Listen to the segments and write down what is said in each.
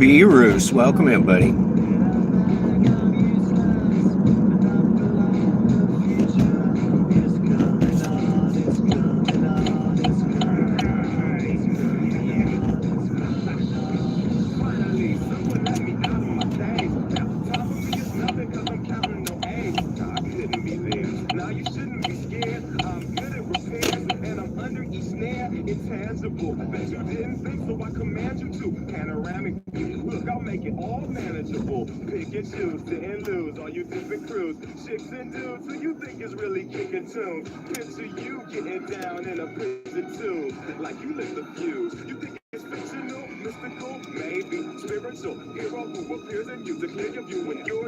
B-Roos, welcome in, buddy.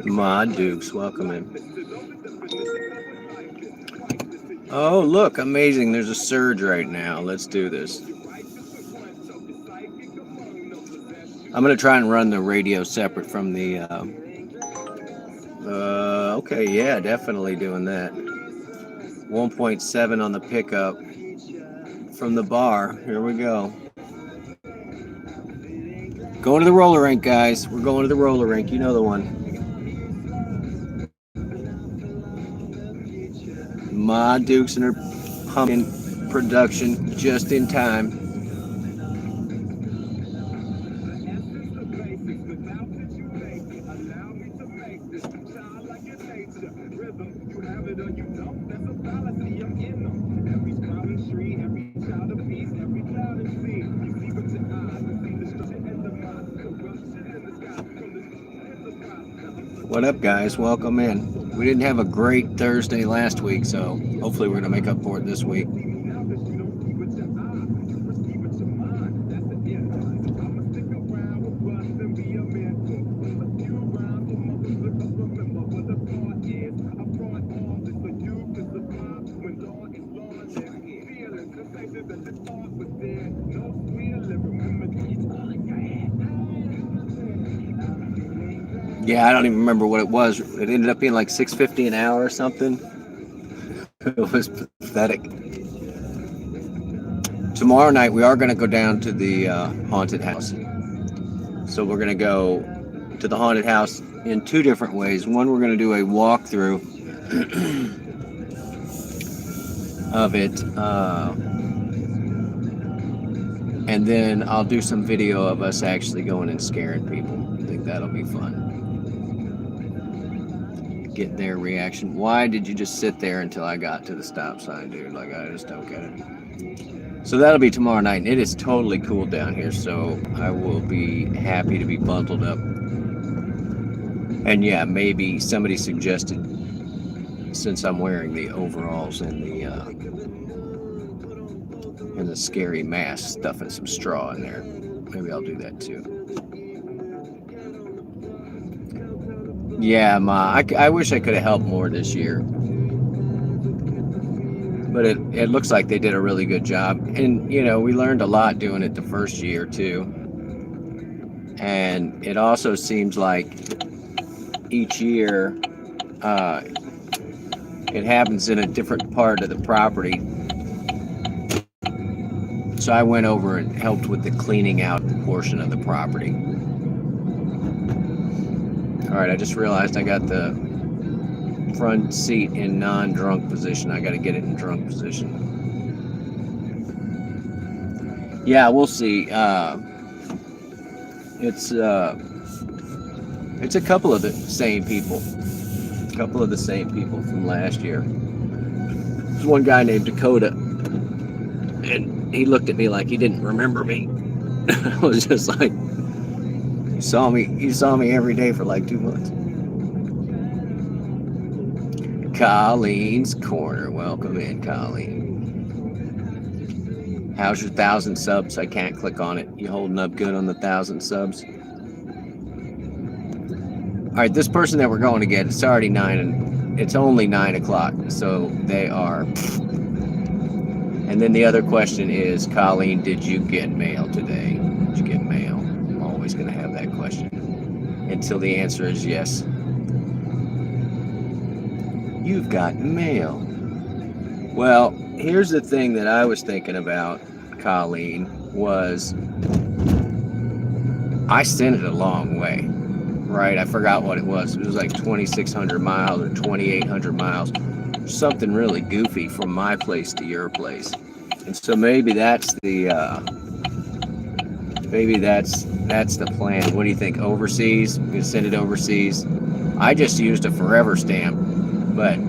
Ma Dukes, welcome in. Oh, look, amazing. There's a surge right now. Let's do this. I'm going to try and run the radio separate from the... okay, yeah, definitely doing that. 1.7 on the pickup from the bar. Here we go. Going to the roller rink, guys. We're going to the roller rink. You know the one. Ma Dukes and her pumpkin production just in time. What up, guys? Welcome in. We didn't have a great Thursday last week, so hopefully we're going to make up for it this week. Yeah, I don't even remember what it was. It ended up being like $6.50 an hour or something. It was pathetic. Tomorrow night we are going to go down to the haunted house. So we're going to go to the haunted house in two different ways. One, we're going to do a walkthrough of it. And then I'll do some video of us actually going and scaring people. I think that'll be fun. Get their reaction. Why did you just sit there until I got to the stop sign, dude? Like, I just don't get it. So that'll be tomorrow night, and it is totally cool down here, so I will be happy to be bundled up. And yeah, maybe somebody suggested, since I'm wearing the overalls and the scary mask, stuffing some straw in there. Maybe I'll do that too. Yeah, Ma, I wish I could have helped more this year. But it looks like they did a really good job. And, you know, we learned a lot doing it the first year, too. And it also seems like each year it happens in a different part of the property. So I went over and helped with the cleaning out portion of the property. All right, I just realized I got the front seat in non-drunk position. I got to get it in drunk position. Yeah, we'll see. It's a couple of the same people. A couple of the same people from last year. There's one guy named Dakota, and he looked at me like he didn't remember me. I was just like, he saw me every day for like 2 months. Colleen's Corner. Welcome in, Colleen. How's your 1,000 subs? I can't click on it. You holding up good on the 1,000 subs? All right, this person that we're going to get, it's already 9 and it's only 9 o'clock. So they are. And then the other question is, Colleen, did you get mail today? Did you get mail? I'm always going to have that question until the answer is yes. You've got mail. Well, here's the thing that I was thinking about, Colleen, was I sent it a long way, right? I forgot what it was. It was like 2,600 miles or 2,800 miles, something really goofy from my place to your place. And so maybe that's the plan. What do you think? Overseas? You can send it overseas. I just used a forever stamp, but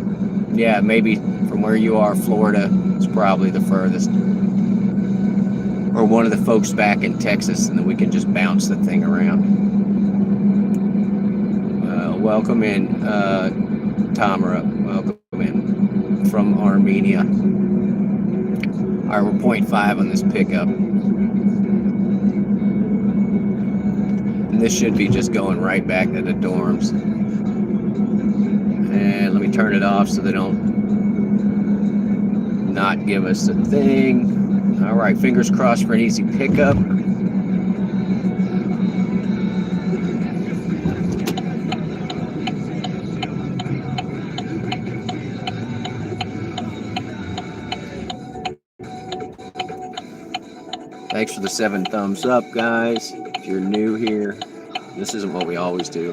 yeah, maybe from where you are, Florida is probably the furthest. Or one of the folks back in Texas, and then we can just bounce the thing around. Welcome in, Tamara. Welcome in from Armenia. All right, we're 0.5 on this pickup. And this should be just going right back to the dorms. And let me turn it off so they don't not give us a thing. All right, fingers crossed for an easy pickup. Thanks for the 7 thumbs up, guys. If you're new here, this isn't what we always do,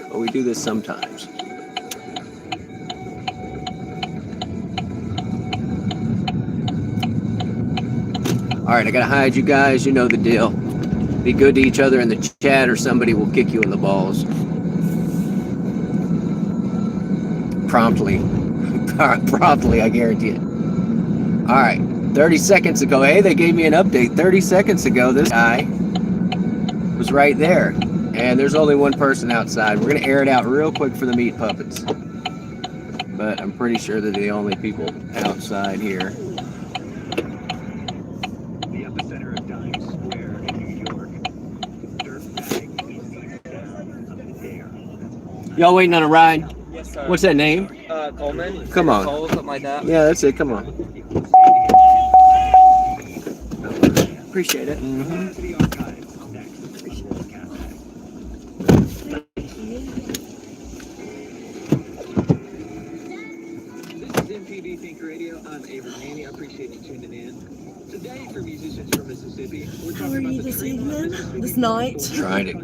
but we do this sometimes. All right, I gotta hide you guys. You know the deal. Be good to each other in the chat, or somebody will kick you in the balls. Promptly, I guarantee it. All right, 30 seconds ago. Hey, they gave me an update. 30 seconds ago, this guy was right there, and there's only one person outside. We're gonna air it out real quick for the meat puppets, but I'm pretty sure they're the only people outside here. Y'all waiting on a ride? Yes, sir. What's that name? Coleman. Come on. Cole, something like that. Yeah, that's it. Come on. Appreciate it. This is MPB Think Radio. I'm Avery Haney. I appreciate you tuning in. Today, for musicians from Mississippi, we're How talking are about you the this Dream evening? Mississippi This night?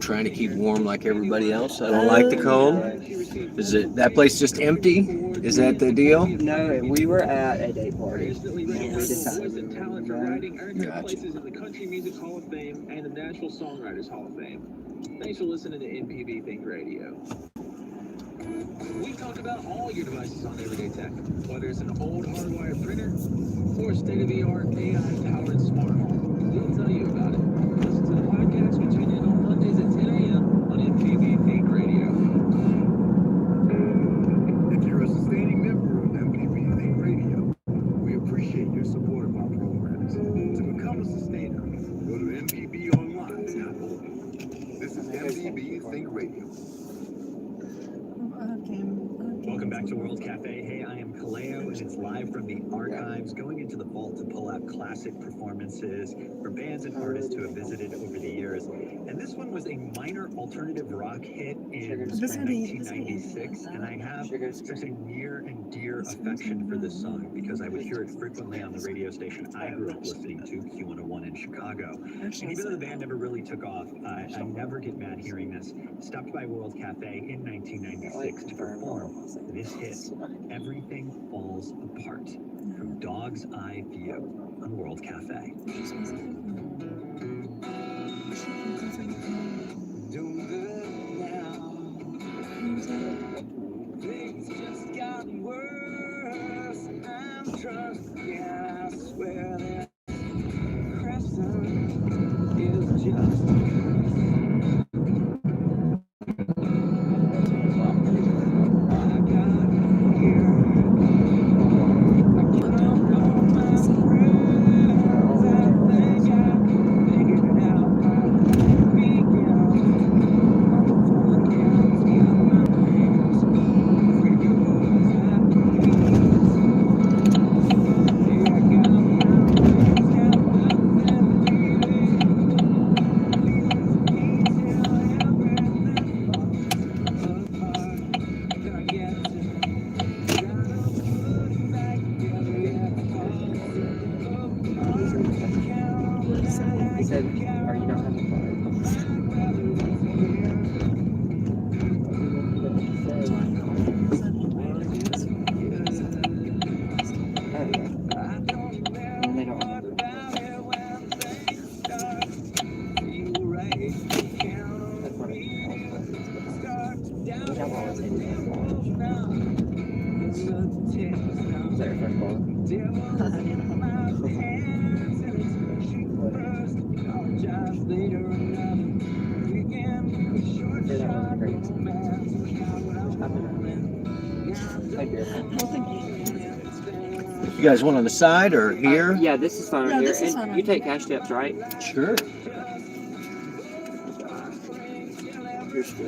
Trying to keep warm like everybody else. I don't like the cold. Is it that place just empty? Is that the deal? No, we were at a day party. Yes. Voice and talent for writing earned her Gotcha. places in the Country Music Hall of Fame and the National Songwriters Hall of Fame. Thanks for listening to MPB Think Radio. We talk about all your devices on everyday tech, whether it's an old hardwired printer or a state-of-the-art AI-powered smart home. We'll tell you about it. Listen to the podcast. We tune in on Mondays at 10 a.m. on MPB Think Radio. If you're a sustaining member of MPB Think Radio, we appreciate your support of our programs. To become a sustainer, go to mpbonline.org. This is MPB Think Radio. Welcome back to World Cafe. Hey, I am Kaleo, and it's live from the archives, going into the vault to pull out classic performances from bands and artists who have visited over the years. And this one was a minor alternative rock hit in 1996, and I have such a near and dear affection for this song because I would hear it frequently on the radio station I grew up listening to, Q101 in Chicago. And even though the band never really took off, I never get mad hearing this. Stopped by World Cafe in 1996 to perform this hit, Everything Falls Apart, from Dog's Eye View on World Cafe. Don't look now. Things just got worse. I'm trusting, I swear that Crescent is just He said, "Are you not having fun?" You guys want on the side or here? Yeah, this is fine No, right here. this is And fine you right take cash tips, right? Sure. Here's four.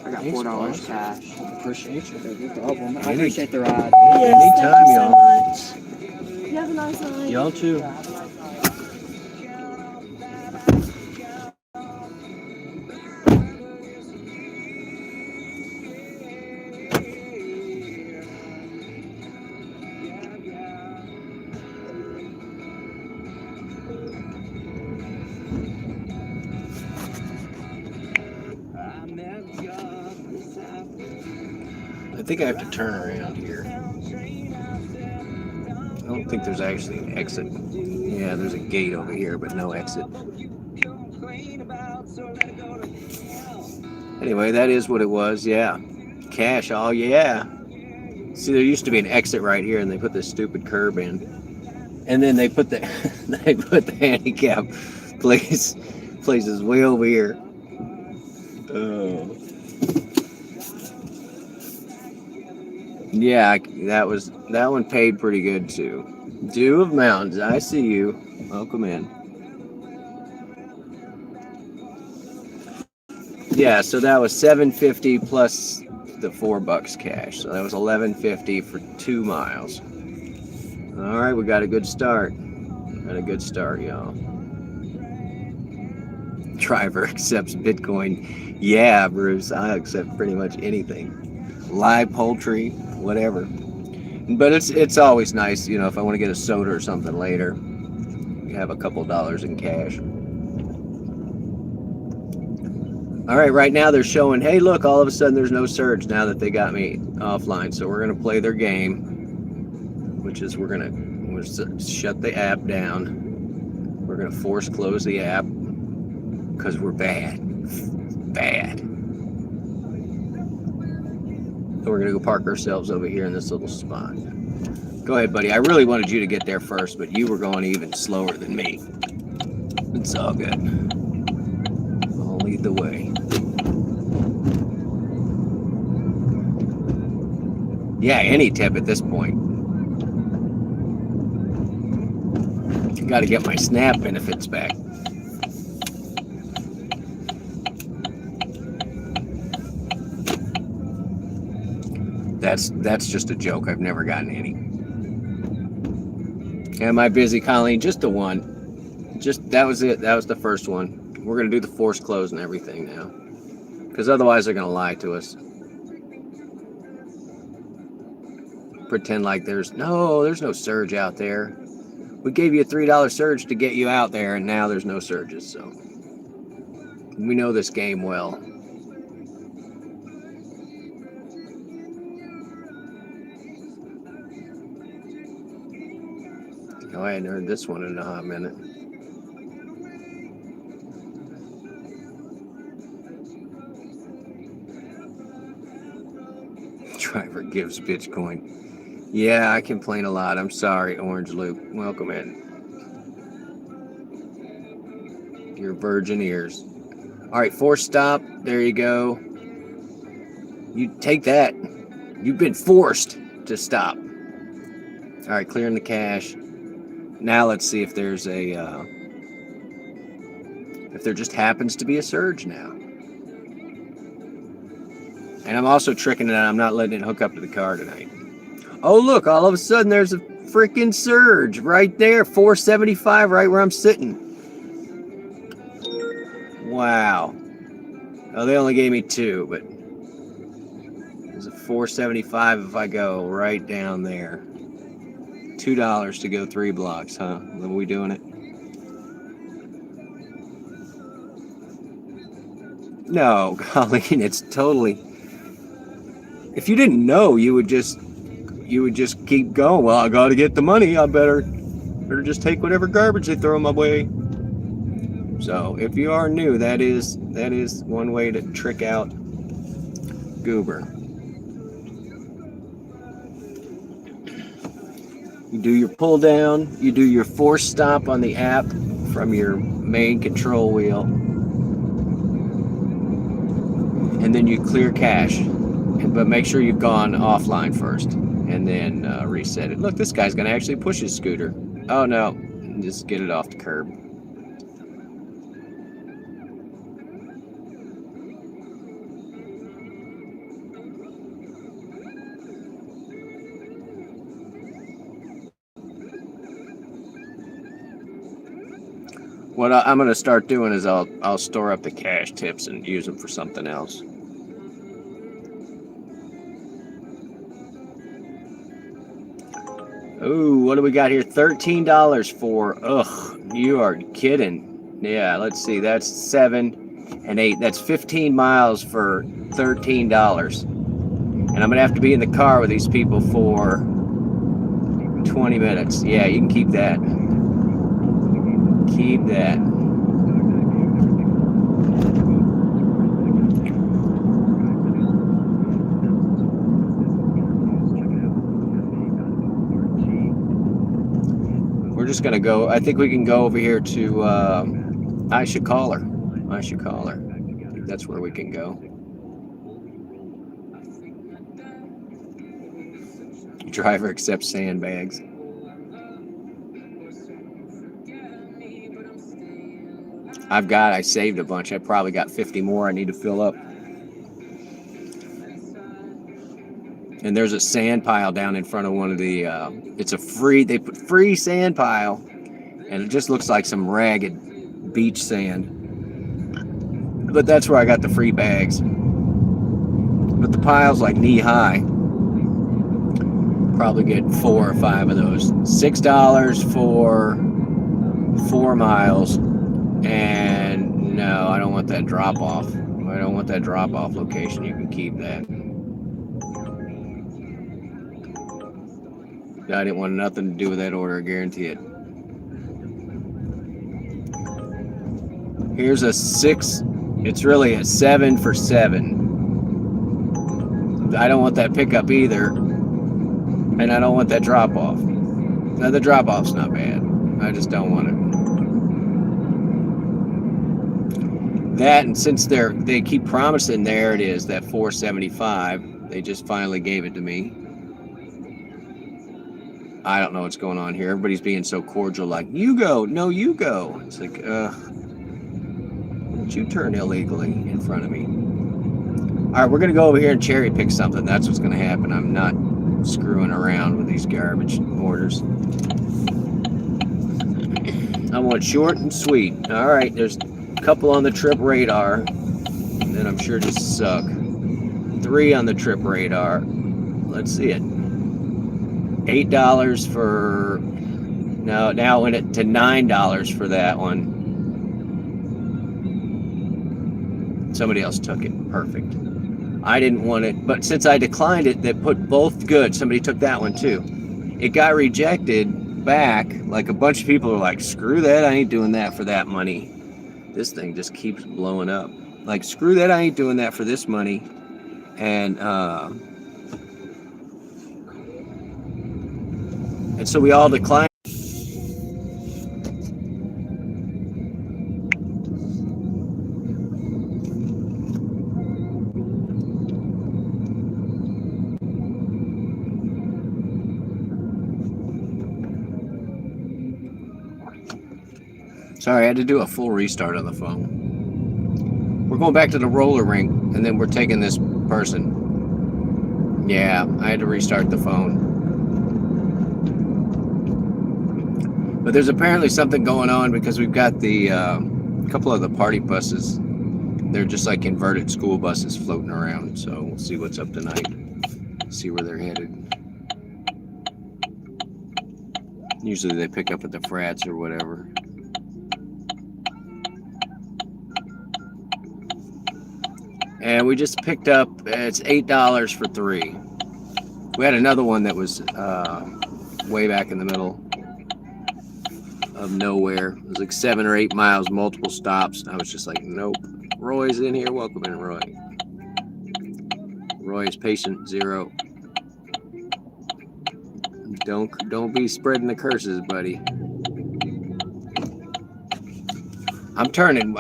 I got Thanks, $4 boss. cash. Appreciate you. No problem. I Any- appreciate the ride. Yes, thank Anytime, you so y'all. much. You have a nice night. Y'all too. Yeah, have a nice night. I think I have to turn around here. I don't think there's actually an exit. Yeah, there's a gate over here, but no exit. Anyway, that is what it was. Yeah. Cash. Oh, yeah. See, there used to be an exit right here, and they put this stupid curb in. And then they put the they put the handicap places way over here. Oh. Yeah, that one paid pretty good too. Dew of Mountains, I see you. Welcome in. Yeah, so that was $7.50 plus the $4 cash. So that was $11.50 for 2 miles. All right, we got a good start. Got a good start, y'all. Driver accepts Bitcoin. Yeah, Bruce, I accept pretty much anything. Live poultry, whatever. But it's always nice, you know, if I want to get a soda or something later, you have a couple dollars in cash. All right, right now they're showing, hey, look, all of a sudden there's no surge now that they got me offline. So we're going to play their game, which is we're going to shut the app down. We're going to force close the app because we're bad. Bad. We're going to go park ourselves over here in this little spot. Go ahead, buddy. I really wanted you to get there first, but you were going even slower than me. It's all good. I'll lead the way. Yeah, any tip at this point. Got to get my SNAP benefits back. That's just a joke. I've never gotten any. Am I busy, Colleen? Just the one. That was it. That was the first one. We're gonna do the forced close and everything now, because otherwise they're gonna lie to us. Pretend like there's no surge out there. We gave you a $3 surge to get you out there, and now there's no surges. So we know this game well. Oh, I hadn't heard this one in a hot minute. Driver gives Bitcoin. Yeah, I complain a lot. I'm sorry, Orange Loop. Welcome in. Your virgin ears. All right, forced stop. There you go. You take that. You've been forced to stop. All right, clearing the cache. Now let's see if there's if there just happens to be a surge now. And I'm also tricking it out. I'm not letting it hook up to the car tonight. Oh, look, all of a sudden there's a freaking surge right there. 475 right where I'm sitting. Wow. Oh, they only gave me 2, but there's a 475 if I go right down there. $2 to go 3 blocks, huh? Are we doing it? No, Colleen, it's totally... If you didn't know, you would just keep going. Well, I got to get the money. I better just take whatever garbage they throw my way. So, if you are new, that is one way to trick out Goober. You do your pull down, you do your force stop on the app from your main control wheel, and then you clear cache. But make sure you've gone offline first, and then reset it. Look, this guy's gonna actually push his scooter. Oh no, just get it off the curb. What I'm gonna start doing is I'll store up the cash tips and use them for something else. Ooh, what do we got here? $13 for, ugh, you are kidding. Yeah, let's see, that's 7 and 8. That's 15 miles for $13. And I'm gonna have to be in the car with these people for 20 minutes. Yeah, you can keep that. Keep that. We're just gonna go. I think we can go over here to. I should call her. I should call her. I think that's where we can go. Driver accepts sandbags. I saved a bunch. I probably got 50 more I need to fill up. And there's a sand pile down in front of one of the, they put free sand pile, and it just looks like some ragged beach sand. But that's where I got the free bags. But the pile's like knee high. Probably get 4 or 5 of those. $6 for 4 miles. And no, I don't want that drop off. I don't want that drop off location. You can keep that. I didn't want nothing to do with that order, I guarantee it. Here's a 6. It's really a 7 for 7. I don't want that pickup either. And I don't want that drop off. Now the drop off's not bad. I just don't want it. That, and since they keep promising, there it is, that 475. They just finally gave it to me. I don't know what's going on here. Everybody's being so cordial, like, you go, no, you go. It's like, don't you turn illegally in front of me. All right, we're going to go over here and cherry pick something. That's what's going to happen. I'm not screwing around with these garbage orders. I want short and sweet. All right, there's a couple on the trip radar that I'm sure just suck. 3 on the trip radar. Let's see it. $8 for, no, now it went to $9 for that one. Somebody else took it. Perfect. I didn't want it, but since I declined it, they put both good. Somebody took that one too. It got rejected back. Like a bunch of people are like, screw that. I ain't doing that for that money. This thing just keeps blowing up. Like, screw that. I ain't doing that for this money. And so we all declined. Sorry, I had to do a full restart on the phone. We're going back to the roller rink, and then we're taking this person. Yeah, I had to restart the phone. But there's apparently something going on because we've got the couple of the party buses. They're just like converted school buses floating around. So we'll see what's up tonight. See where they're headed. Usually they pick up at the frats or whatever. And we just picked up, it's $8 for 3. We had another one that was way back in the middle of nowhere. It was like 7 or 8 miles, multiple stops. I was just like, nope. Roy's in here. Welcome in, Roy. Roy is patient 0. Don't be spreading the curses, buddy. I'm turning.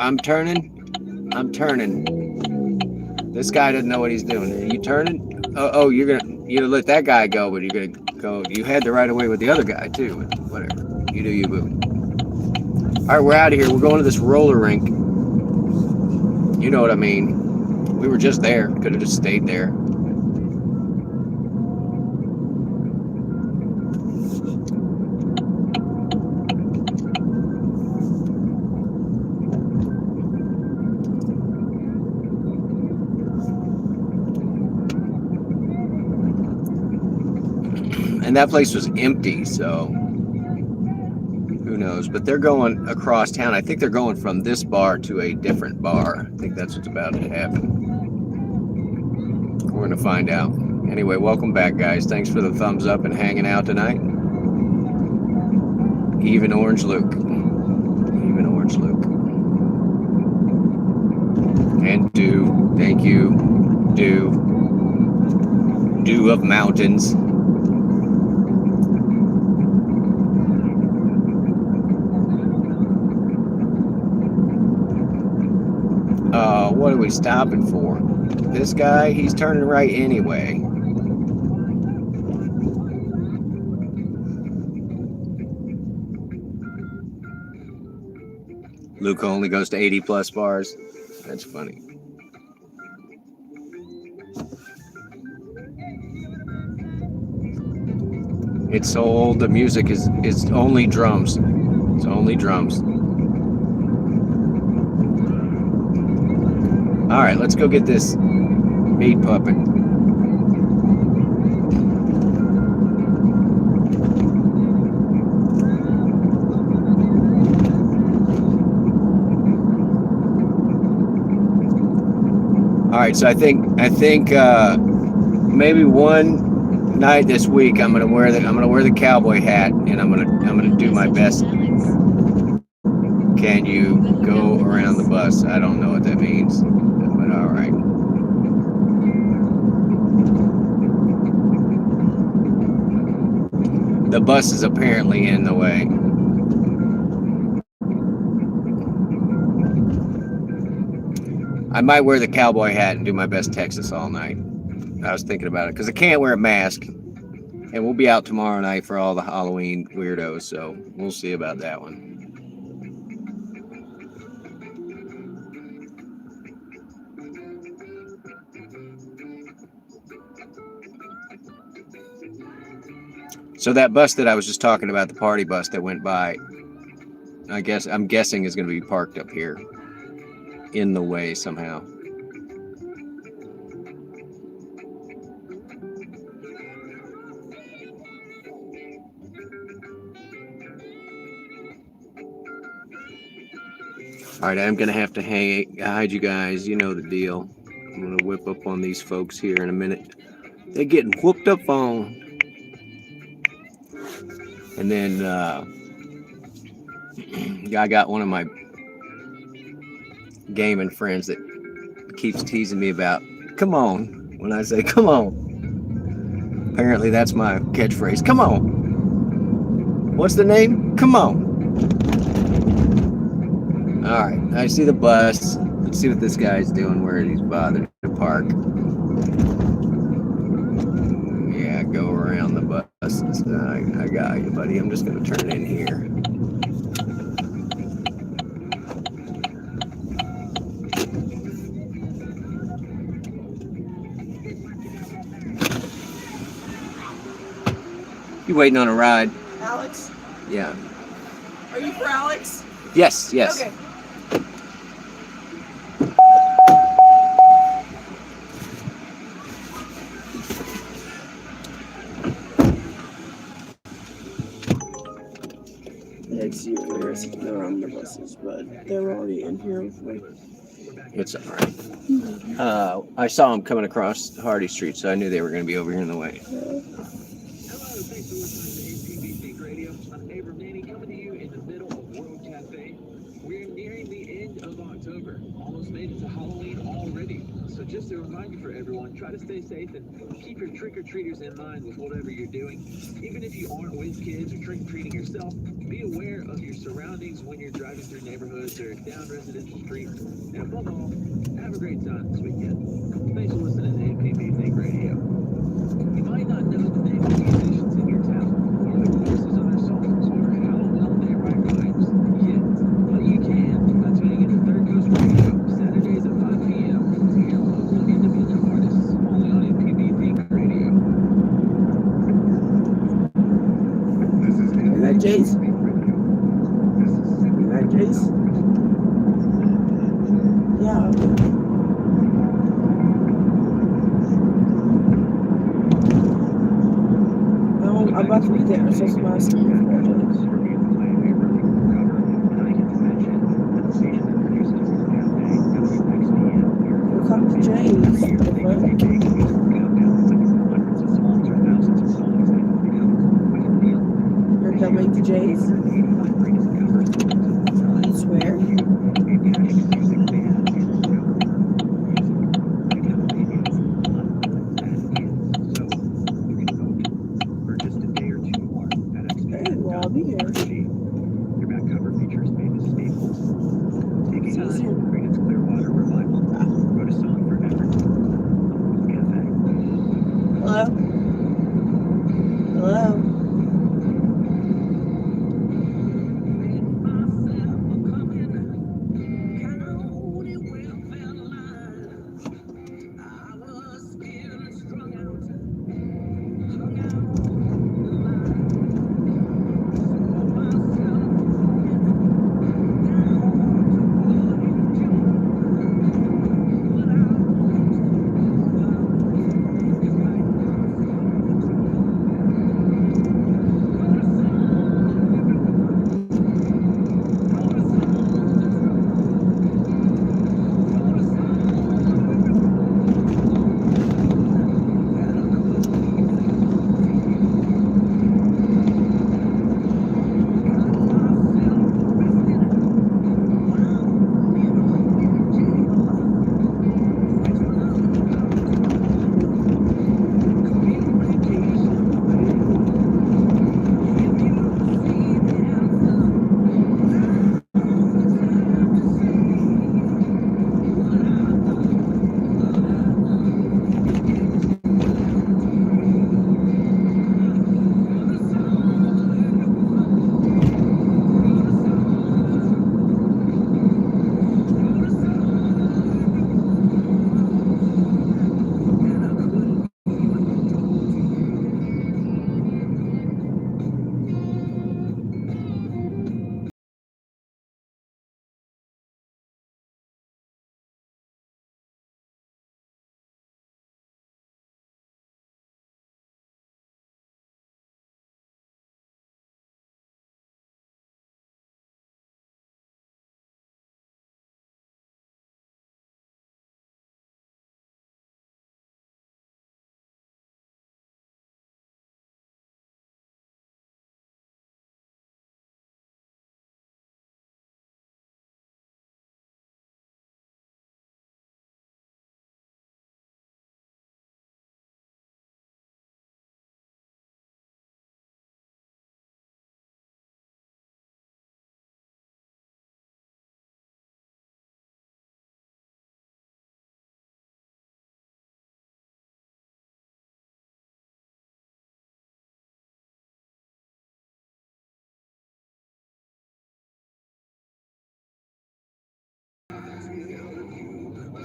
This guy doesn't know what he's doing. Are you turning? Oh, you're gonna let that guy go, but you're gonna go. You had the right of way with the other guy too. Whatever. You do you, boo. All right, we're out of here. We're going to this roller rink. You know what I mean. We were just there. Could have just stayed there. And that place was empty, so who knows? But they're going across town. I think they're going from this bar to a different bar. I think that's what's about to happen. We're going to find out. Anyway, welcome back, guys. Thanks for the thumbs up and hanging out tonight. Even Orange Luke. Even Orange Luke. And Dew. Thank you. Dew. Dew of Mountains. What are we stopping for? This guy, he's turning right anyway. Luke only goes to 80 plus bars. That's funny. It's so old, the music is only drums. It's only drums. All right, let's go get this meat puppet. All right, so I think maybe one night this week I'm gonna wear the cowboy hat and I'm gonna do my best. Can you go around the bus? I don't know what that means. All right. The bus is apparently in the way. I might wear the cowboy hat and do my best Texas all night. I was thinking about it because I can't wear a mask. And we'll be out tomorrow night for all the Halloween weirdos, so we'll see about that one. So that bus that I was just talking about, the party bus that went by, I'm guessing is going to be parked up here in the way somehow. All right, I'm going to have to hide you guys. You know the deal. I'm going to whip up on these folks here in a minute. They're getting whooped up on. And then I got one of my gaming friends that keeps teasing me about, come on, when I say, come on. Apparently that's my catchphrase. Come on. What's the name? Come on. All right, I see the bus. Let's see what this guy's doing, where he's bothered to park. Yeah, go around the bus. I got you, buddy. I'm just going to turn in here. You waiting on a ride? Alex? Yeah. Are you for Alex? Yes. Okay. Excuse me, they're on the buses, but they're already in here with me. It's all right. I saw them coming across Hardy Street, so I knew they were going to be over here in the way. Hello, thanks for listening to APB Radio. I'm Dave Romani coming to you in the middle of World Cafe. We're nearing the end of October. Almost made it to Halloween already. So just a reminder. one for everyone. Try to stay safe and keep your trick-or-treaters in mind with whatever you're doing. Even if you aren't with kids or trick-or-treating yourself, be aware of your surroundings when you're driving through neighborhoods or down residential streets. And above all, have a great time this weekend. Thanks for listening to MPP Think Radio. You might not know the name of the musicians in your town, or the voices of their songs, or how well they write rhymes yet, but you can by tuning into Third Coast Radio, Saturdays at 5 p.m. to hear local independent artists only on MPP Think Radio. This is You got Jace? Think Radio. Mississippi. You got Jace? Yeah. I'm about to be there. It's just my ski for Jace. Here comes Jace. You're coming to Jace? I swear. Hey, well, I'll be here. Your back cover features famous staples. Take a See you time, soon. Creedence Clearwater Revival. Wrote a song for every cafe. Hello? Hello?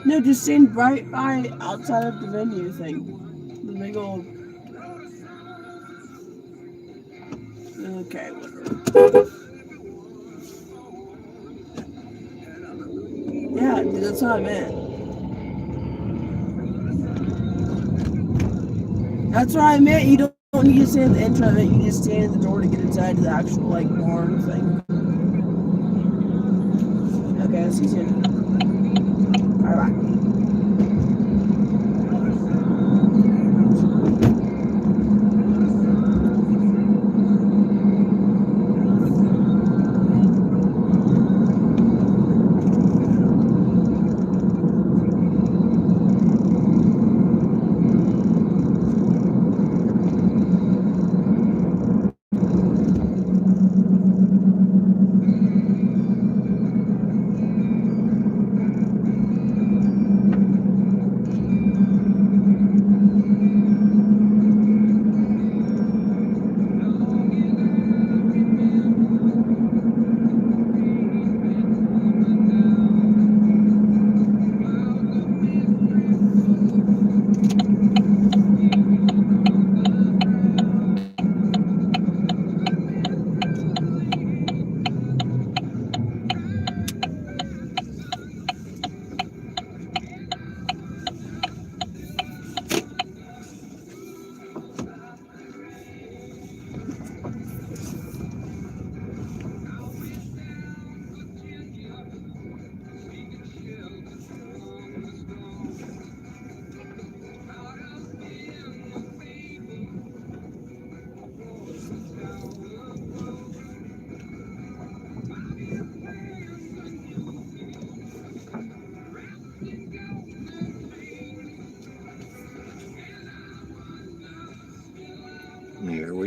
No, just stand right by outside of the venue thing. The big old. Okay, whatever. Yeah, dude, that's what I meant. That's what I meant. You don't need to stand at the entrance of it. You just stand at the door to get inside the actual, like, barn thing. Okay, I'll see you soon. Alright.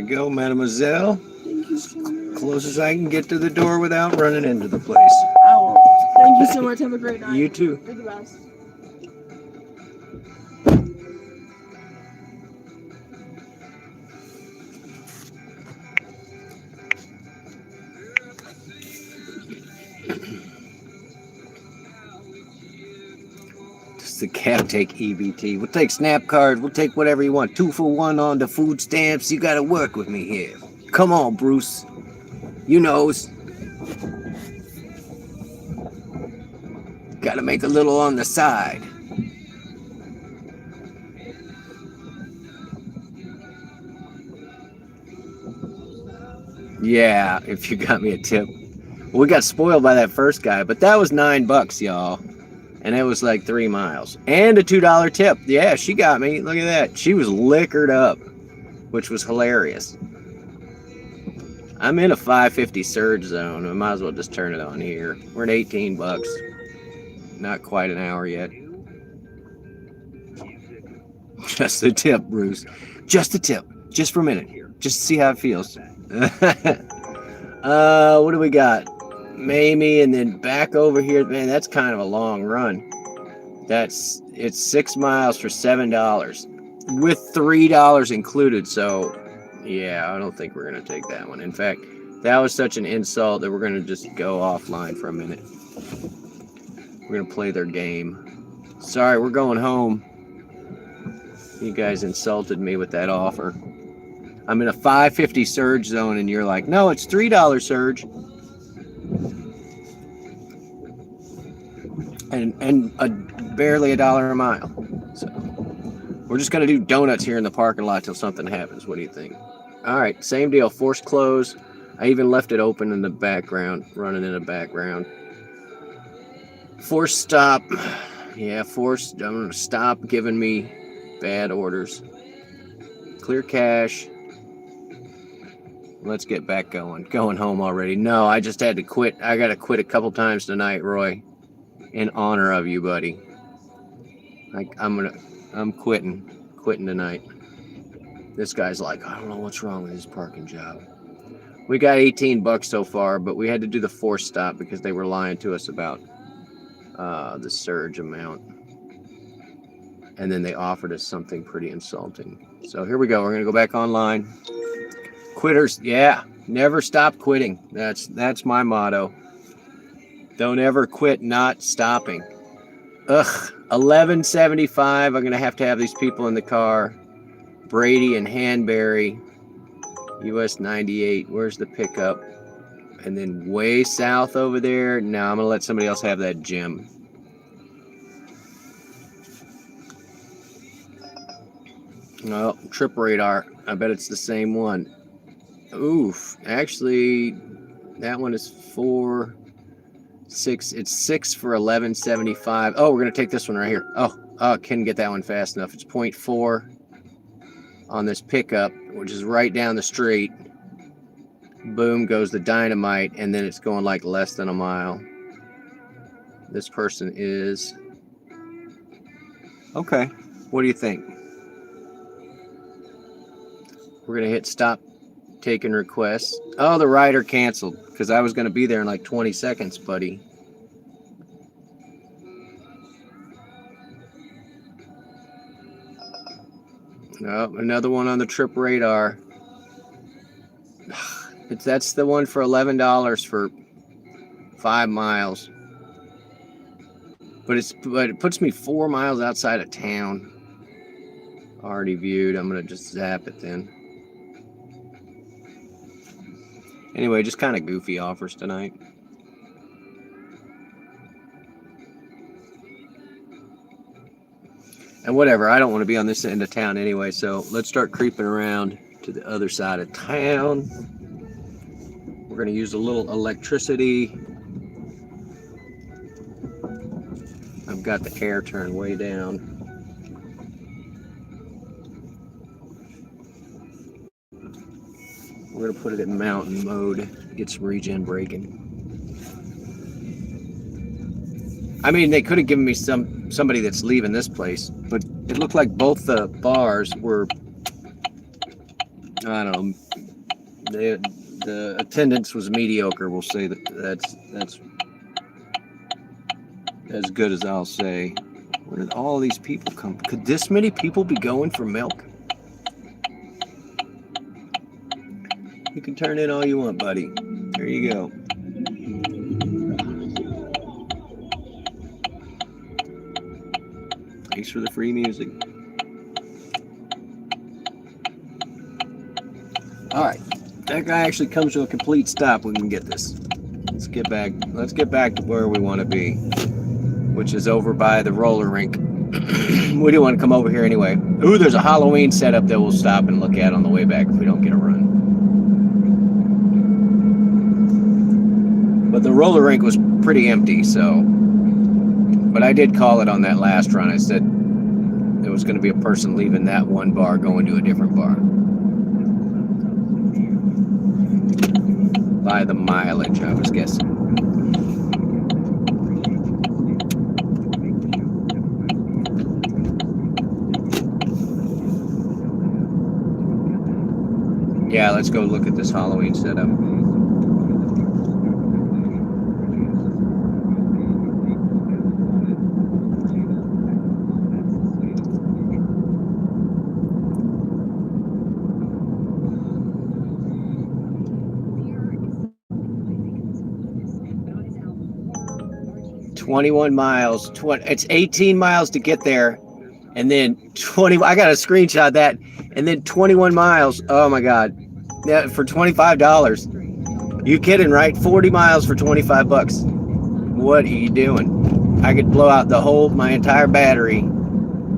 go, mademoiselle. Thank you so much. Close as I can get to the door without running into the place. I won't. Thank you so much. Have a great night. You too. You're the best. Does the cab take EBT? We'll take Snap card. We'll take whatever you want. 2 for 1 on the food stamps. You got to work with me here. Come on, Bruce. You knows. Got to make a little on the side. Yeah, if you got me a tip. We got spoiled by that first guy, but that was $9, y'all. And it was like 3 miles. And a $2 tip. Yeah, she got me. Look at that. She was liquored up, which was hilarious. I'm in a 550 surge zone. I might as well just turn it on here. We're at $18. Not quite an hour yet. Just a tip, Bruce. Just a tip. Just for a minute. Just to see how it feels. What do we got? Mamie, and then back over here. Man, that's kind of a long run. It's 6 miles for $7 with $3 included. So yeah, I don't think we're gonna take that one. In fact, that was such an insult that we're gonna just go offline for a minute. We're gonna play their game. Sorry, we're going home. You guys insulted me with that offer. I'm in a 550 surge zone, and you're like, no, it's $3 surge. And barely $1 a mile. So we're just gonna do donuts here in the parking lot till something happens. What do you think? All right, same deal. Forced close. I even left it open in the background, running in the background. Forced stop. Yeah, forced. I'm gonna stop giving me bad orders. Clear cache. Let's get back going. Going home already. No, I just had to quit. I gotta quit a couple times tonight, Roy. In honor of you, buddy. I'm quitting tonight. This guy's like, I don't know what's wrong with his parking job. We got $18 so far, but we had to do the forced stop because they were lying to us about the surge amount. And then they offered us something pretty insulting. So here we go. We're gonna go back online. Quitters, yeah, never stop quitting. That's my motto. Don't ever quit not stopping. Ugh, 1175. I'm gonna have these people in the car. Brady and Hanbury, US 98. Where's the pickup? And then way south over there. No, I'm gonna let somebody else have that gym. Oh, trip radar. I bet it's the same one. Oof. Actually, that one is 4, 6. It's 6 for 1175. Oh, we're gonna take this one right here. Oh, couldn't get that one fast enough. It's 0.4 on this pickup, which is right down the street. Boom goes the dynamite, and then it's going like less than a mile. This person is okay. What do you think? We're gonna hit stop taking requests. Oh, the rider canceled because I was gonna be there in like 20 seconds, buddy. Oh, another one on the trip radar. That's the one for $11 for 5 miles. But it puts me 4 miles outside of town. Already viewed. I'm gonna just zap it then. Anyway, just kind of goofy offers tonight. And whatever, I don't want to be on this end of town anyway, so let's start creeping around to the other side of town. We're going to use a little electricity. I've got the air turned way down. We're going to put it in mountain mode, get some regen braking. I mean, they could have given me somebody that's leaving this place, but it looked like both the bars were I don't know. The attendance was mediocre. We'll say that's as good as I'll say. Where did all these people come? Could this many people be going for milk? You can turn in all you want, buddy. There you go. Thanks for the free music. All right, that guy actually comes to a complete stop. We can get this. Let's get back to where we want to be, which is over by the roller rink. We do want to come over here anyway. Ooh, there's a Halloween setup that we'll stop and look at on the way back if we don't get a run. But the roller rink was pretty empty, so. But I did call it on that last run. I said there was going to be a person leaving that one bar going to a different bar. By the mileage, I was guessing. Yeah, let's go look at this Halloween setup. $21 miles. It's 18 miles to get there, and then 20. I got a screenshot of that, and then 21 miles. Oh my God! Yeah, for $25. You kidding, right? 40 miles for $25. What are you doing? I could blow out my entire battery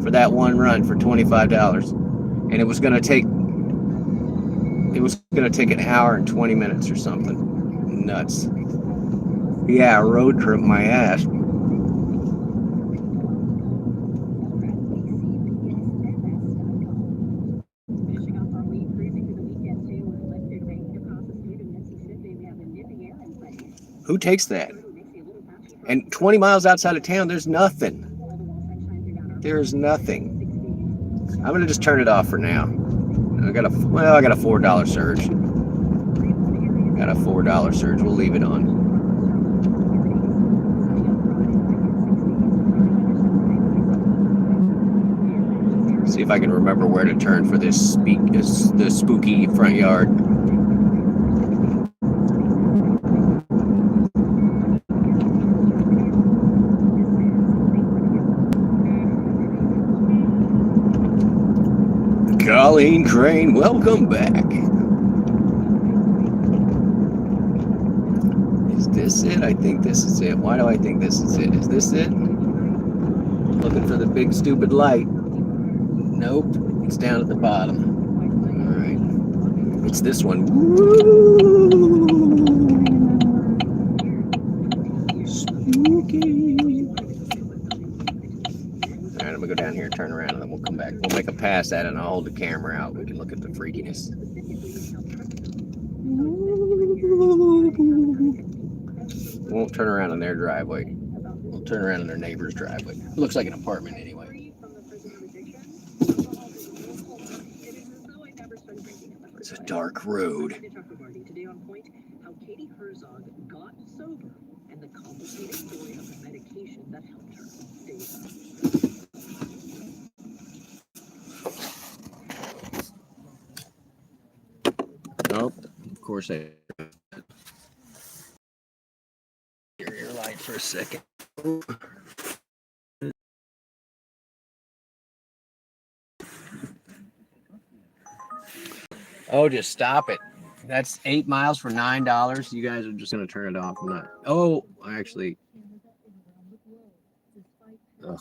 for that one run for $25, and it was gonna take an hour and 20 minutes or something. Nuts. Yeah, road trip my ass. Who takes that? And 20 miles outside of town, there's nothing. There's nothing. I'm gonna just turn it off for now. I got a $4 surge. Got a $4 surge. We'll leave it on. See if I can remember where to turn for the spooky front yard. Colleen Crane, welcome back. Is this it? I think this is it. Why do I think this is it? Is this it? Looking for the big stupid light. Nope, it's down at the bottom. All right, it's this one. Woo! Spooky. All right, I'm gonna go down here and turn around, and then we'll come back. We'll make a pass at it, and I'll hold the camera out. We can look at the freakiness. We won't turn around in their driveway. We'll turn around in their neighbor's driveway. It looks like an apartment anyway. It's a dark road. Nope. Of course I. Your light for a second. Oh, just stop it. That's 8 miles for $9. You guys are just gonna turn it off. I'm not. Oh, actually. Ugh.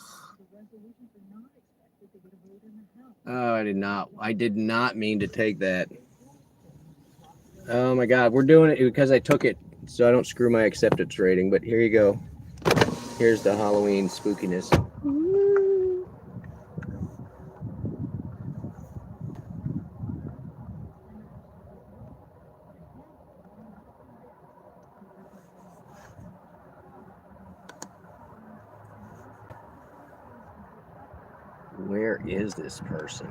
Oh, I did not mean to take that. Oh my God, we're doing it because I took it so I don't screw my acceptance rating. But here you go. Here's the Halloween spookiness. Where is this person?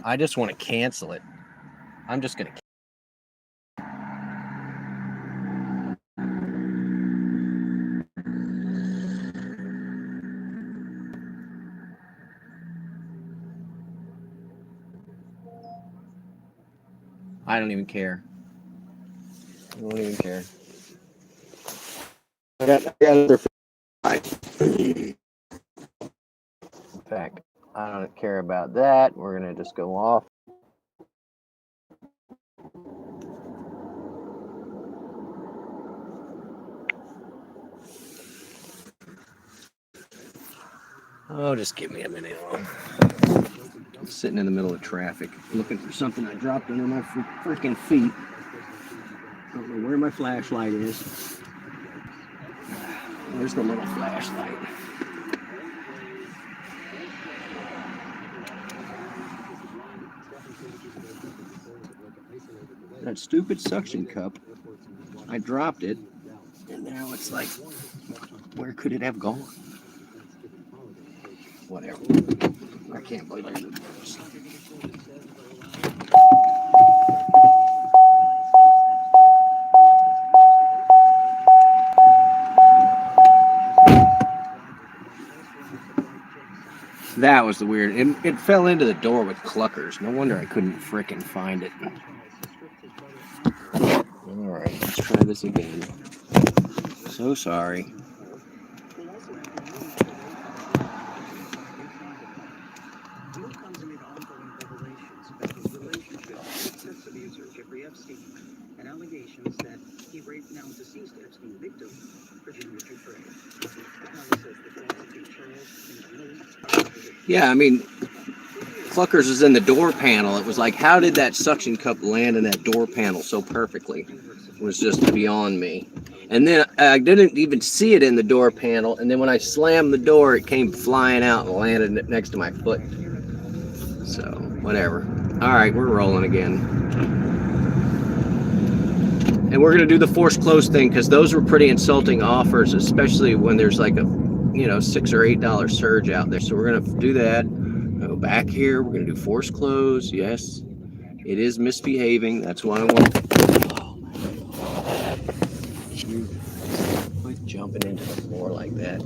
I just want to cancel it. I'm just gonna. I don't even care. I don't even care. I got other. In fact, I don't care about that. We're gonna just go off. Oh, just give me a minute. I'm sitting in the middle of traffic, looking for something I dropped under my freaking feet. I don't know where my flashlight is. Where's the little flashlight? That stupid suction cup. I dropped it, and now it's like, where could it have gone? Whatever. I can't believe I did this. That was the weird. It fell into the door with cluckers. No wonder I couldn't frickin' find it. All right, let's try this again. So sorry. And allegations that he raped now deceased Epstein victim, Virginia Dupre. Yeah, I mean, cluckers is in the door panel. It was like, how did that suction cup land in that door panel so perfectly? It was just beyond me. And then I didn't even see it in the door panel. And then when I slammed the door, it came flying out and landed next to my foot. So, whatever. All right, we're rolling again. And we're going to do the forced close thing because those were pretty insulting offers, especially when there's like a, $6 or $8 surge out there. So we're going to do that. Go back here. We're going to do forced close. Yes, it is misbehaving. That's why I want. Quit jumping into the floor like that.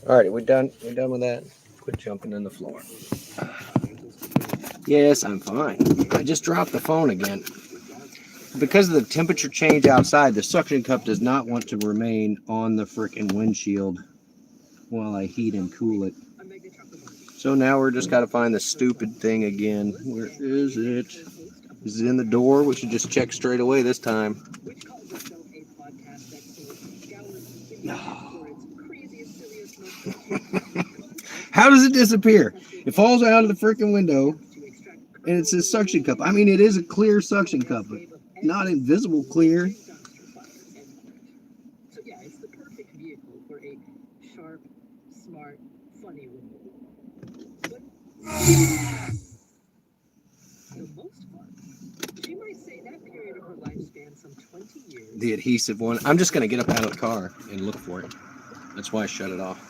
All right, we're done. We're done with that. Quit jumping in the floor. Yes, I'm fine. I just dropped the phone again. Because of the temperature change outside, the suction cup does not want to remain on the frickin' windshield while I heat and cool it. So now we're just got to find the stupid thing again. Where is it? Is it in the door? We should just check straight away this time. How does it disappear? It falls out of the freaking window, and it's a suction cup. I mean, it is a clear suction cup, but not invisible clear. So yeah, it's the perfect vehicle for a sharp, smart, funny woman. But the most fun, she might say that period of her life spans some 20 years. The adhesive one. I'm just going to get up out of the car and look for it. That's why I shut it off.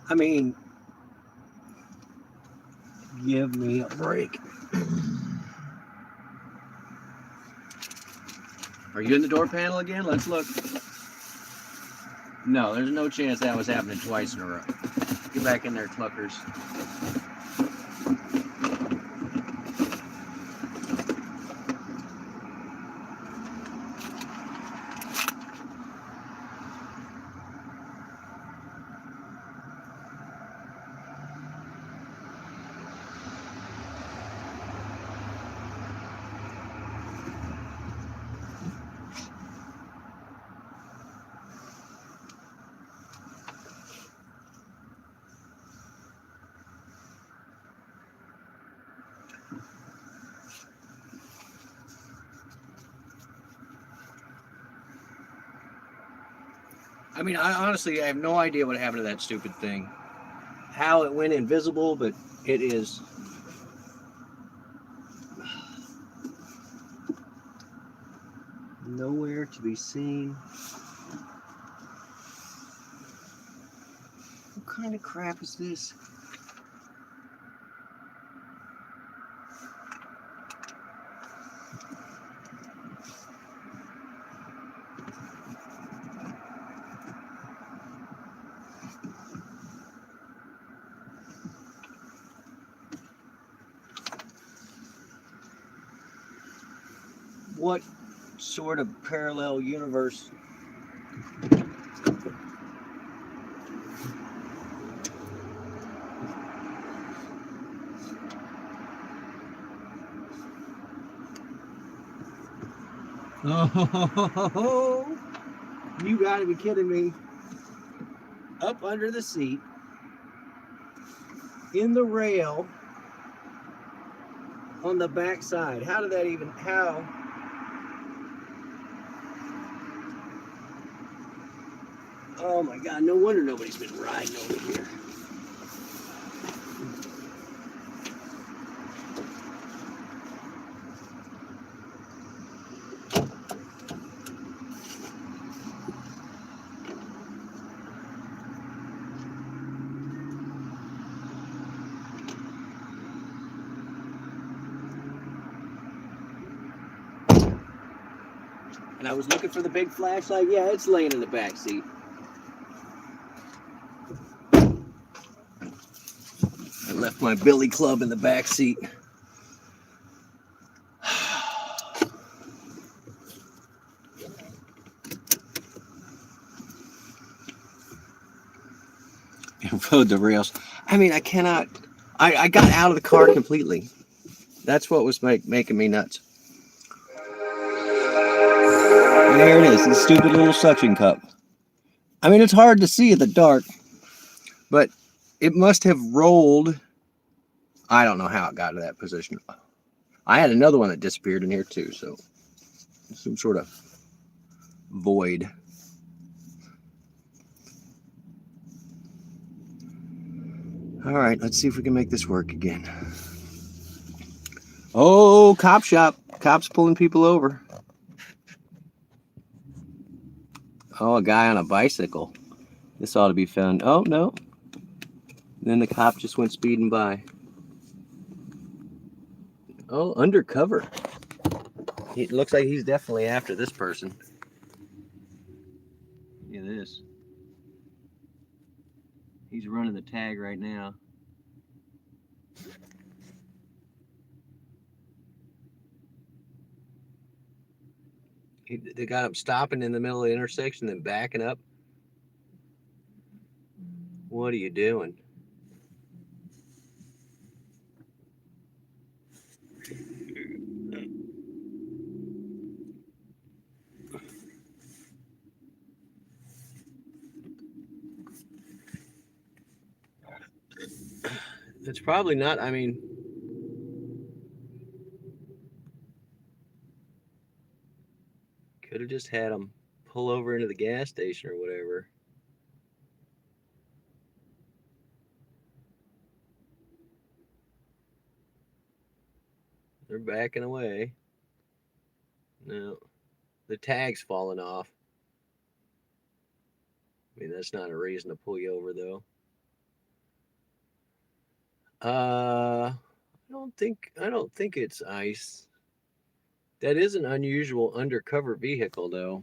I mean, give me a break. Are you in the door panel again? Let's look. No, there's no chance that was happening twice in a row. Get back in there, cluckers. I mean, I honestly I have no idea what happened to that stupid thing. How it went invisible, but it is nowhere to be seen. What kind of crap is this? What sort of parallel universe? Oh, you gotta be kidding me. Up under the seat, in the rail, on the back side. How did that even, how? Oh my God, no wonder nobody's been riding over here. And I was looking for the big flashlight. Yeah, it's laying in the back seat. I left my billy club in the back seat. And rode the rails. I mean, I cannot. I got out of the car completely. That's what was making me nuts. And there it is, the stupid little suction cup. I mean, it's hard to see in the dark, but it must have rolled. I don't know how it got to that position. I had another one that disappeared in here too, so some sort of void. All right, let's see if we can make this work again. Oh, cop shop. Cops pulling people over. Oh, a guy on a bicycle. This ought to be found. Oh, no. Then the cop just went speeding by. Oh, undercover. It looks like he's definitely after this person. Look at this. He's running the tag right now. They got him stopping in the middle of the intersection, then backing up. What are you doing? It's probably not, I mean, could have just had him pull over into the gas station or whatever. They're backing away. No, the tag's falling off. I mean, that's not a reason to pull you over, though. I don't think it's ICE. That is an unusual undercover vehicle, though.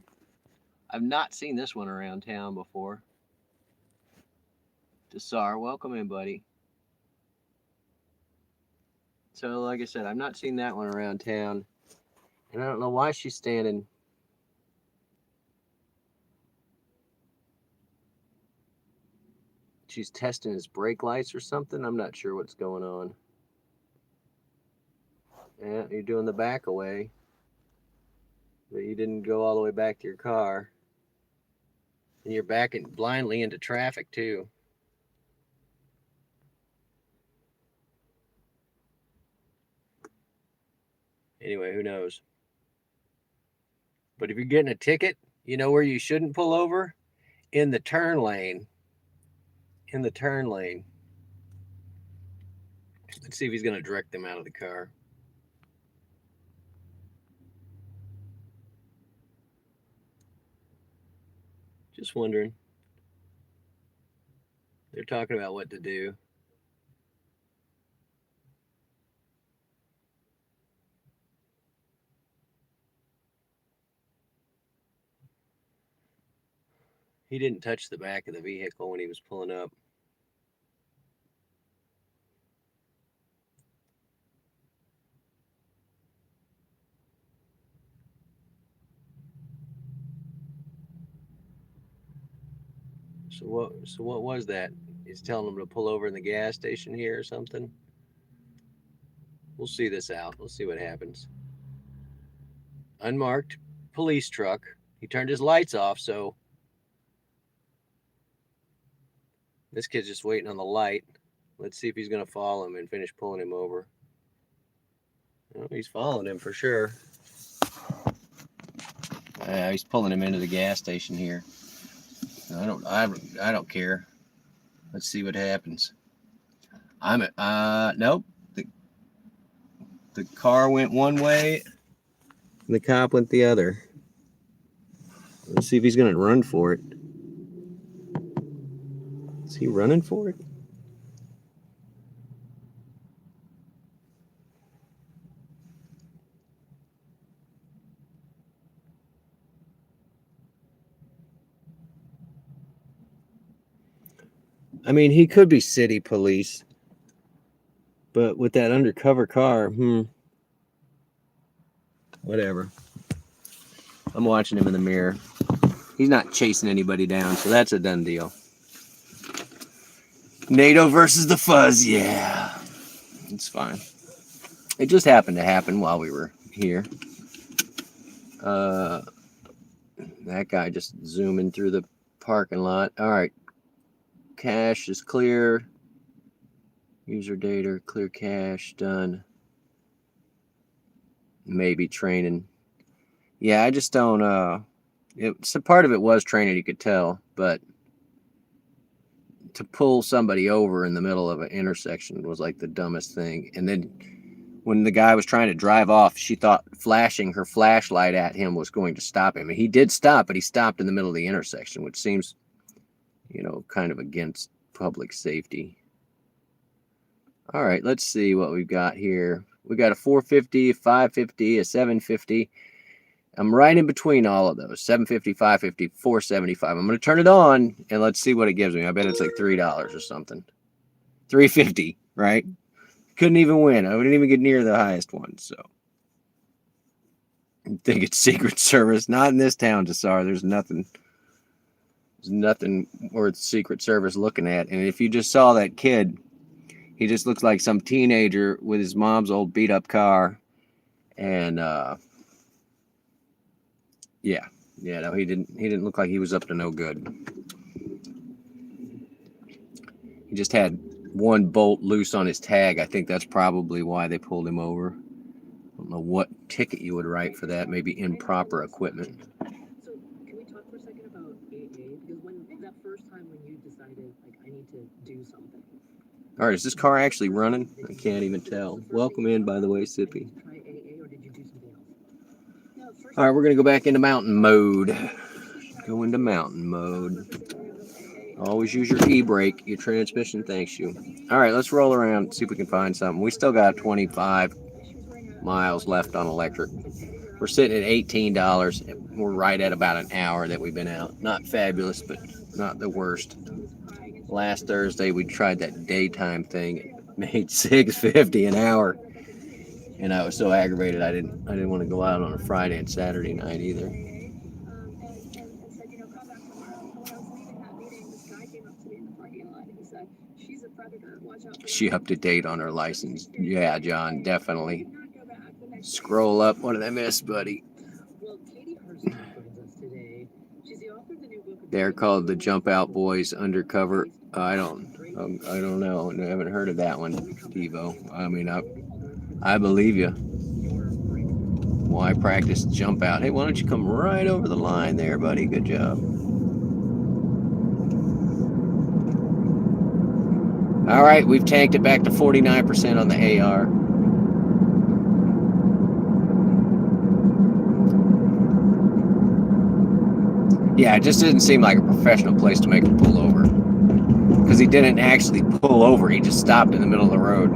I've not seen this one around town before. Desar, welcome in, buddy. So, like I said, I've not seen that one around town. And I don't know why she's standing. She's testing his brake lights or something. I'm not sure what's going on. Yeah, you're doing the back away. But you didn't go all the way back to your car. And you're backing blindly into traffic, too. Anyway, who knows? But if you're getting a ticket, you know where you shouldn't pull over? in the turn lane. In the turn lane. Let's see if he's going to direct them out of the car. Just wondering. They're talking about what to do. He didn't touch the back of the vehicle when he was pulling up. So what was that? He's telling them to pull over in the gas station here or something? We'll see this out. We'll see what happens. Unmarked police truck. He turned his lights off, so this kid's just waiting on the light. Let's see if he's going to follow him and finish pulling him over. Oh, he's following him for sure. He's pulling him into the gas station here. I don't care. Let's see what happens. Nope. The car went one way, and the cop went the other. Let's see if he's going to run for it. Is he running for it? I mean, he could be city police, but with that undercover car, whatever. I'm watching him in the mirror. He's not chasing anybody down, so that's a done deal. NATO versus the fuzz, yeah. It's fine. It just happened to happen while we were here. That guy just zooming through the parking lot. All right. Cache is clear. User data, clear cache, done. Maybe training. Yeah, I just don't, so part of it was training, you could tell, but to pull somebody over in the middle of an intersection was like the dumbest thing. And then when the guy was trying to drive off, she thought flashing her flashlight at him was going to stop him. And he did stop, but he stopped in the middle of the intersection, which seems, kind of against public safety. All right, let's see what we've got here. We got a 450, a 550, a 750. I'm right in between all of those. 750, 550, 475. I'm going to turn it on and let's see what it gives me. I bet it's like $3 or something. 350, right? Couldn't even win. I wouldn't even get near the highest one, so. I think it's Secret Service. Not in this town, Desar. There's nothing worth Secret Service looking at. And if you just saw that kid, he just looks like some teenager with his mom's old beat up car. And no, he didn't look like he was up to no good. He just had one bolt loose on his tag. I think that's probably why they pulled him over. I don't know what ticket you would write for that. Maybe improper equipment. So can we talk for a second about AA? Because when that first time when you decided, like, I need to do something. All right, is this car actually running? I can't even tell. Welcome in, by the way, Sippy. Try AA, or did you do something else? All right, we're going to go back into mountain mode. Go into mountain mode. Always use your e-brake. Your transmission thanks you. All right, let's roll around, see if we can find something. We still got 25 miles left on electric. We're sitting at $18. We're right at about an hour that we've been out. Not fabulous, but not the worst. Last Thursday, we tried that daytime thing. It made $6.50 an hour. And I was so aggravated I didn't want to go out on a Friday and Saturday night either. She up to date on her license. Yeah, John, definitely. Scroll up. What did I miss, buddy? They're called the Jump Out Boys Undercover. I don't know. I haven't heard of that one, Devo. I mean, I believe you. Why practice jump out? Hey, why don't you come right over the line there, buddy? Good job. All right, we've tanked it back to 49% on the AR. Yeah, it just didn't seem like a professional place to make him pull over. Because he didn't actually pull over, he just stopped in the middle of the road.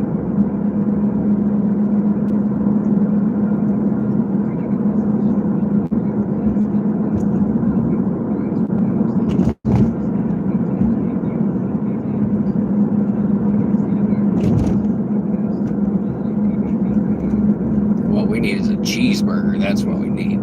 What we need is a cheeseburger, that's what we need.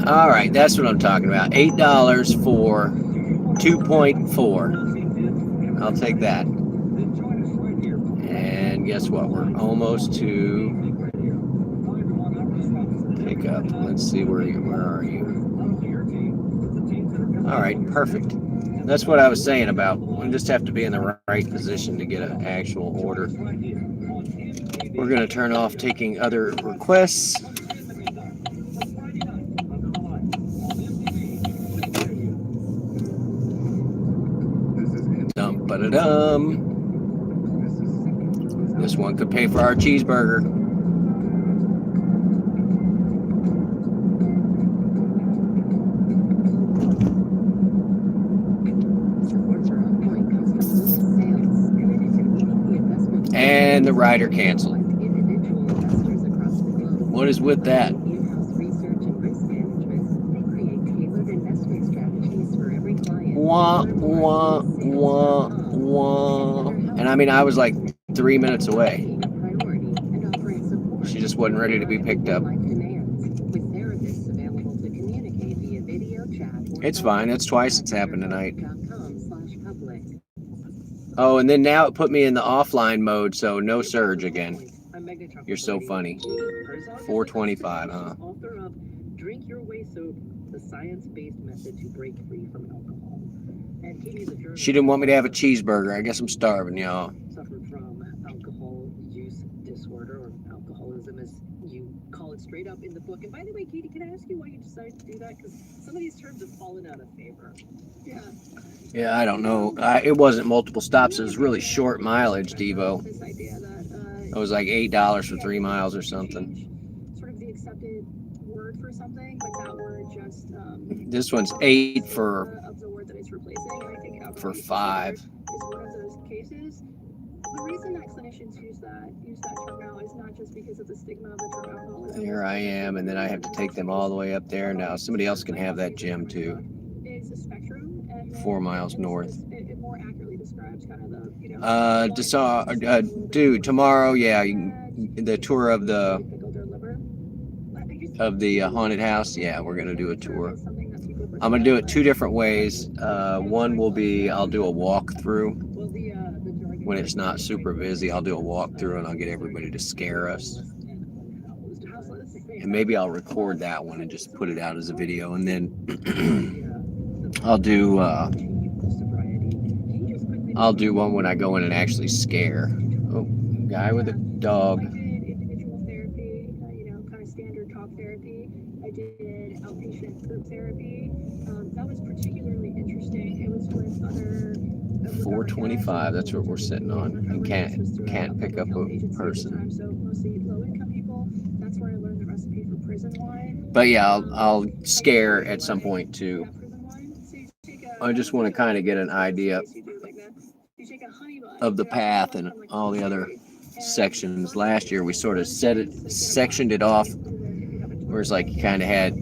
All right, that's what I'm talking about. $8 for 2.4. I'll take that. And guess what? We're almost to pick up. Let's see where are you? All right, perfect. That's what I was saying about. We just have to be in the right position to get an actual order. We're going to turn off taking other requests. Dum-ba-da-dum. This one could pay for our cheeseburger. And the rider canceled. What is with that? Wah, wah, wah, wah. And I mean, I was like 3 minutes away. She just wasn't ready to be picked up. It's fine. It's twice it's happened tonight. Oh, and then now it put me in the offline mode, so no surge again. You're so funny. 425, huh? Author of Drink Your Way Sober, the science-based method to break free from alcohol. And Katie's a journalist. She didn't want me to have a cheeseburger. I guess I'm starving, y'all. Suffered from alcohol use disorder, or alcoholism, as you call it straight up in the book. And by the way, Katie, can I ask you why you decided to do that? Because some of these terms have fallen out of favor. Yeah. Yeah, I don't know. It wasn't multiple stops. It was really short mileage, Devo. This idea that It was like $8 for 3 miles or something. sort of the accepted word for something, but that word just This one's 8 for of the word that it's replacing. And I think for alcohol 5. is one of those cases. The reason that clinicians use that term now is not just because of the stigma of the term alcoholism. Here I am, and then I have to take them all the way up there. Now somebody else can have that gym too. It's a spectrum, and 4 miles north. It more accurately describes kind of the, Dude, tomorrow, yeah, the tour of the haunted house. Yeah, we're gonna do a tour. I'm gonna do it 2 different ways. One will be I'll do a walkthrough when it's not super busy. I'll do a walkthrough and I'll get everybody to scare us. And maybe I'll record that one and just put it out as a video. And then I'll do one when I go in and actually scare. Oh, guy with a dog. I did individual therapy, kind of standard talk therapy. I did outpatient group therapy. That was particularly interesting. It was with other 425. That's what we're sitting on. And can't pick up a person. So mostly low-income people. That's where I learned the recipe for prison wine. But yeah, I'll scare at some point too. I just want to kind of get an idea of the path and all the other sections. Last year we sort of sectioned it off, where it's like you kind of had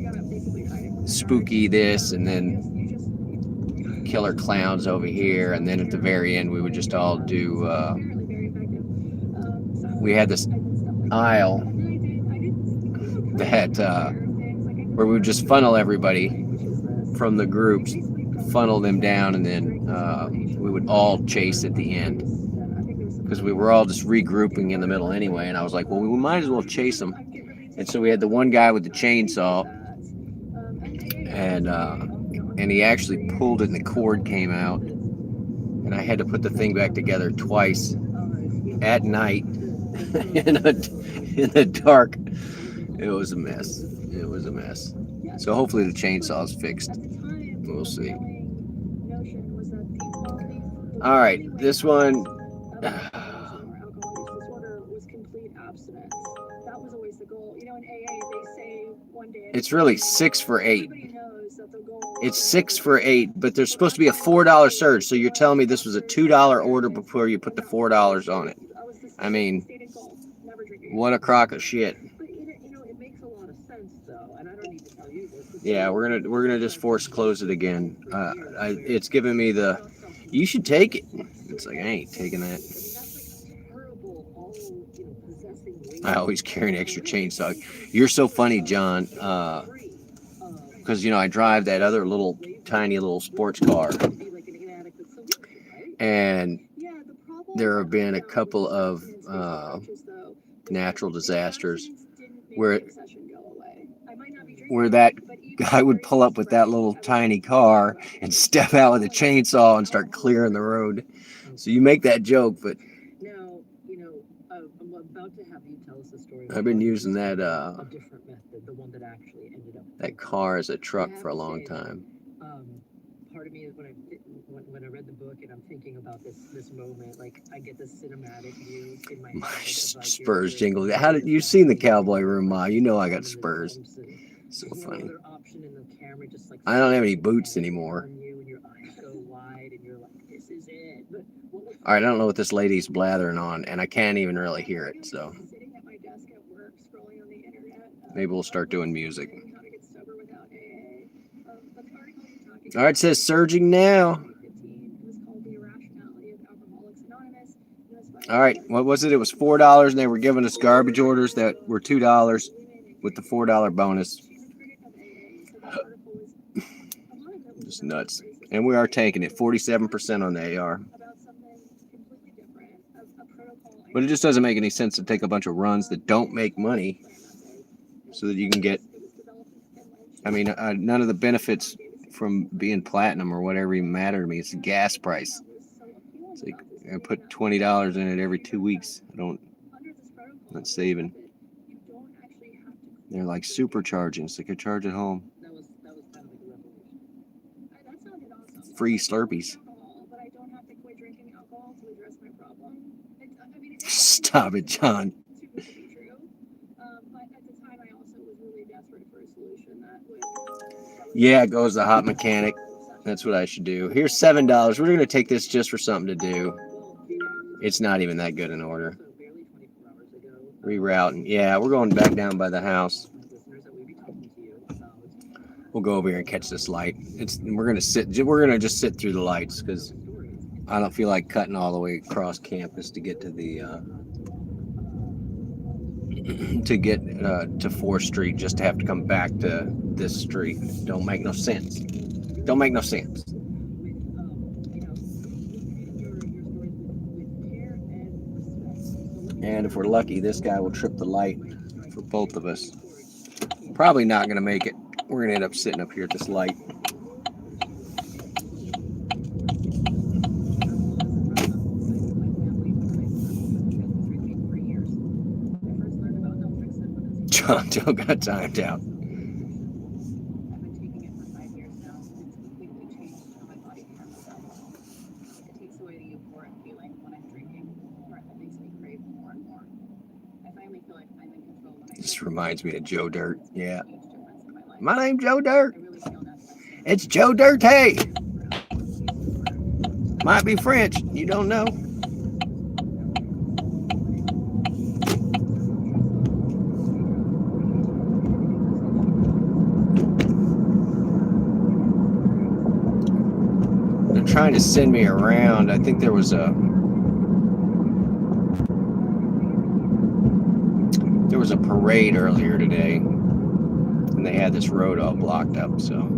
spooky this and then killer clowns over here, and then at the very end we would just all do we had this aisle that where we would just funnel everybody from the groups, funnel them down, and then we would all chase at the end, because we were all just regrouping in the middle anyway. And I was like, well, we might as well chase them. And so we had the one guy with the chainsaw, and he actually pulled it and the cord came out. And I had to put the thing back together twice at night in the dark. It was a mess. It was a mess. So hopefully the chainsaw's fixed. We'll see. All right, this one. It's really 6 for 8. It's 6 for 8, but there's supposed to be a $4 surge. So you're telling me this was a $2 order before you put the $4 on it? I mean, what a crock of shit. Yeah, we're gonna just force close it again. It's giving me the, you should take it. It's like I ain't taking that. I always carry an extra chainsaw. You're so funny, John. Because I drive that other little tiny little sports car, and there have been a couple of natural disasters where that guy would pull up with that little tiny car and step out with a chainsaw and start clearing the road. So you make that joke, but I've been using that car as a truck for a long time. Part of me is when I read the book and I'm thinking about this moment, like I get this cinematic view in my head. Spurs jingle. How did you seen the Cowboy Room, Ma? You know I got Spurs. So funny. I don't have any boots anymore. All right, I don't know what this lady's blathering on, and I can't even really hear it. So maybe we'll start doing music. All right, it says surging now. All right, what was it? It was $4, and they were giving us garbage orders that were $2 with the $4 bonus. Just nuts. And we are tanking it, 47% on the AR. But it just doesn't make any sense to take a bunch of runs that don't make money so that you can get, I mean, none of the benefits from being platinum or whatever even matter to me. It's the gas price. It's like I put $20 in it every 2 weeks. I'm not saving. They're like supercharging. It's like a charge at home. Free Slurpees. Stop it, John. Yeah, it goes the hot mechanic. That's what I should do. Here's $7. We're going to take this just for something to do. It's not even that good an order. Rerouting. Yeah, we're going back down by the house. We'll go over here and catch this light. We're gonna just sit through the lights because I don't feel like cutting all the way across campus to get to the to 4th Street just to have to come back to this street. Don't make no sense. Don't make no sense. And if we're lucky, this guy will trip the light for both of us. Probably not gonna make it. We're going to end up sitting up here at this light. John got timed out. This reminds me of Joe Dirt. Yeah. My name's Joe Dirt. It's Joe Dirt. Hey. Might be French. You don't know. They're trying to send me around. I think there was a parade earlier today. And they had this road all blocked up, so.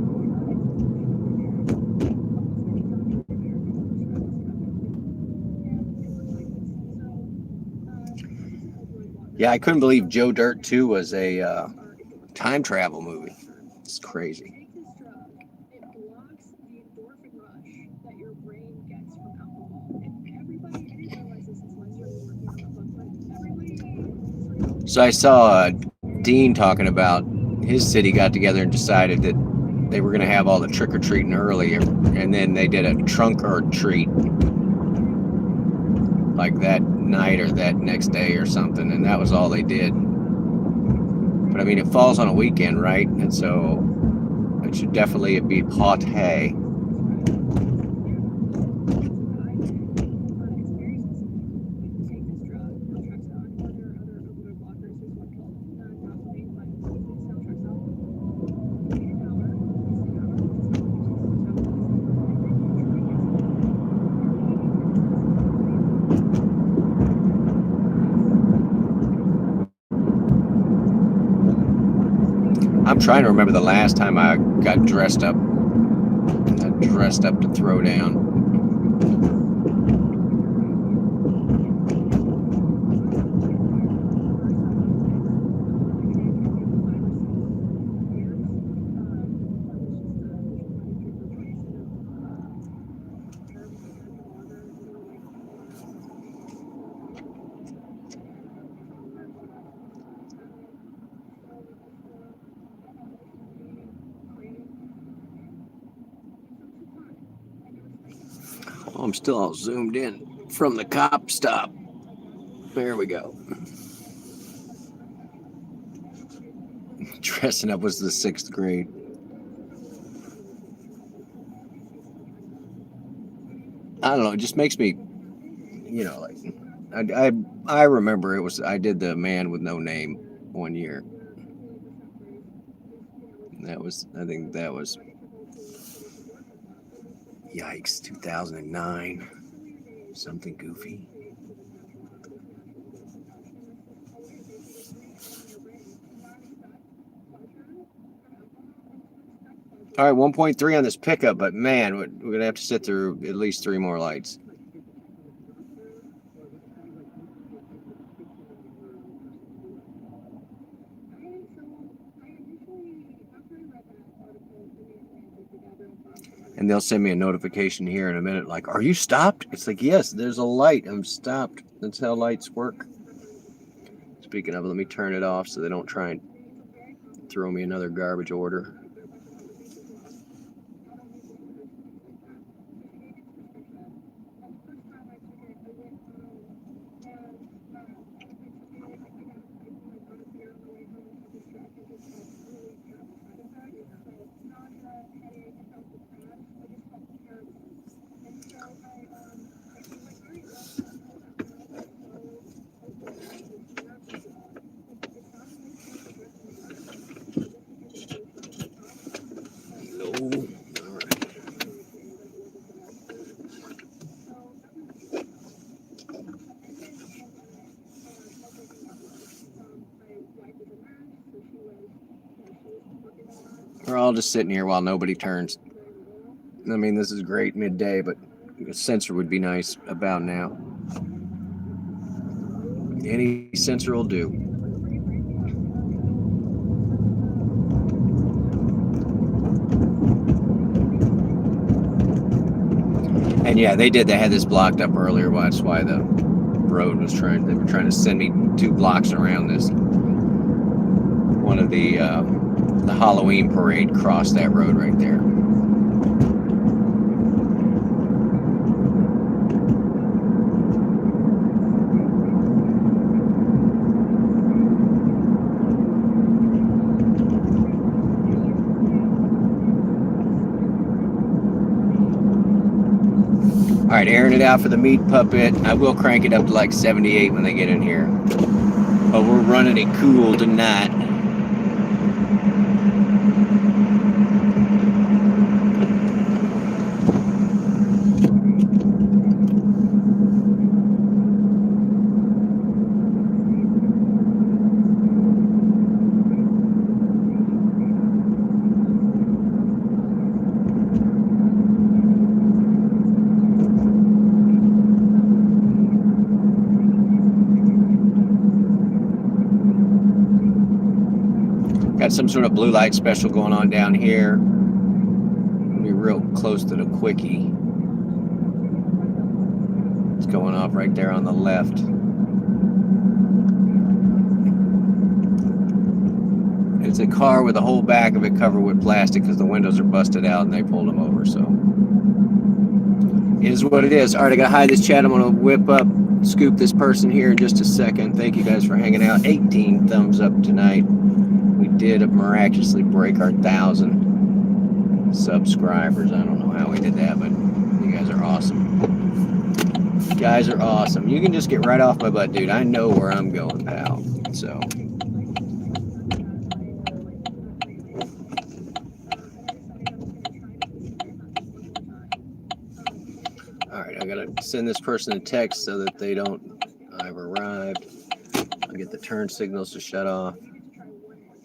Yeah, I couldn't believe Joe Dirt 2 was a time travel movie. It's crazy. Take this drug, it blocks the endorphin rush that your brain gets from alcohol. And everybody, I didn't realize this until I started working on the book, but everybody So I saw Dean talking about his city got together and decided that they were going to have all the trick or treating earlier, and then they did a trunk or treat like that night or that next day or something, and that was all they did. But I mean, it falls on a weekend, right? And so it should definitely be party. I'm trying to remember the last time I got dressed up. Dressed up to throw down. Oh, I'm still all zoomed in from the cop stop. There we go. Dressing up was the 6th grade. I don't know. It just makes me, like I remember it was I did the Man with No Name one year. I think that was yikes, 2009. Something goofy. All right, 1.3 on this pickup, but man, we're going to have to sit through at least 3 more lights. And they'll send me a notification here in a minute, like, are you stopped? It's like, yes, there's a light. I'm stopped. That's how lights work. Speaking of, let me turn it off so they don't try and throw me another garbage order. We're all just sitting here while nobody turns. I mean, this is great midday, but a sensor would be nice about now. Any sensor will do. And yeah, they did. They had this blocked up earlier. Well, that's why the road was they were trying to send me 2 blocks around this. One of the Halloween parade crossed that road right there. All right, airing it out for the meat puppet. I will crank it up to like 78 when they get in here. But we're running it cool tonight. Got some sort of blue light special going on down here. We'll be real close to the quickie. It's going off right there on the left. It's a car with the whole back of it covered with plastic because the windows are busted out and they pulled them over. So it is what it is. All right, I gotta hide this chat. I'm gonna whip up, scoop this person here in just a second. Thank you guys for hanging out. 18 thumbs up tonight. We did miraculously break our 1,000 subscribers. I don't know how we did that, but you guys are awesome. You guys are awesome. You can just get right off my butt, dude. I know where I'm going, pal. So. All right, I gotta send this person a text so that they don't, I've arrived. I'll get the turn signals to shut off.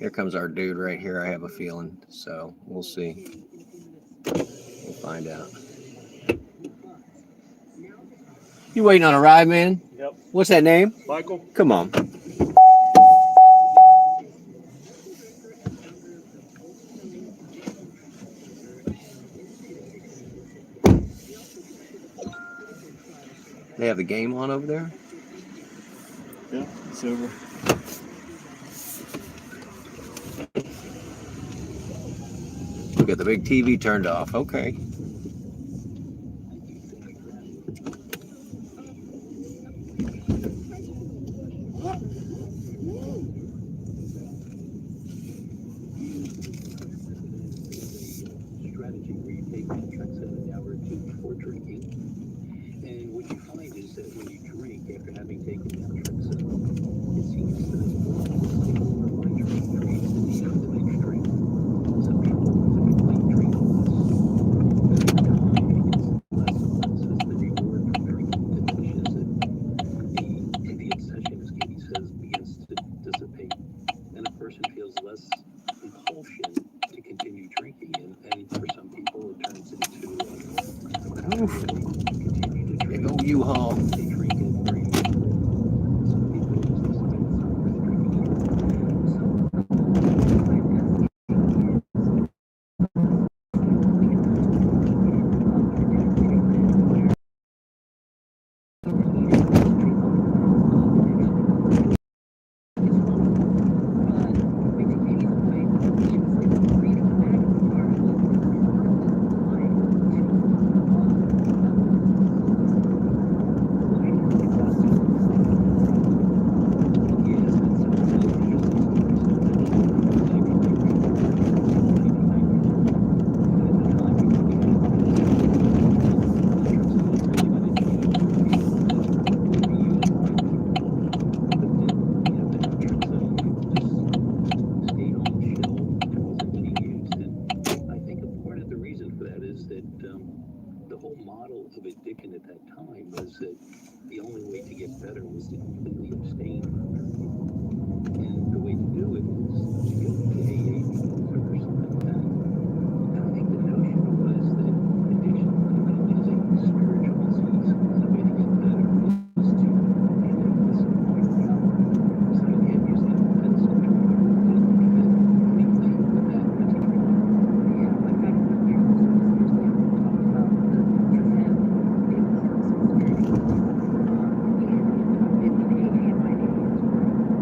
Here comes our dude right here, I have a feeling. So we'll see. We'll find out. You waiting on a ride, man? Yep. What's that name? Michael? Come on. They have the game on over there? Yeah, it's over. Look at the big TV turned off. Okay. Strategy where you take metrics at an hour or two before drinking. And what you find is that when you drink after having taken metrics, it seems that the lower one drink creates the need for the next drink. Some people with a complete drink once, but over time it gets less and less as the reward from drinking diminishes and the obsession, as Katie says, begins to dissipate, and a person feels less compulsion to continue drinking, and for some people it turns into Oof. Big old U-Haul. they drink it very easily. Some people just decide it's not worth drinking the whole model of addiction at that time was that the only way to get better was to completely abstain from drinking. And the way to do it was to go to AA or something like that. And I think the notion was that addiction fundamentally is a spiritual disease. And the way to get better is to end this point power. So you can't use that medicine to prevent anything but that as a treatment. Yeah, in fact, when we were talking about the treatment, the importance of spiritual. We ended up in AA and my AA as well.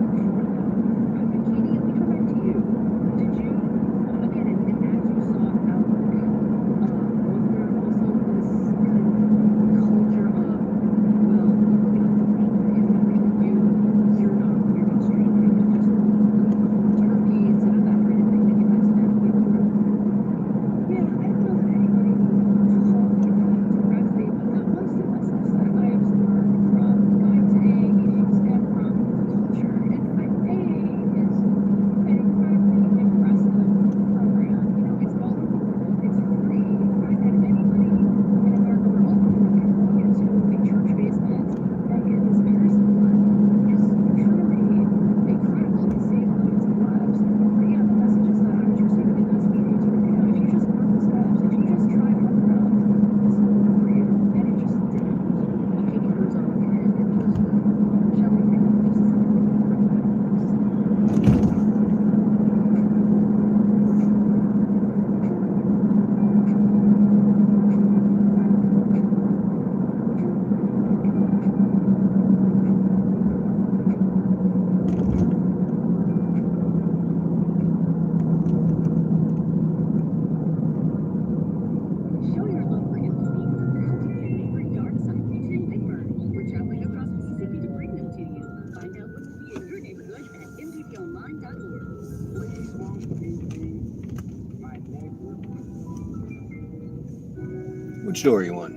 Which door you want?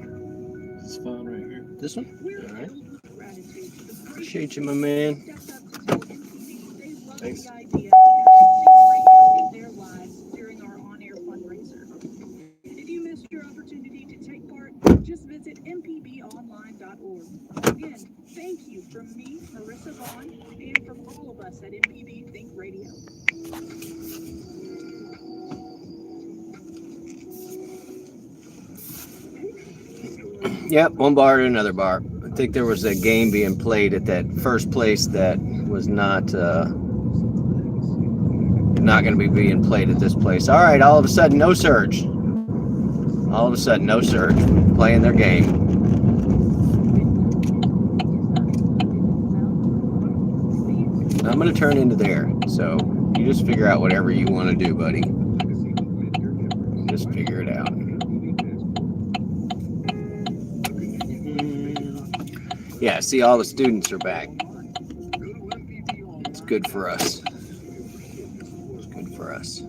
It's fine right here. This one? We're All right. filled with gratitude for the great Appreciate you, my people man. who stepped up to tell MPB they love Thanks. the idea of having radio in their lives during our on-air fundraiser. If you missed your opportunity to take part, just visit mpbonline.org. Again, thank you from me, Marissa Vaughn, and from all of us at MPB Think Radio. Yep, one bar to another bar. I think there was a game being played at that first place that was not going to be being played at this place. All right, all of a sudden, no surge. All of a sudden, no surge. Playing their game. I'm going to turn into there. So you just figure out whatever you want to do, buddy. Just figure it out. Yeah, see, all the students are back. It's good for us. It's good for us.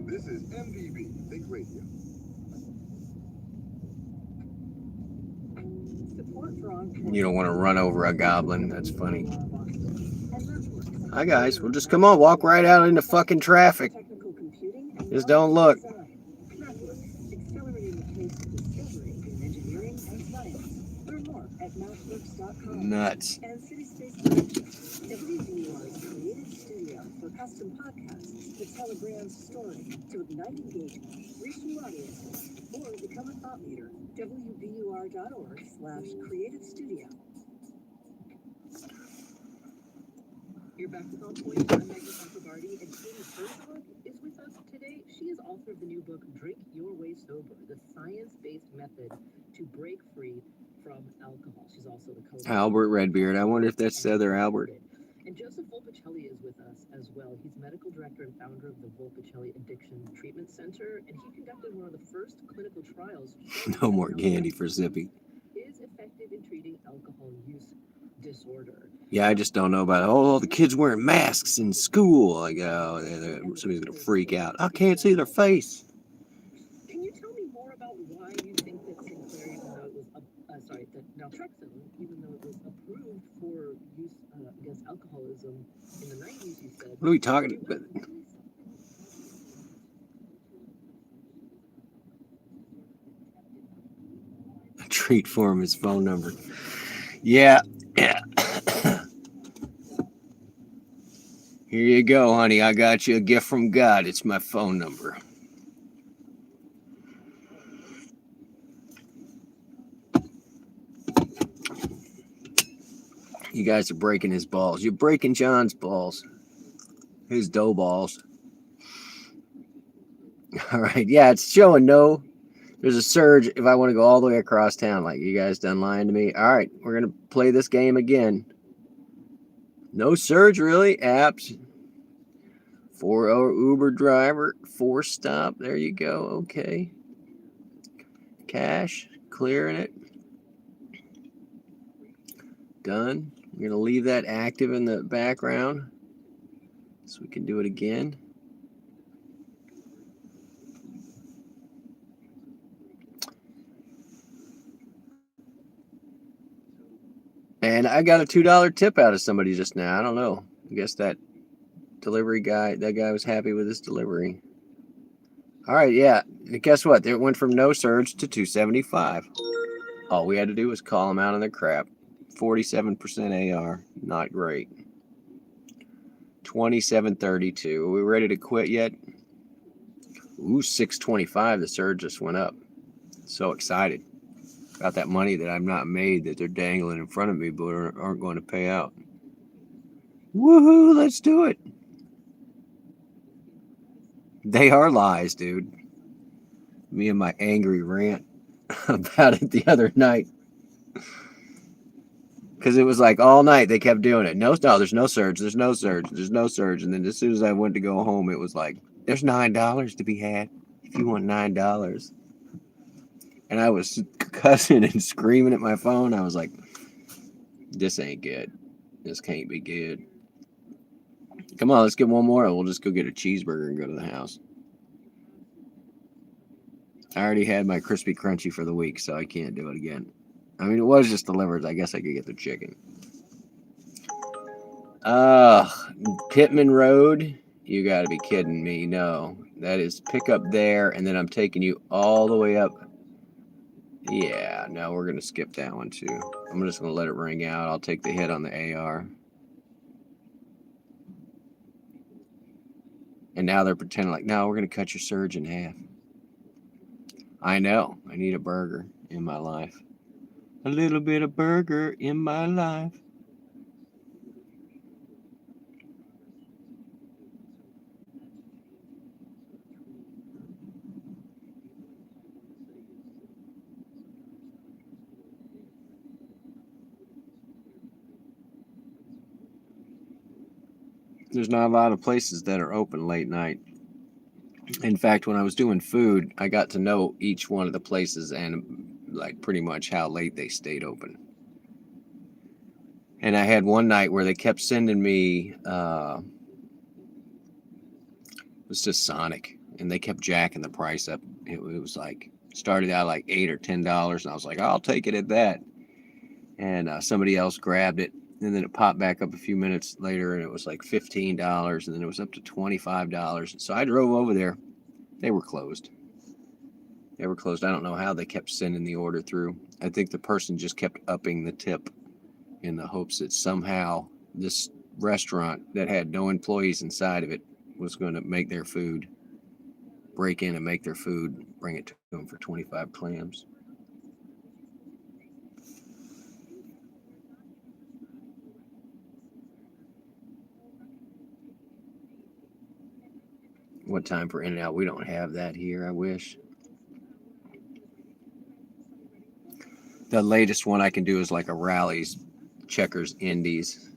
This is MPB Think Radio. You don't want to run over a goblin. That's funny. Hi, guys. Well, just come on. Walk right out into fucking traffic. Just don't look. Nuts. Custom podcasts that tell a brand's story to ignite engagement, reach new audiences, or become a thought leader. WBUR.org/creative studio. You're back with On Point. I'm Megan Montevardi, and Katie Herzog is with us today. She is author of the new book, Drink Your Way Sober, the science-based method to break free from alcohol. She's also the co-author. Albert Redbeard. I wonder if that's the other Albert. And Joseph Volpicelli is with us as well. He's medical director and founder of the Volpicelli Addiction Treatment Center, and he conducted one of the first clinical trials. No more candy for Zippy. Is effective in treating alcohol use disorder. Yeah, I just don't know about it. Oh, the kids wearing masks in school. Like, oh, somebody's going to freak out. I can't see their face. Can you tell me more about why you think that Sinclair, even though it was, that naltrexone, even though it was approved for use against alcoholism in the 90s, you said. What are we talking about? A treat for him, his phone number. Yeah. Here you go, honey. I got you a gift from God. It's my phone number. You guys are breaking his balls. You're breaking John's balls. His dough balls. All right. Yeah, it's showing no. There's a surge if I want to go all the way across town. Like, you guys done lying to me. All right. We're going to play this game again. No surge, really. Apps. 4-hour Uber driver. 4-stop. There you go. Okay. Cash. Clearing it. Done. I'm going to leave that active in the background so we can do it again. And I got a $2 tip out of somebody just now. I don't know. I guess that delivery guy, that guy was happy with his delivery. All right, yeah. And guess what? It went from no surge to 275. All we had to do was call them out on their crap. 47% AR. Not great. 27.32. Are we ready to quit yet? Ooh, 625. The surge just went up. So excited about that money that I've not made that they're dangling in front of me but aren't going to pay out. Woohoo, let's do it. They are lies, dude. Me and my angry rant about it the other night. Because it was like all night they kept doing it. No, there's no surge. There's no surge. There's no surge. And then as soon as I went to go home, it was like, there's $9 to be had if you want $9. And I was cussing and screaming at my phone. I was like, this ain't good. This can't be good. Come on, let's get one more. We'll just go get a cheeseburger and go to the house. I already had my crispy crunchy for the week, so I can't do it again. I mean, it was just delivered. I guess I could get the chicken. Pittman Road. You got to be kidding me. No, that is pick up there, and then I'm taking you all the way up. Yeah, no, we're going to skip that one too. I'm just going to let it ring out. I'll take the hit on the AR. And now they're pretending like, no, we're going to cut your surge in half. I know. I need a burger in my life. A little bit of burger in my life. There's not a lot of places that are open late night. In fact, when I was doing food, I got to know each one of the places and like pretty much how late they stayed open. And I had one night where they kept sending me, it was just Sonic, and they kept jacking the price up. It was like, started out like $8 or $10, and I was like, I'll take it at that. And somebody else grabbed it, and then it popped back up a few minutes later, and it was like $15, and then it was up to $25. So I drove over there. They were closed. I don't know how they kept sending the order through. I think the person just kept upping the tip in the hopes that somehow this restaurant that had no employees inside of it was going to make their food, break in and make their food, bring it to them for 25 clams. What time for In-N-Out? We don't have that here, I wish. The latest one I can do is like a Rally's, Checkers, Indies.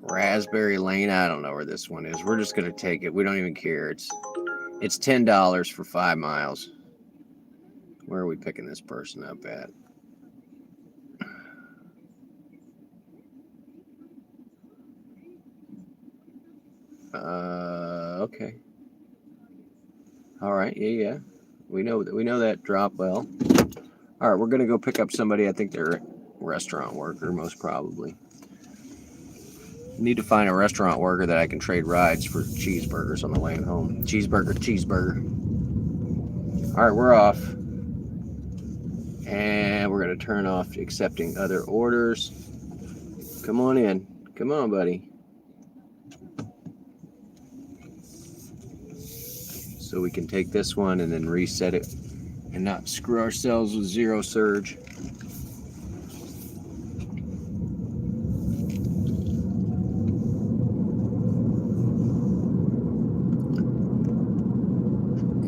Raspberry Lane, I don't know where this one is. We're just going to take it. We don't even care. It's $10 for 5 miles. Where are we picking this person up at? Okay. All right. Yeah. We know that drop well. All right, we're gonna go pick up somebody. I think they're a restaurant worker, most probably. Need to find a restaurant worker that I can trade rides for cheeseburgers on the way home. Cheeseburger. All right, we're off. And we're going to turn off accepting other orders. Come on in. Come on, buddy. So we can take this one and then reset it and not screw ourselves with zero surge.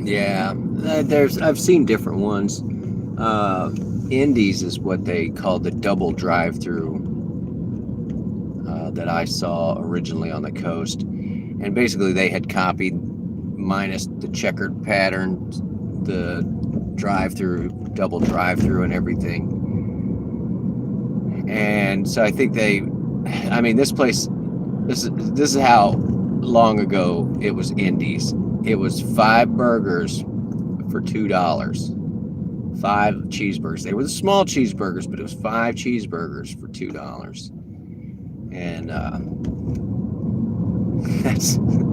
Yeah, I've seen different ones. Indies is what they call the double drive-through that I saw originally on the coast, and basically they had copied, minus the checkered pattern, the drive-through, double drive-through, and everything. And so I think this place, this is how long ago it was Indies. It was 5 burgers for $2. 5 cheeseburgers. They were the small cheeseburgers, but it was 5 cheeseburgers for $2. And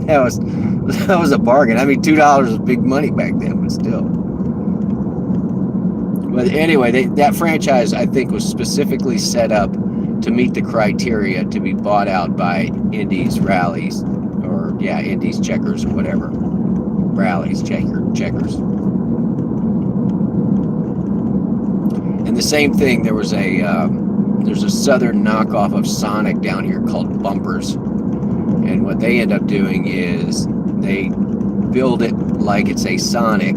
that was a bargain. I mean, $2 was big money back then, but still. But anyway, that franchise, I think, was specifically set up to meet the criteria to be bought out by Indies, Rallies, or Indies, Checkers, or whatever. Rallies, Checkers. And the same thing, there's a southern knockoff of Sonic down here called Bumpers. And what they end up doing is they build it like it's a Sonic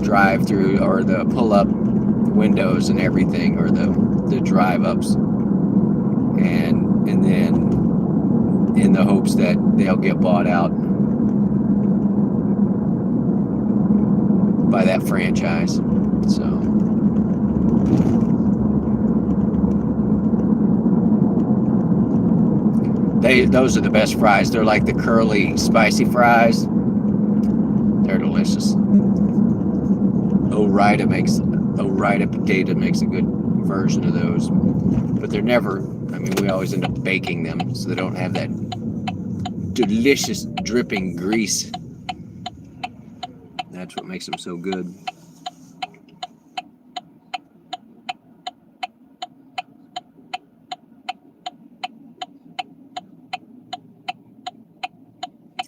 drive-through, or the pull-up windows and everything, or the drive-ups. And then in the hopes that they'll get bought out by that franchise. So those are the best fries. They're like the curly spicy fries. They're delicious. Orida potato makes a good version of those, but they're never. I mean, we always end up baking them, so they don't have that delicious dripping grease. That's what makes them so good.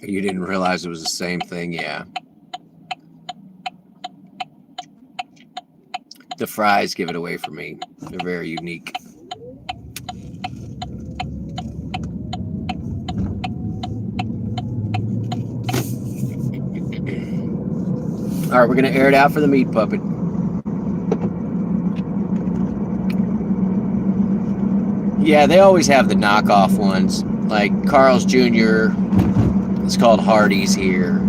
You didn't realize it was the same thing, yeah. The fries give it away for me. They're very unique. All right, we're gonna air it out for the meat puppet. Yeah, they always have the knockoff ones, like Carl's Jr. It's called Hardee's here.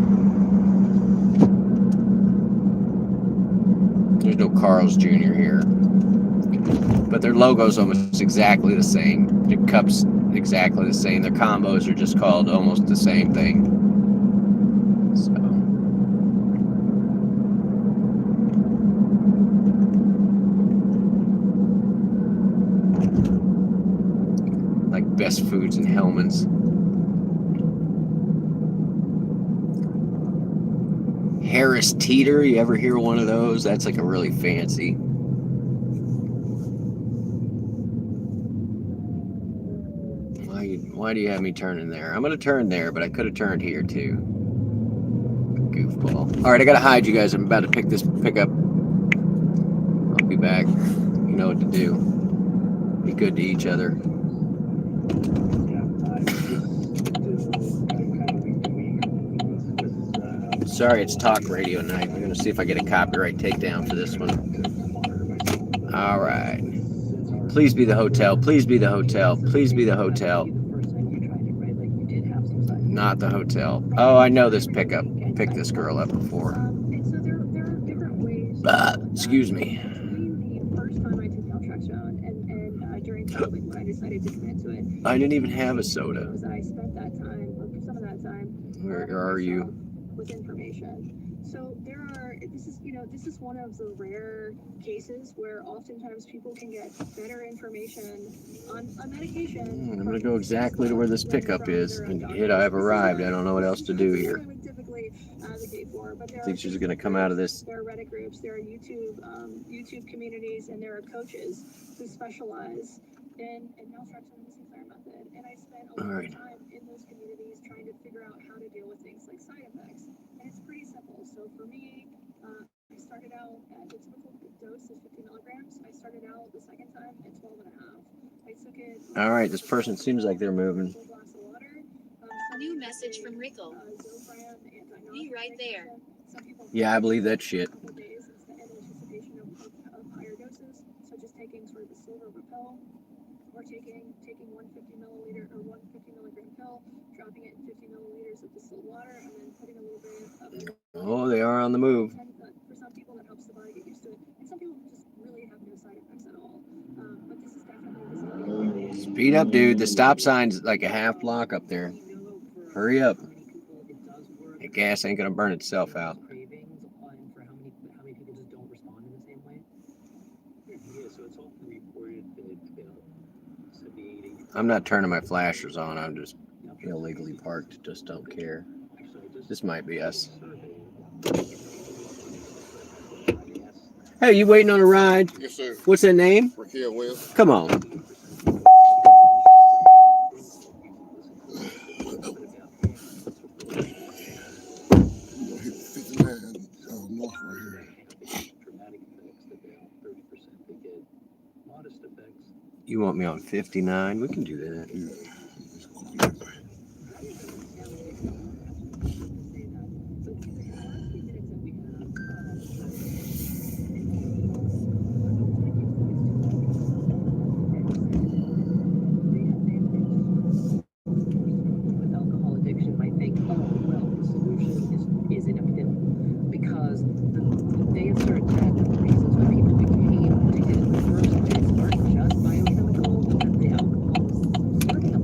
There's no Carl's Jr. here, but their logo's almost exactly the same. Their cups exactly the same. Their combos are just called almost the same thing. So. Like Best Foods in Hellman's. Harris Teeter, you ever hear one of those? That's like a really fancy. Why do you have me turning there? I'm gonna turn there, but I could have turned here too. Goofball. All right, I gotta hide you guys. I'm about to pick this pickup. I'll be back. You know what to do. Be good to each other. Sorry, it's talk radio night. We're gonna see if I get a copyright takedown for this one. All right. Please be the hotel. Please be the hotel. Please be the hotel. Not the hotel. Oh, I know this pickup. Picked this girl up before. Excuse me. I didn't even have a soda. Where are you? With information. So this is one of the rare cases where oftentimes people can get better information on a medication. I'm gonna go exactly to where this pickup is and hit I've arrived. I don't know what else to do here. I think she's gonna come out of this. There are Reddit groups, there are YouTube communities, and there are coaches who specialize in naltrexone and missing fire method. And I spent a lot of time in those communities trying to figure out how to deal with things like side effects. And it's pretty simple. So for me, I started out at the typical dose is 50 milligrams. I started out the second time at 12 and a half. I took it. All right, this person seems like they're moving. New message from Rickle. Be right there. Yeah, I believe that shit. So just taking sort of the silver pill, or taking 150 milliliter or 150 milligram pill, dropping it in 50 milliliters of distilled water, and then putting a little bit of. Oh, they are on the move. For some people, that helps the body get used to it, and some people just really have no side effects at all. But this is definitely Speed up, dude. The stop sign's like a half block up there. Hurry up. The gas ain't gonna burn itself out. I'm not turning my flashers on. I'm just illegally parked. Just don't care. This might be us. Hey, you waiting on a ride? Yes, sir. What's that name? Raquel Wells. Come on. Hit 59 north right here. You want me on 59? We can do that. Yeah. With alcohol addiction might think, oh, well, the solution is in a pill. Because they assert that the reasons why people became addicted in the first place aren't just biochemical, that the alcohol is serving a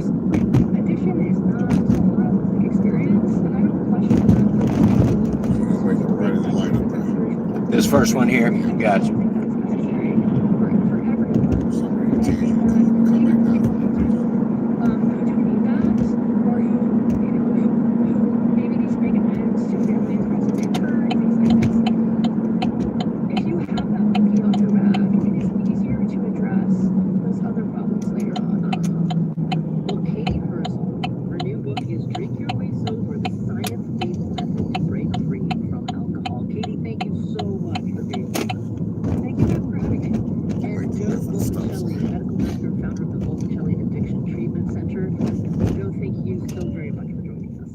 course, addiction is not a monolithic experience, and I don't question that. You gonna make it right at the light up there. This first one here, gotcha. For everyone. Some of your teams will come back down. Who do need that, or who maybe needs to make amends to families across the turn, things like this. If you have that monkey on your back, it is easier to address those other problems later on. Well, Katie Purcell, her new book is Drink Your Way Sober, the science-based method to break free from alcohol. Katie, thank you so much for being here. Thank you guys for having me. And Joe Volpicelli, medical director and founder of the Volpicelli Addiction Treatment Center. Joe, thank you so very much for joining us.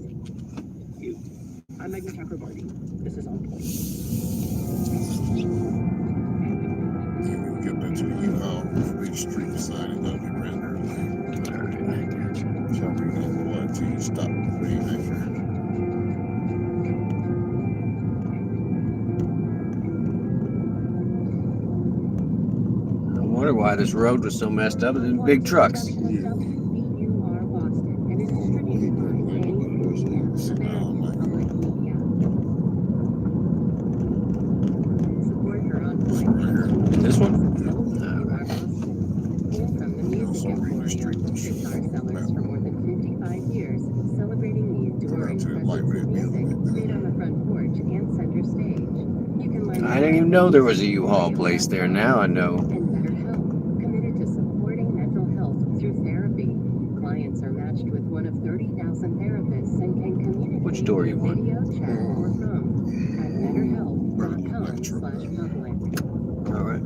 I'm Megan Chakrabarty. This is On Point. Yeah, when you get back to the U-Haul, Big Street decided that we ran their lane. Tell me not to lie until you stop way back there. I wonder why this road was so messed up. There's big trucks. Yeah. WR Boston, and is distributed by Support for On Point. This one? From the music emporium, guitar sellers for more than 55 years, celebrating the enduring presence of music, stayed on the front porch and center stage. You can learn I didn't even know there was a U-Haul place there. Now I know. And BetterHelp, committed to supporting mental health through therapy. Clients are matched with one of 30,000 therapists and can communicate Which door you want? video, chat, or phone at betterhelp.com/public. All right.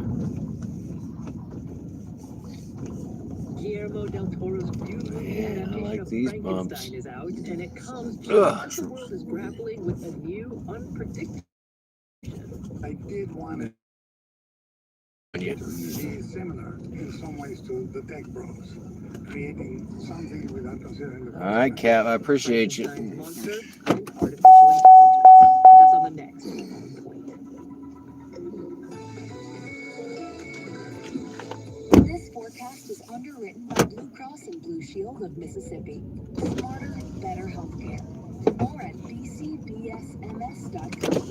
Guillermo del Toro's beautiful Yeah, I like adaptation of these Frankenstein bumps. is out, and it comes just Ugh. as the world is grappling with a new, unpredictable. I did want to Yeah. be similar in some ways to the Tech Bros, creating something without considering the All right, Cap. I appreciate you. Frankenstein's monster and artificial intelligence. That's on the next On Point. This forecast is underwritten by Blue Cross and Blue Shield of Mississippi. Smarter, better healthcare. More at bcbsms.com.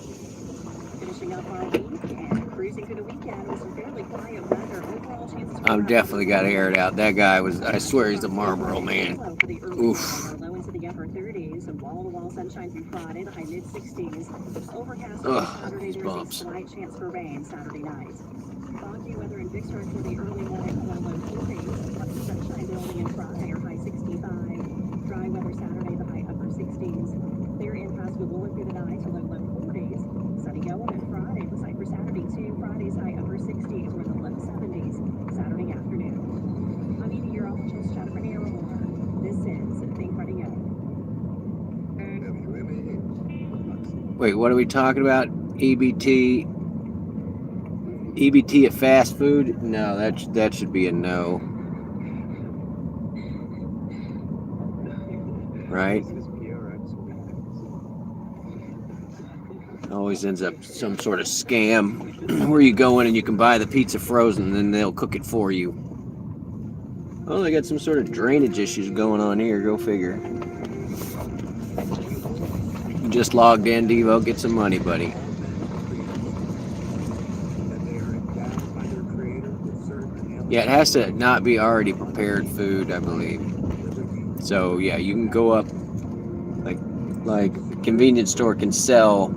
Finishing up our week and cruising through the weekend with some fairly quiet weather. Overall chances I'm definitely got to air it out. That guy was, I swear he's a Marlboro man. Oof. Low into the upper 30s and wall-to-wall sunshine through Friday, the high mid-60s. Overcast on Ugh, Saturday, these there's a bumps. slight chance for rain Saturday night. Foggy weather in Vicksburg for the early morning, low 40s. Up to sunshine building in Friday, or high 65. Dry weather Saturday, the high upper 60s. Clear in Pasco blowing through the night to low 40s. Sunny going on Friday, the site for Saturday too. Friday's high upper 60s or the low 70s Saturday afternoon. I'm meteorologist Jennifer Aramore. This is Think Radio. Wait, what are we talking about? EBT? EBT at fast food? No, that should be a no. Right? Always ends up some sort of scam where you go in and you can buy the pizza frozen and then they'll cook it for you. Oh, they got some sort of drainage issues going on here. Go figure. You just logged in, Devo. Get some money, buddy. Yeah, it has to not be already prepared food, I believe. So yeah, you can go up like a convenience store can sell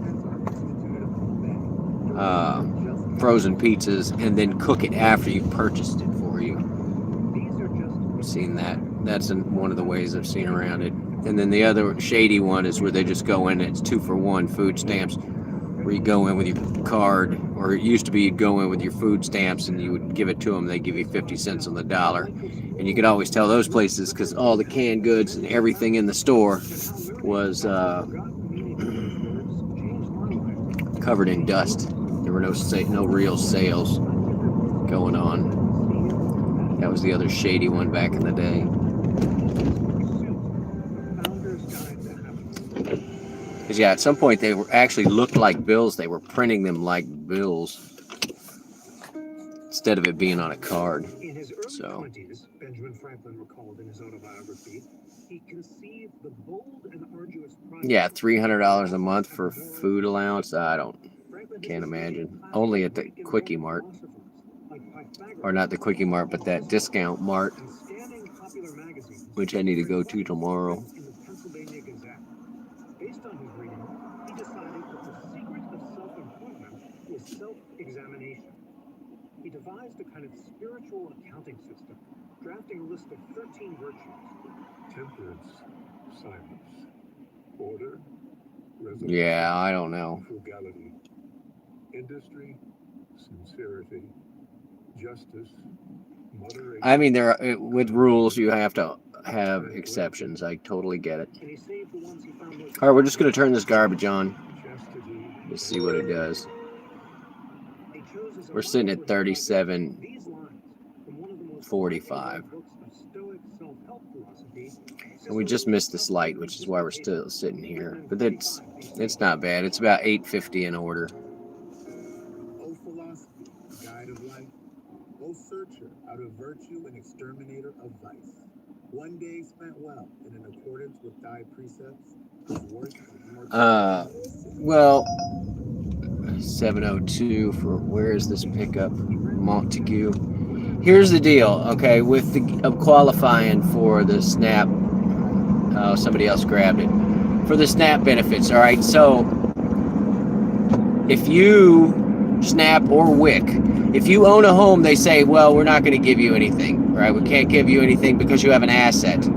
frozen pizzas and then cook it after you purchased it for you. I've seen that. That's one of the ways I've seen around it. And then the other shady one is where they just go in, it's 2-for-1 food stamps, where you go in with your card, or it used to be you'd go in with your food stamps and you would give it to them, they give you 50 cents on the dollar. And you could always tell those places because all the canned goods and everything in the store was covered in dust. There were no real sales going on. That was the other shady one back in the day. Because yeah, at some point they were actually looked like bills. They were printing them like bills instead of it being on a card. In his early So 20s, Benjamin Benjamin Franklin recalled in his autobiography, he conceived the bold and arduous project. Yeah, $300 a month for food allowance. I can't imagine. Only at the Quickie Mart, or not the Quickie Mart, but that discount mart, which I need to go to tomorrow. Based on his reading, he decided that the secret of self-improvement was self-examination. He devised a kind of spiritual accounting system, drafting a list of 13 virtues: temperance, silence, order, resolution, Yeah, I don't know. frugality, industry, sincerity, justice, moderation. I mean, with rules, you have to have exceptions. I totally get it. And he saved the ones he found most All right, we're just going to turn this garbage on. chastity. Let's see what it does. He chose as a We're sitting at motto for his life 37:45. these lines from one of the most books of Stoic self-help philosophy. And we just missed this light, which is why we're still sitting here. But it's not bad. It's about 8:50 in order. O philosophy, guide of life. O searcher out of virtue and exterminator of vice. One day spent well and in accordance with thy precepts is worth Well, 7:02 for where is this pickup? Montague. Here's the deal, okay, with the qualifying for the SNAP. Somebody else grabbed it for the SNAP benefits. All right, so if you SNAP or WIC, if you own a home, they say, well, we're not going to give you anything, right? We can't give you anything because you have an asset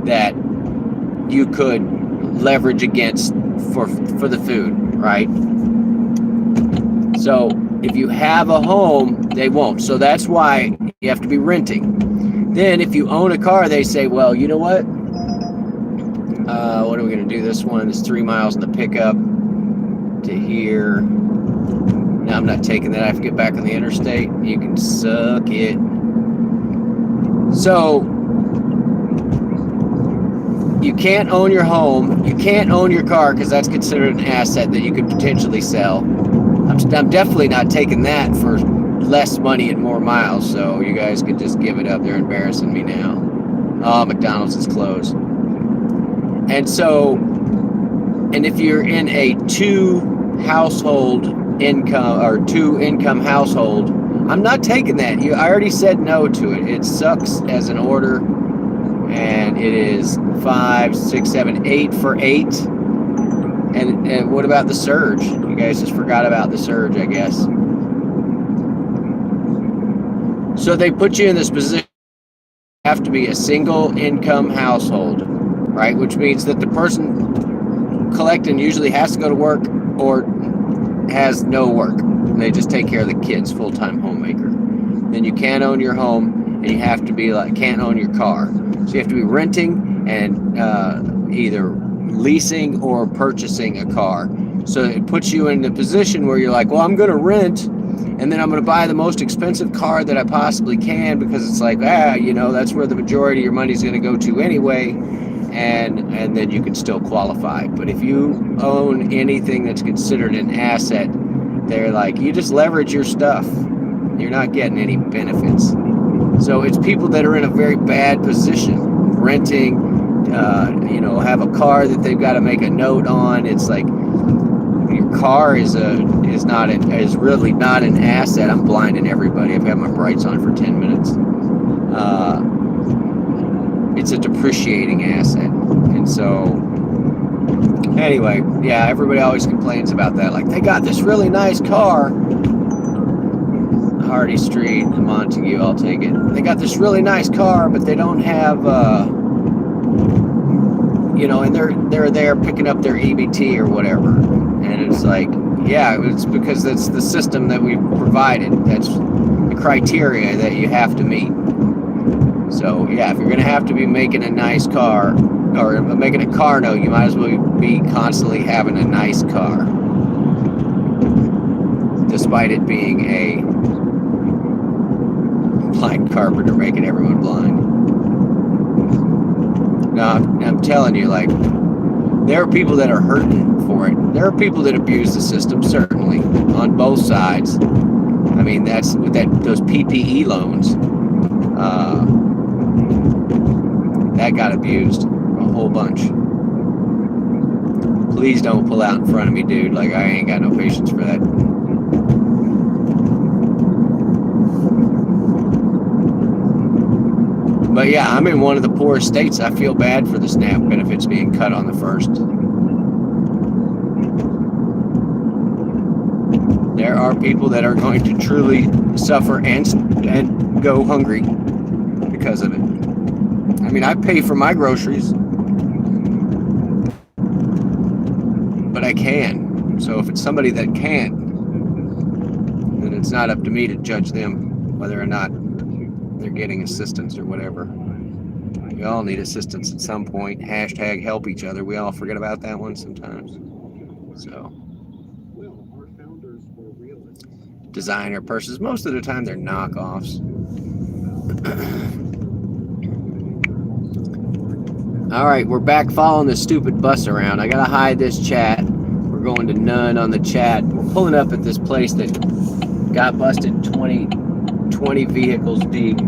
that you could leverage against for the food, right? So if you have a home, they won't. So that's why you have to be renting. Then if you own a car, they say, well, you know what? What are we going to do this one? It's 3 miles in the pickup to here. No, I'm not taking that. I have to get back on the interstate. You can suck it. So you can't own your home. You can't own your car because that's considered an asset that you could potentially sell. I'm definitely not taking that for less money and more miles. So you guys could just give it up. They're embarrassing me now. Oh, McDonald's is closed. And so, and if you're in a two income household, I'm not taking that. I already said no to it. It sucks as an order, and it is 5, 6, 7, 8 for 8. And what about the surge? You guys just forgot about the surge, I guess. So they put you in this position. You have to be a single income household, right? Which means that the person collecting usually has to go to work or has no work. And they just take care of the kids, full-time homemaker. Then you can't own your home, and you have to be can't own your car. So you have to be renting and either leasing or purchasing a car. So it puts you in the position where you're like, well, I'm going to rent, and then I'm going to buy the most expensive car that I possibly can because it's like, that's where the majority of your money is going to go to anyway, and then you can still qualify. But if you own anything that's considered an asset, they're like, you just leverage your stuff. You're not getting any benefits. So it's people that are in a very bad position, renting, have a car that they've got to make a note on. It's like your car is really not an asset. I'm blinding everybody. I've had my brights on for 10 minutes. It's a depreciating asset. And so anyway, yeah, everybody always complains about that. Like, they got this really nice car. Hardy Street, Montague, I'll take it. They got this really nice car, but they don't have, and they're there picking up their EBT or whatever. And it's like, yeah, it's because that's the system that we provided. That's the criteria that you have to meet. So, yeah, if you're going to have to be making a nice car or making a car note, you might as well be constantly having a nice car, despite it being a blind carpenter making everyone blind. No, I'm telling you, there are people that are hurting for it. There are people that abuse the system, certainly, on both sides. I mean, that's with those PPE loans. That got abused a whole bunch. Please don't pull out in front of me, dude. Like, I ain't got no patience for that. But yeah, I'm in one of the poorest states. I feel bad for the SNAP benefits being cut on the 1st. There are people that are going to truly suffer and go hungry because of it. I mean, I pay for my groceries, but I can. So if it's somebody that can't, then it's not up to me to judge them whether or not they're getting assistance or whatever. We all need assistance at some point. Hashtag help each other. We all forget about that one sometimes. So, designer purses. Most of the time they're knockoffs. All right, we're back following this stupid bus around. I gotta hide this chat. We're going to none on the chat. We're pulling up at this place that got busted 20 vehicles deep,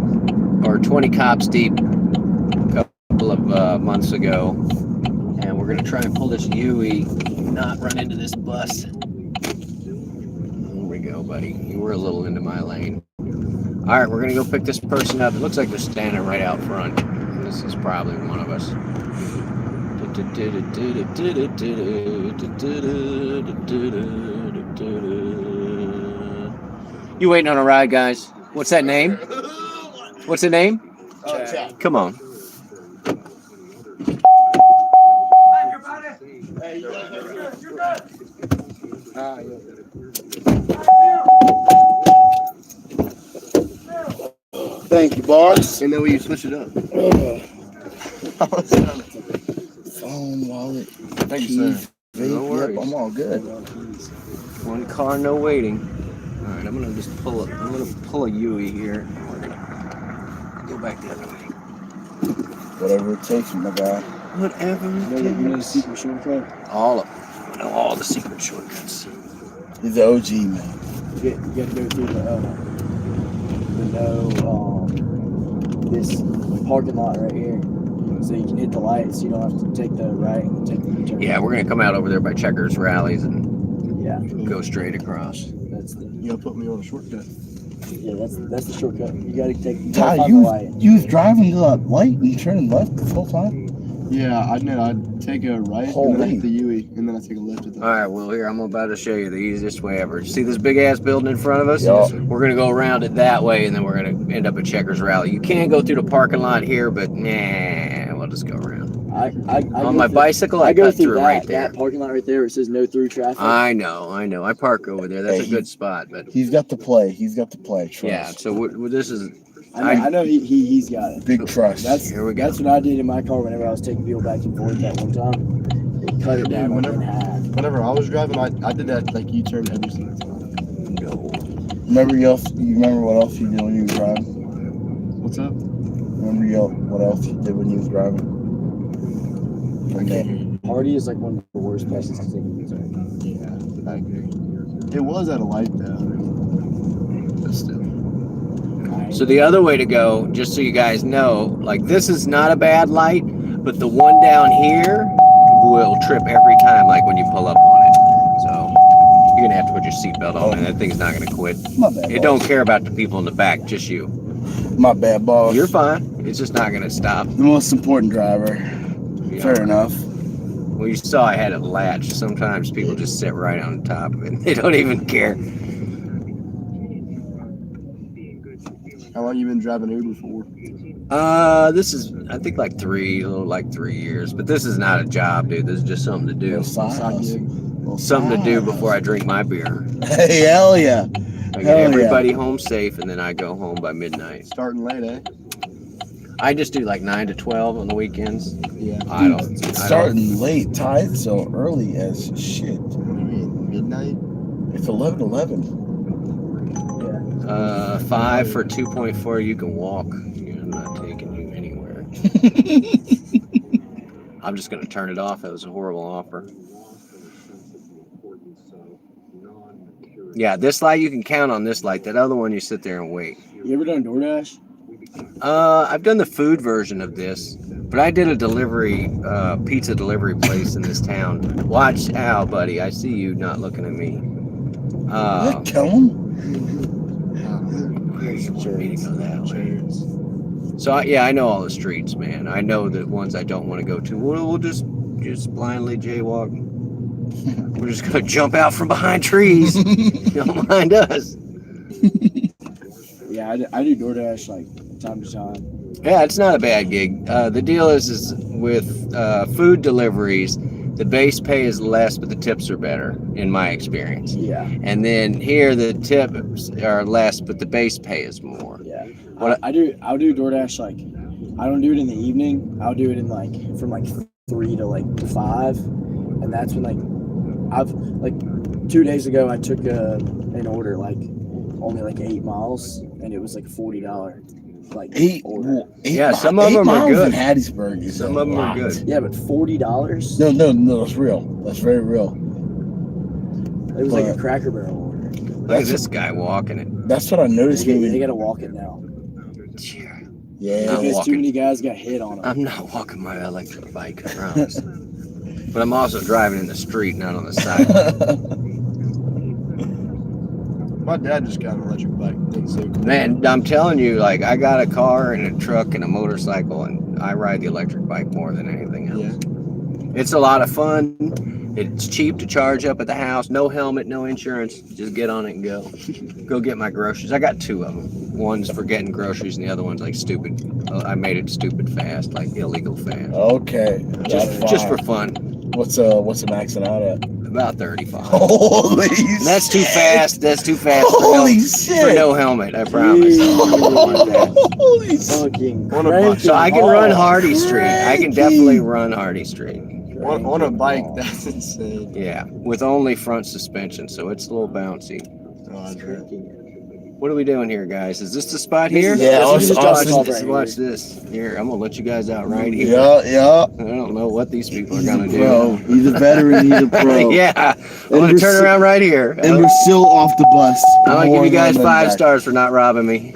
or 20 cops deep a couple of months ago. And we're gonna try and pull this Yui, not run into this bus. There we go, buddy. You were a little into my lane. All right, we're gonna go pick this person up. It looks like they're standing right out front. And this is probably one of us. You waiting on a ride, guys? What's that name? What's the name? Chad. Come on. Hey, you're good. Thank you, boss. And then will you switch it up? Phone, wallet, Thank keys, you, sir. vape. No worries. Yep, I'm all good. One car, no waiting. All right, I'm gonna just pull it. I'm gonna pull a Yui here. We're gonna go back the other way. Whatever it takes, my guy. Whatever it You know the takes. secret shortcut? All of them. I know all the secret shortcuts. He's the OG, man. You got to go through this parking lot right here. So you can hit the lights. You don't have to take the right and take the turn. Yeah, we're gonna come out over there by Checkers Rallies and Yeah, go straight across. that's the You gotta put me on a shortcut. that's the shortcut. You gotta take. You Ty, gotta find the light. you was driving to that light and turning left the whole time? Yeah, I know. I'd take a right, and then I Holy. hit the Yui, and then I take a left at the. All right, well, here, I'm about to show you the easiest way ever. See this big-ass building in front of us? Yeah. We're going to go around it that way, and then we're going to end up at Checkers Rally. You can go through the parking lot here, but nah, we'll just go around. I On go my through- bicycle, I I go cut through through that, right there. that parking lot right there. It says no through traffic. I know. I park over there. That's Hey, a good spot, but He's got the play. Trust. yeah, so this is, I know he's got it. Big trust. Here we go. That's what I did in my car whenever I was taking people back and forth that one time. It cut it down whenever- in half. Whenever I was driving, I did that like U-turn every single time. Remember what else you did when you was driving? What's up? Remember what else you did when you was driving? Okay. Hardy is like one of the worst places to take a U-turn. Yeah, I agree. It was at a light though. But still. So the other way to go, just so you guys know, like this is not a bad light, but the one down here will trip every time, like when you pull up on it. So you're gonna have to put your seatbelt on, and that thing's not gonna quit. My bad. It don't care about the people in the back, just you. My bad, boss. You're fine. It's just not gonna stop. the most important driver. Yeah. Fair enough. Well, you saw I had it latched. Sometimes people just sit right on top of it. They don't even care. How long you been driving Uber for? This is, I think, like 3 years. But this is not a job, dude. This is just something to do. Little side hustle. Little Something to side do hustle. before I drink my beer. Hey, hell yeah. I Hell get yeah. everybody home safe, and then I go home by midnight. Starting late, eh? I just do like 9 to 12 on the weekends. Yeah. I don't. Starting late, Ty. It's so early as shit. What do you mean? Midnight? It's 11:11. 5 for 2.4. You can walk. I'm not taking you anywhere. I'm just gonna turn it off. That was a horrible offer. Yeah, this light you can count on this light. That other one you sit there and wait. You ever done DoorDash? I've done the food version of this, but I did a pizza delivery place in this town. Watch out, buddy. I see you not looking at me. Did that kill him? You want me to go that way. So I know all the streets, man. I know the ones I don't want to go to. We'll just blindly jaywalk. We're just gonna jump out from behind trees. Don't mind us. Yeah, I do DoorDash like time to time. Yeah, it's not a bad gig. The deal is with food deliveries, the base pay is less, but the tips are better, in my experience. Yeah, And then here, the tips are less, but the base pay is more. yeah. What I'll do DoorDash like I don't do it in the evening. I'll do it in like from like 3 to like 5, and that's when like I've like 2 days ago I took an order like only like 8 miles, and it was like $40 like order. Yeah, some of them are good. In Hattiesburg is Some a of them are lot. good. Yeah, but $40. No, that's real. That's very real. It was like a Cracker Barrel order. Look at this guy walking it. That's what I noticed. They gotta walk it now. Yeah. I'm Because too walking. many guys got hit on them. I'm not walking my electric bike, I promise. But I'm also driving in the street, not on the side. My dad just got an electric bike. Man, I'm telling you, like, I got a car and a truck and a motorcycle, and I ride the electric bike more than anything else. Yeah. It's a lot of fun. It's cheap to charge up at the house. No helmet, no insurance. Just get on it and go. Go get my groceries. I got 2 of them. One's for getting groceries, and the other one's like stupid. I made it stupid fast, like illegal fast. Okay. Just for fun. What's it maxing out at? About 35. Holy shit. That's too fast. That's too fast Holy for shit. no helmet, I promise. Holy shit. Fucking So I can run Hardy Street. I can definitely run Hardy Street. On a bike, that's insane. Yeah, with only front suspension, so it's a little bouncy. What are we doing here, guys? Is this the spot here? Yeah, This is awesome. Watch this. Here, I'm gonna let you guys out right here. Yeah. I don't know what these people are gonna do. Bro, he's a veteran, he's a pro. Yeah, I'm gonna turn around right here. And we're still off the bus. I'm gonna give you guys 5 stars for not robbing me.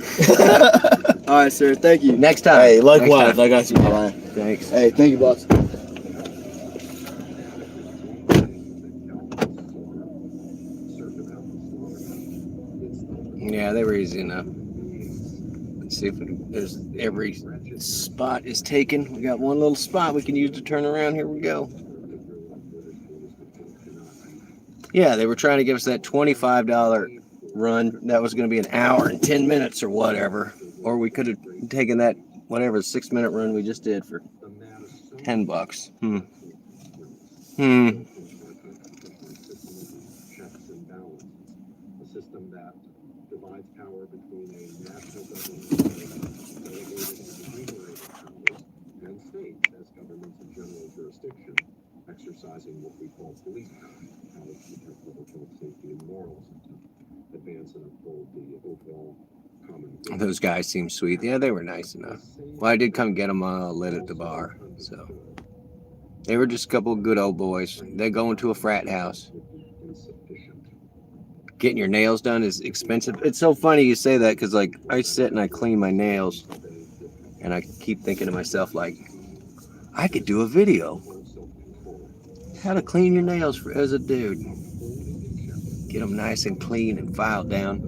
All right, sir. Thank you. Next time. Hey, likewise. Next I got you, my man. time. Thanks. Hey, thank you, boss. Yeah, they were easy enough. Let's see if there's every spot is taken. We got one little spot we can use to turn around. Here we go. Yeah, they were trying to give us that $25 run. That was going to be an hour and 10 minutes or whatever. Or we could have taken that, whatever, 6-minute run we just did for $10. Exercising what we call police power, how to protect public health, safety, and morals, and to advance and uphold the overall common good. Those guys seem sweet. Yeah, they were nice enough. Well, I did come get them lit at the bar, so they were just a couple of good old boys. They go into a frat house. Getting your nails done is expensive. It's so funny you say that because, like, I sit and I clean my nails, and I keep thinking to myself, like, I could do a video. How to clean your nails as a dude. Get them nice and clean and filed down.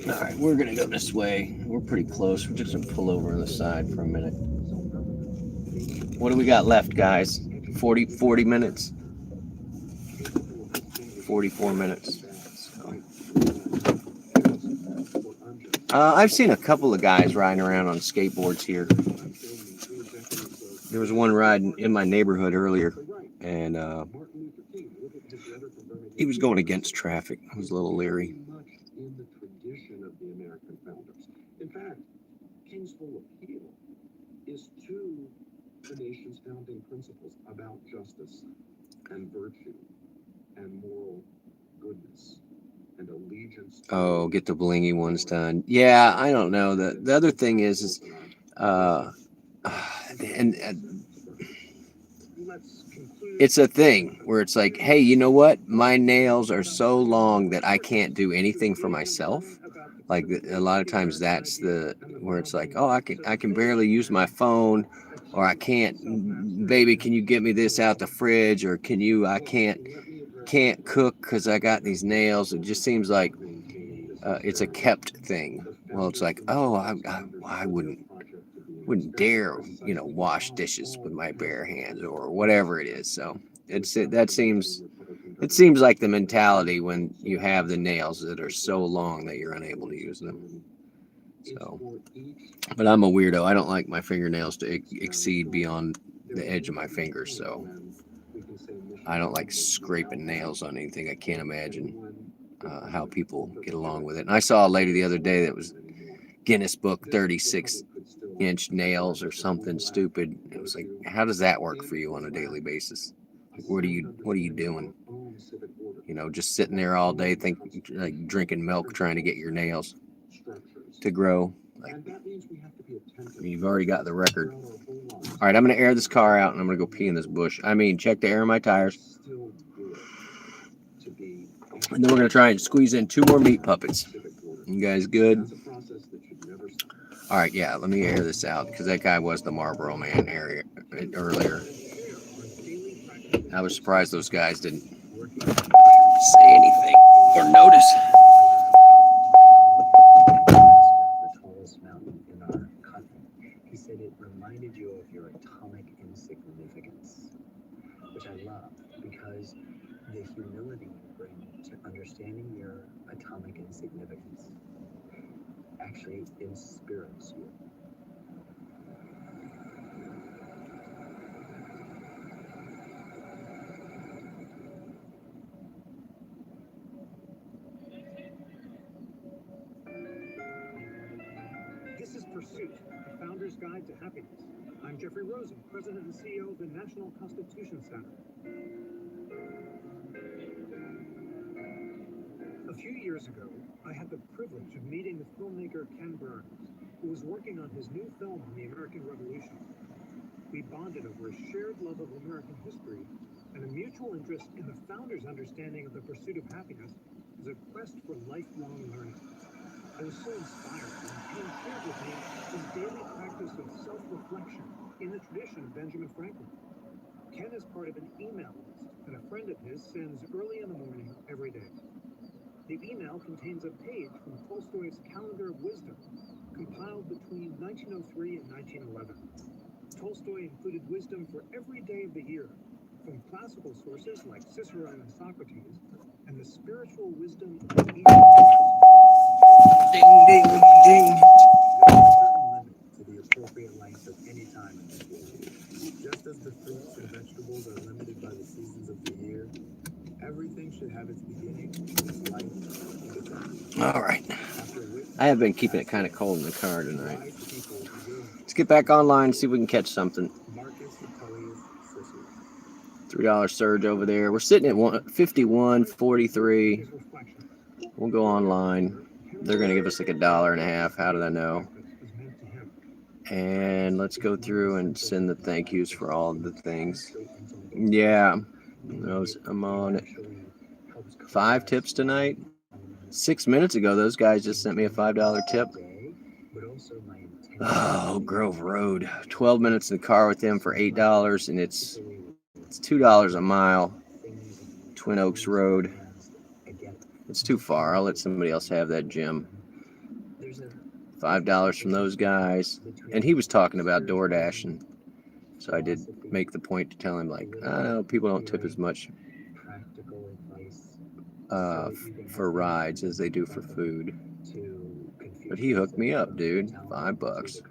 All right, we're gonna go this way. We're pretty close. We're just gonna pull over on the side for a minute. What do we got left, guys? 40 minutes? 44 minutes. So. I've seen a couple of guys riding around on skateboards here. There was one riding in my neighborhood earlier, and he was going against traffic. I was a little leery. In fact, King's whole appeal is to the nation's founding principles about justice and virtue and moral goodness and Oh, get the blingy ones done. Yeah, I don't know. The other thing is and it's a thing where it's like, hey, you know what? My nails are so long that I can't do anything for myself. Like a lot of times that's the where it's like, oh, I can barely use my phone, or I can't, baby, can you get me this out the fridge, or I can't cook because I got these nails. It just seems like it's a kept thing. Well, it's like, oh, I wouldn't dare, wash dishes with my bare hands or whatever it is. So it seems like the mentality when you have the nails that are so long that you're unable to use them. So, but I'm a weirdo. I don't like my fingernails to exceed beyond the edge of my fingers. So I don't like scraping nails on anything. I can't imagine how people get along with it. And I saw a lady the other day that was Guinness Book 36-inch nails or something stupid. It was like, how does that work for you on a daily basis? Like, what are you doing? Just sitting there all day, like drinking milk, trying to get your nails to grow. Like, you've already got the record. All right, I'm gonna air this car out and I'm gonna go pee in this bush. Check the air in my tires. And then we're gonna try and squeeze in 2 more meat puppets. You guys good? All right, yeah, let me air this out because that guy was the Marlboro Man earlier. I was surprised those guys didn't say anything or notice. The tallest mountain in our country. He said it reminded you of your atomic insignificance, which I love because the humility you bring to understanding your atomic insignificance actually inspires you. This is Pursuit, the Founder's Guide to Happiness. I'm Jeffrey Rosen, President and CEO of the National Constitution Center. A few years ago, I had the privilege of meeting the filmmaker Ken Burns, who was working on his new film on the American Revolution. We bonded over a shared love of American history and a mutual interest in the founder's understanding of the pursuit of happiness as a quest for lifelong learning. I was so inspired when Ken shared with me his daily practice of self-reflection in the tradition of Benjamin Franklin. Ken is part of an email list that a friend of his sends early in the morning every day. The email contains a page from Tolstoy's Calendar of Wisdom, compiled between 1903 and 1911. Tolstoy included wisdom for every day of the year, from classical sources like Cicero and Socrates, and the spiritual wisdom of each. Ding, ding, ding. There's a certain limit to the appropriate length of any time in this world. Just as the fruits and vegetables are limited by the seasons of the year, everything should have its beginning, its life, and its end. All right. I have been keeping it kind of cold in the car tonight. Let's get back online and see if we can catch something. $3 surge over there. We're sitting at 51.43. We'll go online. They're going to give us like $1.50. How did I know? And let's go through and send the thank yous for all of the things. Yeah, I'm on it. 5 tips tonight. 6 minutes ago, those guys just sent me a $5 tip. Oh, Grove Road. 12 minutes in the car with them for $8, and it's $2 a mile. Twin Oaks Road. It's too far. I'll let somebody else have that gym. $5 from those guys. And he was talking about DoorDash, and so I did make the point to tell him, like, I know people don't tip as much for rides as they do for food. But he hooked me up, dude. $5.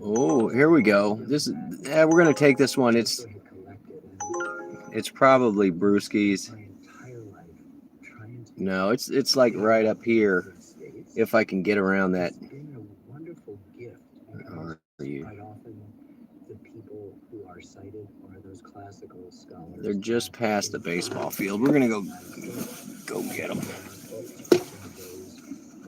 Oh, here we go. We're gonna take this one. It's probably Brewski's. No, it's like right up here. If I can get around that. Are you? cited are those classical scholars. They're just past the baseball field. We're gonna go get them.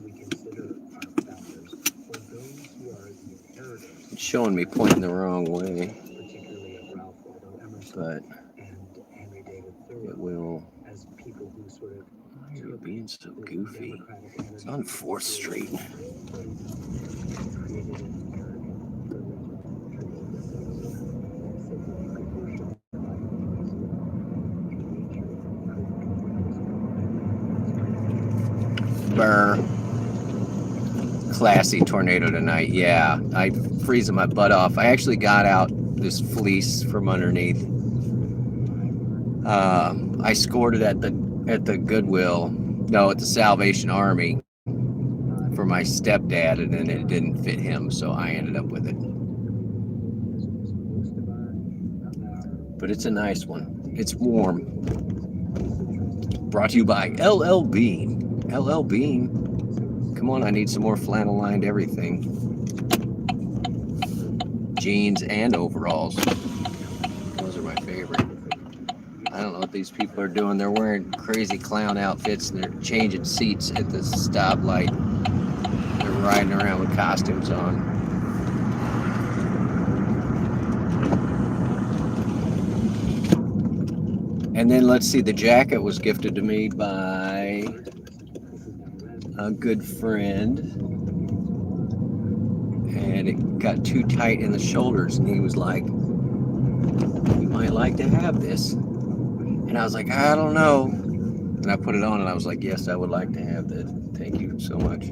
We consider our founders, or those who are the inheritors. It's showing me pointing the wrong way, Particularly of Ralph Waldo Emerson but and Henry David it Thoreau, will. as people who sort of Why are you took being so this goofy? democratic It's energy on 4th Street. and created an American Burr. Classy tornado tonight. Yeah, I freezing my butt off. I actually got out this fleece from underneath. I scored it at the Goodwill, no, at the Salvation Army for my stepdad, and then it didn't fit him, so I ended up with it. But it's a nice one. It's warm. Brought to you by LL Bean. LL Bean. Come on, I need some more flannel lined everything. Jeans and overalls. Those are my favorite. I don't know what these people are doing. They're wearing crazy clown outfits and they're changing seats at the stoplight. They're riding around with costumes on. And then let's see, the jacket was gifted to me by a good friend. And it got too tight in the shoulders and he was like, "You might like to have this." And I was like, "I don't know." And I put it on and I was like, "Yes, I would like to have that. Thank you so much."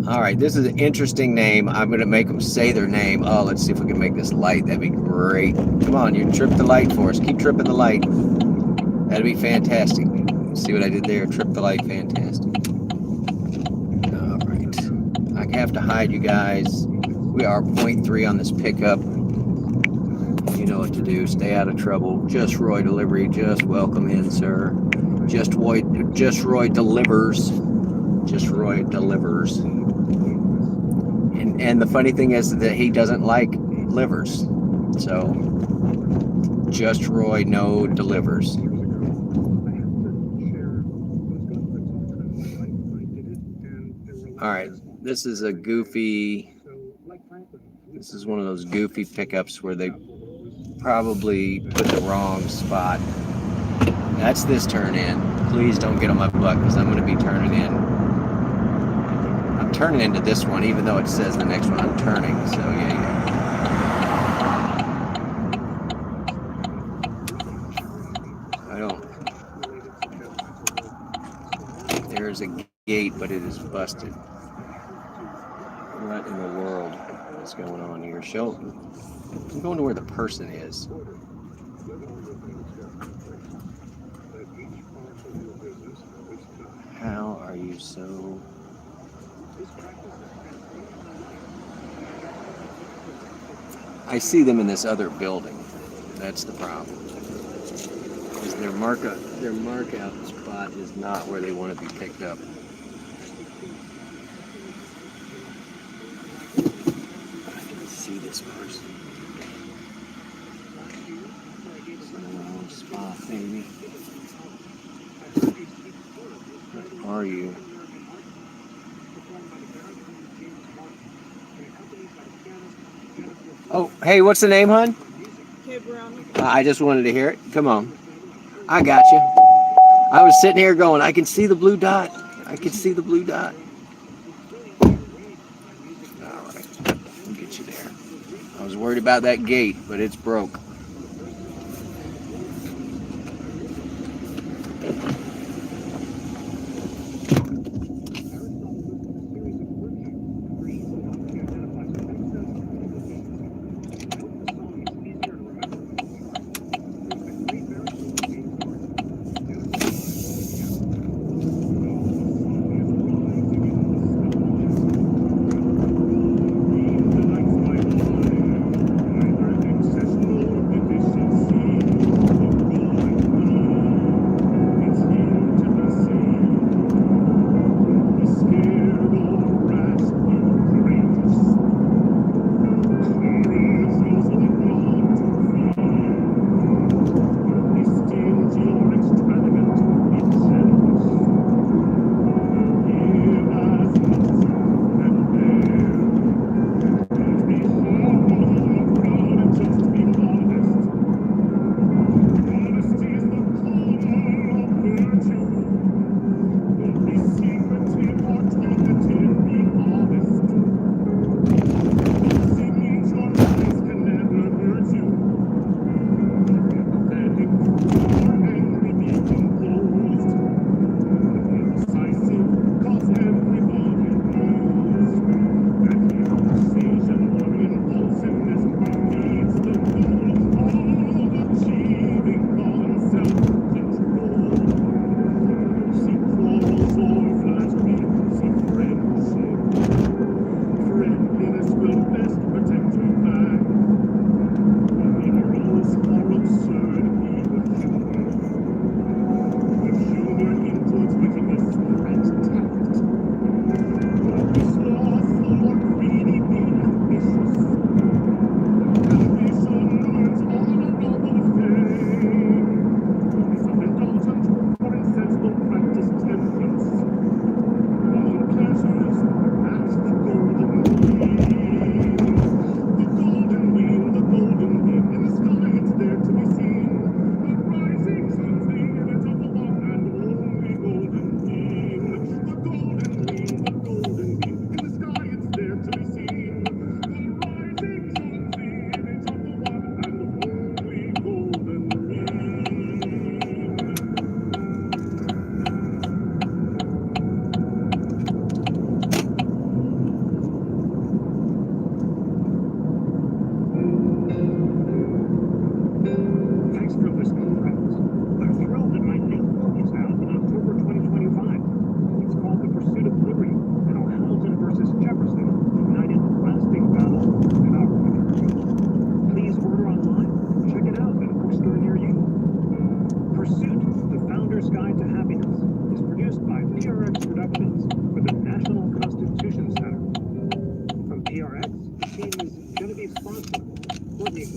All right, this is an interesting name. I'm going to make them say their name. Oh, let's see if we can make this light. That'd be great. Come on, you trip the light for us. Keep tripping the light. That'd be fantastic. See what I did there? Trip the light. Fantastic. All right. I have to hide you guys. We are 0.3 on this pickup. You know what to do. Stay out of trouble. Just Roy Delivery. Just welcome in, sir. Just Roy delivers. Just Roy delivers. And the funny thing is that he doesn't like livers. So Just Roy no delivers. All right. This is a goofy. This is one of those goofy pickups where they probably put the wrong spot. That's this turn in. Please don't get on my butt because I'm going to be turning in. I'm turning into this one, even though it says the next one I'm turning. So yeah. I don't. There's a gate, but it is busted. What in the world is going on here? I'm going to where the person is. How are you so... I see them in this other building. That's the problem. Because their mark out spot is not where they want to be picked up. I can see this person. It's in the wrong spot, baby. Where are you? Oh, hey, what's the name, hon? I just wanted to hear it. Come on. I got you. I was sitting here going, I can see the blue dot. I can see the blue dot. All right. We'll get you there. I was worried about that gate, but it's broke.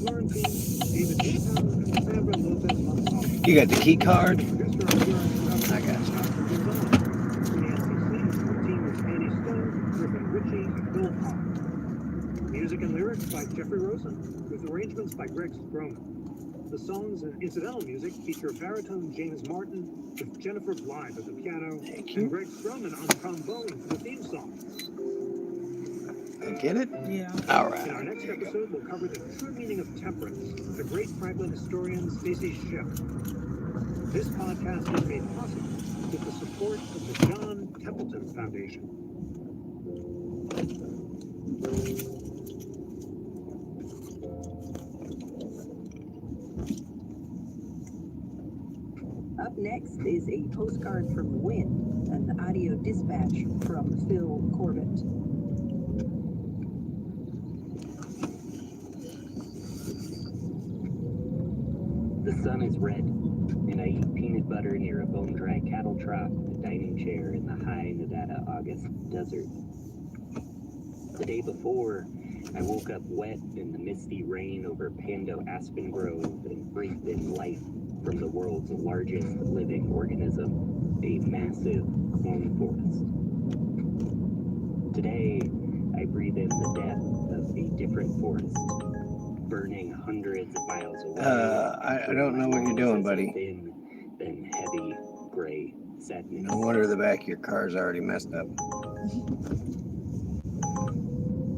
Florentine, David Newtown, and Sandra Lopez Montalvo. You got the key card? Producer of Pure and I got you. Nancy Sings, the team was Annie Stone, Griffin Ritchie, and Bill Hall. Music and lyrics by Jeffrey Rosen, with arrangements by Greg Stroman. The songs and incidental music feature baritone James Martin with Jennifer Blythe at the piano and Greg Stroman on trombone for the theme song. Get it? Yeah. All In our right. next episode, we'll cover the true meaning of temperance with the great Franklin historian Stacey Schiff. This podcast is made possible with the support of the John Templeton Foundation. Up next is a postcard from the wind, an audio dispatch from Phil Corbett. The sun is red, and I eat peanut butter near a bone-dry cattle trough with a dining chair in the high Nevada August desert. The day before, I woke up wet in the misty rain over Pando Aspen Grove and breathed in life from the world's largest living organism, a massive clone forest. Today, I breathe in the depth of a different forest, burning hundreds of miles away. I don't know what you're doing, buddy. Thin, then heavy, gray sadness. No wonder the back of your car's already messed up.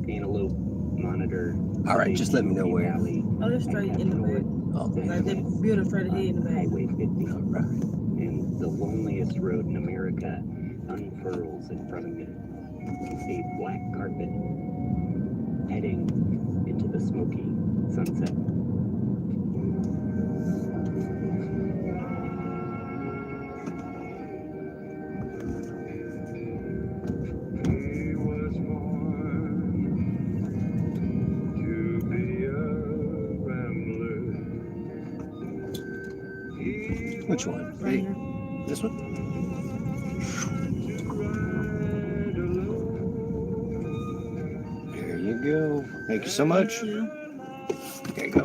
Antelope monitor. All right, just let me know where. Oh, they're straight in the back. Like they build them straight ahead in the back. Highway 50. All right. And the loneliest road in America unfurls in front of me. A black carpet heading into the smoky sunset. He was born to be a rambler. Which one? Right here. This one? There you go. Thank you so much. There you go.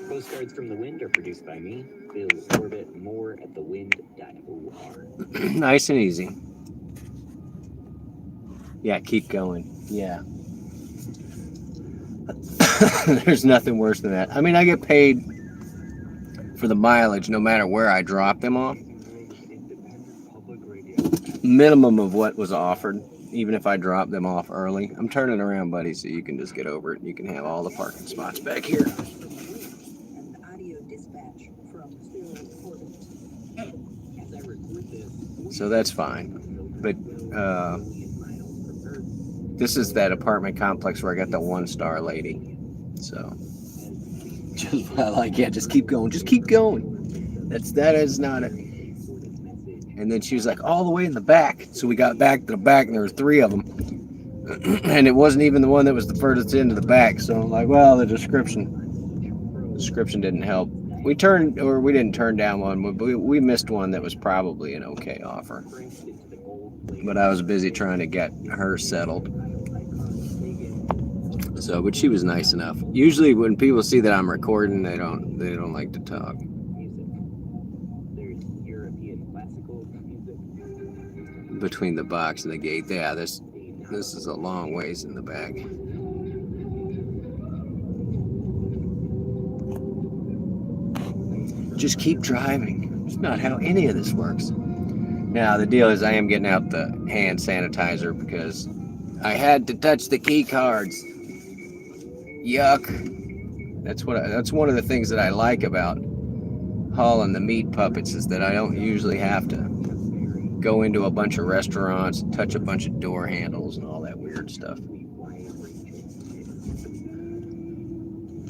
Postcards from the Wind are produced by me, Phil Corbett. More at thewind.or. Nice and easy. Yeah, keep going. Yeah. There's nothing worse than that. I mean, I get paid for the mileage no matter where I drop them off. Minimum of what was offered, even if I drop them off early. I'm turning around, buddy, so you can just get over it. You can have all the parking spots back here. An audio dispatch from Phil Corbett. As I record this, So that's fine. But this is that apartment complex where I got the 1-star lady. So just like, yeah, just keep going. Just keep going. That is not it. And then she was like, all the way in the back. So we got back to the back, and there were 3 of them. And it wasn't even the one that was the furthest into the back. So I'm like, well, the description didn't help. We didn't turn down one, but we missed one that was probably an okay offer. But I was busy trying to get her settled. So, but she was nice enough. Usually when people see that I'm recording, they don't like to talk. there's European classical music. Between the box and the gate. Yeah, this is a long ways in the back. Just keep driving. It's not how any of this works. Now, the deal is I am getting out the hand sanitizer because I had to touch the key cards. Yuck. That's one of the things that I like about hauling the meat puppets is that I don't usually have to go into a bunch of restaurants, touch a bunch of door handles and all that weird stuff.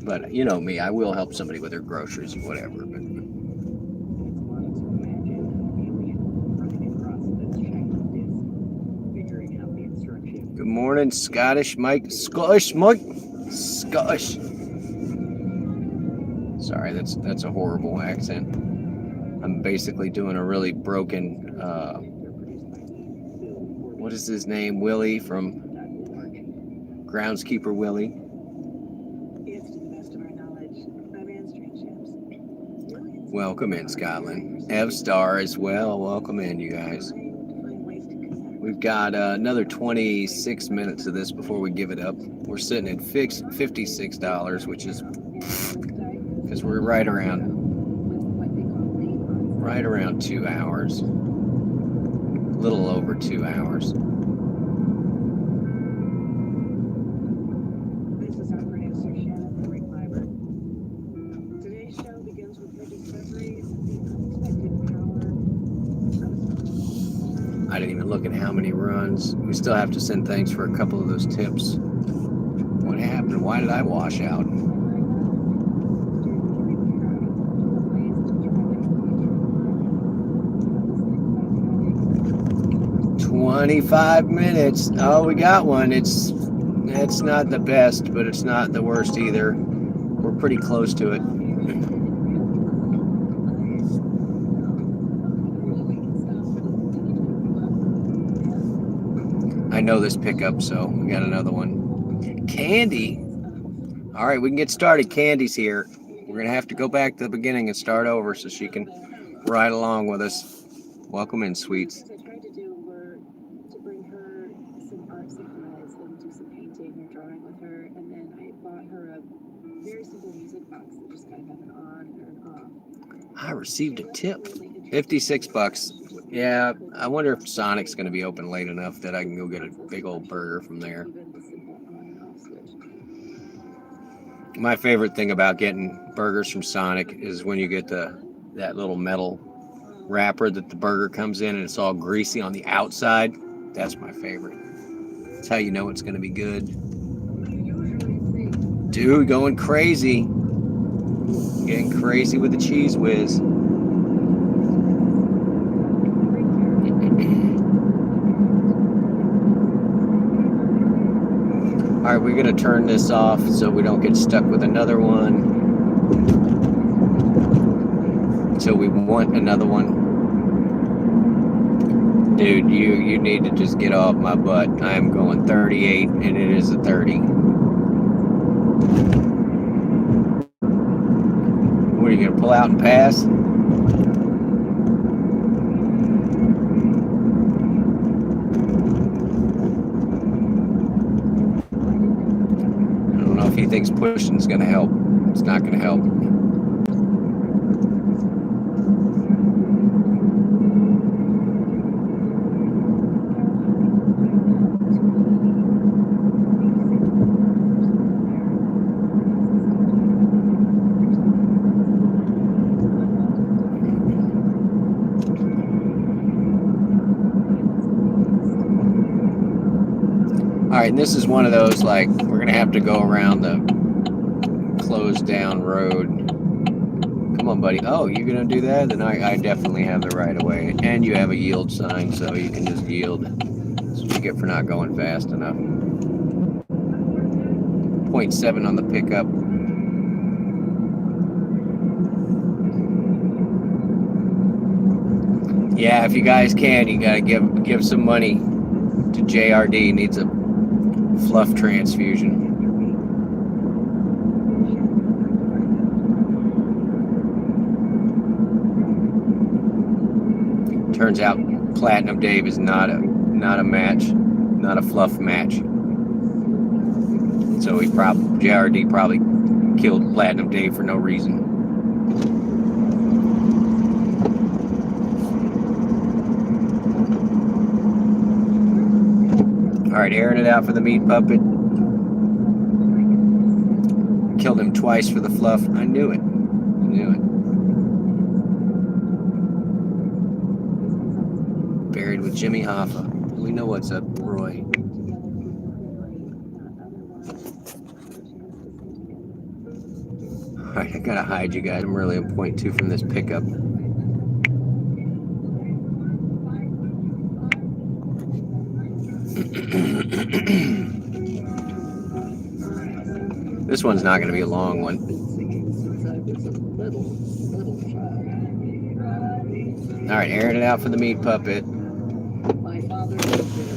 But you know me, I will help somebody with their groceries or whatever. But good morning, Scottish Mike. Scottish Mike. Scottish. Sorry, that's a horrible accent. I'm basically doing a really broken what is his name? Willie from Groundskeeper Willie. Yes, to the best of our knowledge, that man's train ships. Welcome in, Scotland. Evstar as well. Welcome in, you guys. We've got another 26 minutes of this before we give it up. We're sitting at $56, which is because we're right around 2 hours, a little over 2 hours. This is our producer, Shannon Fiber. Today's show begins with her discovery of the unexpected power of a I didn't even look at how many runs. We still have to send thanks for a couple of those tips. What happened? Why did I wash out? 25 minutes. Oh, we got one. It's not the best, but it's not the worst either. We're pretty close to it. I know this pickup, so we got another one. Candy. All right, we can get started. Candy's here. We're going to have to go back to the beginning and start over so she can ride along with us. Welcome in, sweets. I tried to do were to bring her some art supplies and do some painting or drawing with her, and then I bought her a very simple music box that just kind of had an on or an off. I received a tip. $56. Yeah, I wonder if Sonic's going to be open late enough that I can go get a big old burger from there. My favorite thing about getting burgers from Sonic is when you get that little metal wrapper that the burger comes in and it's all greasy on the outside. That's my favorite. That's how you know it's going to be good. Dude, going crazy. Getting crazy with the cheese whiz. All right, we're going to turn this off so we don't get stuck with another one. Until we want another one. Dude, you need to just get off my butt. I am going 38 and it is a 30. What, are you going to pull out and pass? I don't know if he thinks pushing's going to help. It's not going to help. All right, and this is one of those, like, we're going to have to go around the closed down road. Come on, buddy. Oh, you're going to do that? Then I definitely have the right of way. And you have a yield sign, so you can just yield. That's what you get for not going fast enough. 0.7 on the pickup. Yeah, if you guys can, you got to give some money to JRD. Needs a fluff transfusion. Turns out Platinum Dave is not a match, not a fluff match. So JRD probably killed Platinum Dave for no reason. All right, airing it out for the meat puppet. Killed him twice for the fluff. I knew it. Buried with Jimmy Hoffa. We know what's up, Roy. All right, I gotta hide you guys. I'm really on 0.2 from this pickup. This one's not going to be a long one. All right, airing it out for the meat puppet. My father lived there.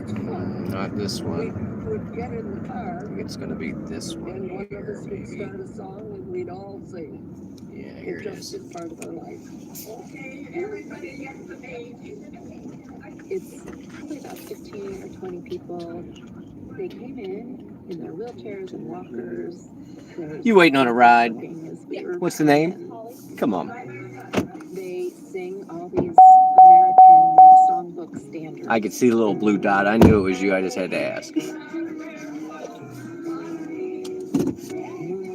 much fun. Not this one. We'd get in the car, I think it's gonna be this one and one of here, us would maybe. start a song, and we'd all sing. Yeah, here It it just is. is part of our life. Okay, everybody gets the page. It's probably about 15 or 20 people. They came in their wheelchairs and walkers. You waiting on a ride? What's the name? name? Come on. They sing all these American songbook standards. I could see the little blue dot. I knew it was you. I just had to ask. Moon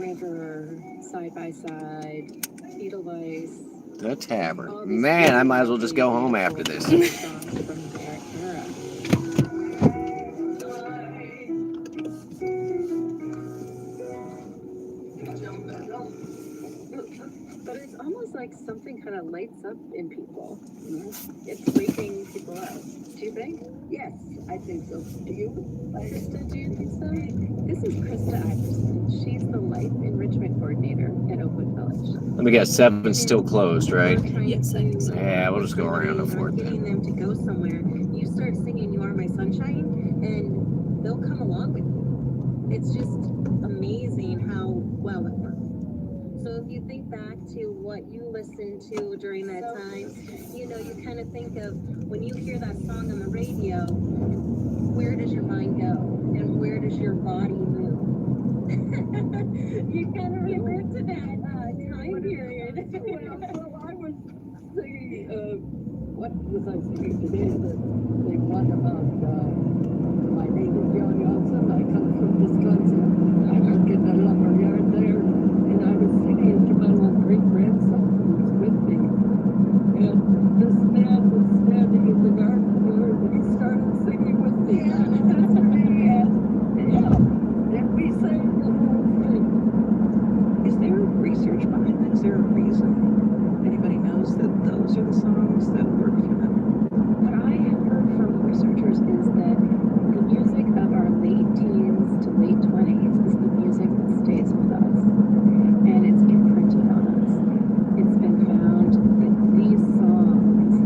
River, Side by Side, Edelweiss. The Tavern. Man, I might as well just go home after this. Songs from their era. But it's almost like something kind of lights up in people. It's freaking people out. Do you think? Yes, I think so. Do you? Krista, do you think so? This is Krista Iverson. She's the Life Enrichment Coordinator at Oakwood Village. Let me guess, 7's still closed, right? Yes, I think so. Yeah, we'll just go around the fort Getting then. them to go somewhere. You start singing "You Are My Sunshine," and they'll come along with you. It's just amazing how well it works. So if you think back to what you listened to during that time, you know, you kind of think of when you hear that song on the radio, where does your mind go? And where does your body move? You kind of relate to that time period. Well, I was singing, what was I singing today? The one about, my name is John Johnson, I come from Wisconsin, I work in the lumber yard there. And I was singing to my little great-grandson who was with me. And this man was standing in the garden there, and he started singing with me. And we sang the whole thing. Is there research behind that? Is there a reason anybody knows that those are the songs that work for them? What I have heard from researchers is that the music of our late teens to late 20s is the music that stays with us. And it's imprinted on us. It's been found that these songs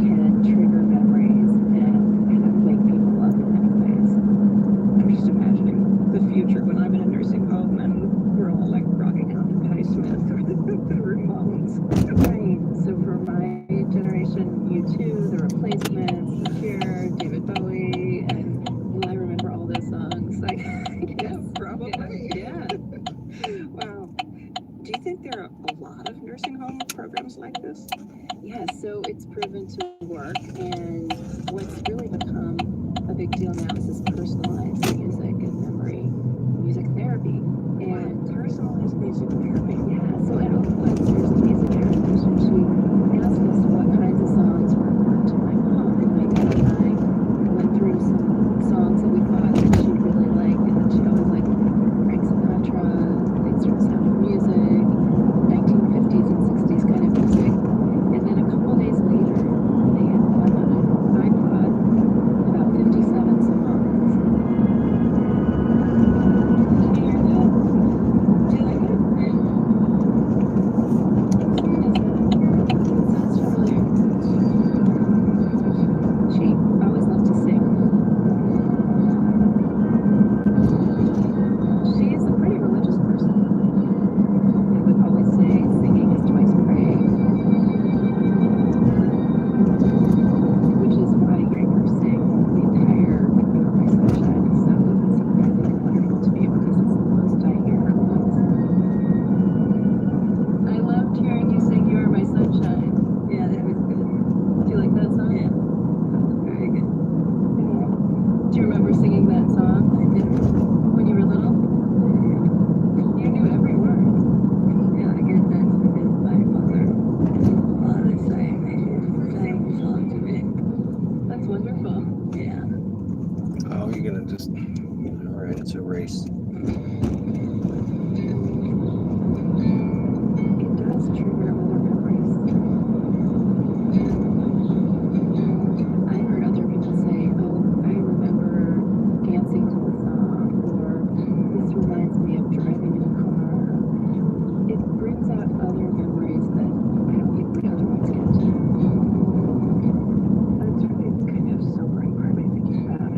can trigger memories and kind of wake people up in many ways. I'm just imagining the future when I'm in a nursing home and we're all like rocking out to Patti Smith or the Ramones. Right. So for my generation, U2, The Replacements, The Cure, David Bowie, and well, I remember all those songs. Like, Yeah, probably. Yeah. Wow. Do you think there are a lot of nursing home programs like this? Yeah, so it's proven to work, and what's really become a big deal now is this personalized music and memory, music therapy. And Personalized music therapy. yeah, so at Oakwood, there's a music therapist, and she asked us what kinds of songs were important to my mom, and my dad and I went through some songs that we thought that she really liked, and she always liked Frank Sinatra, things from Sound of Music, 1950s and 60s kind of music. And then a couple days later, they had put on an iPod about 57 songs. Can you hear that? Do you like it? It sounds familiar. She always loved to sing. She's a pretty religious person. They would always say singing is twice praying, which is why hearing her sing the entire "You Are My Sunshine" is so surprising and wonderful to me because it's the most I hear her voice. I loved hearing you sing "You Are My Sunshine." Yeah, that was good. Do you like that song? Yeah. Very good. Yeah. Do you remember singing that song? I did. When you were little? You knew every word. Yeah, I guess that's because my mother, all the time, sang the song to me. That's wonderful. Yeah. Oh, you're gonna just. Alright, it's a race. It does trigger other memories. I heard other people say, oh, I remember dancing to the song, or this reminds me of driving in a car. It brings out other memories that I don't think we otherwise get to. That's really kind of sobering part of me thinking about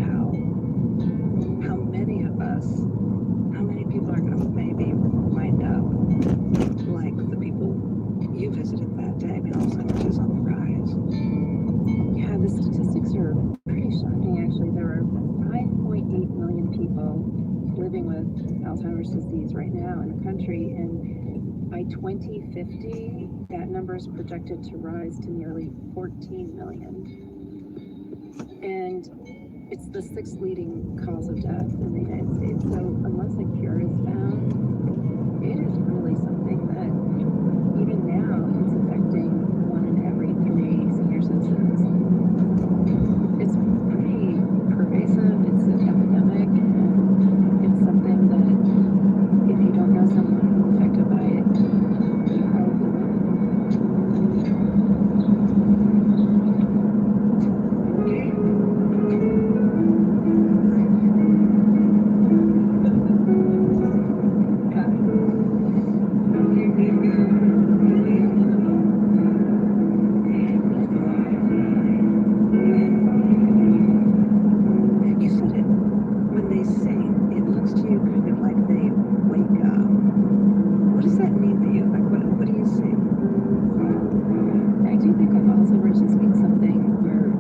people living with Alzheimer's disease right now in the country, and by 2050, that number is projected to rise to nearly 14 million. And it's the 6th leading cause of death in the United States. So unless a cure is found, it is really something that even now it's affecting 1 in every 3 senior citizens. It's pretty pervasive, it's an epidemic, and it's something that if you don't know someone who's affected by it, you probably will. You said it. When they sing, it looks to you kind of like they wake up. What does that mean to you? Like, what do you sing? I do think of Alzheimer's as being something where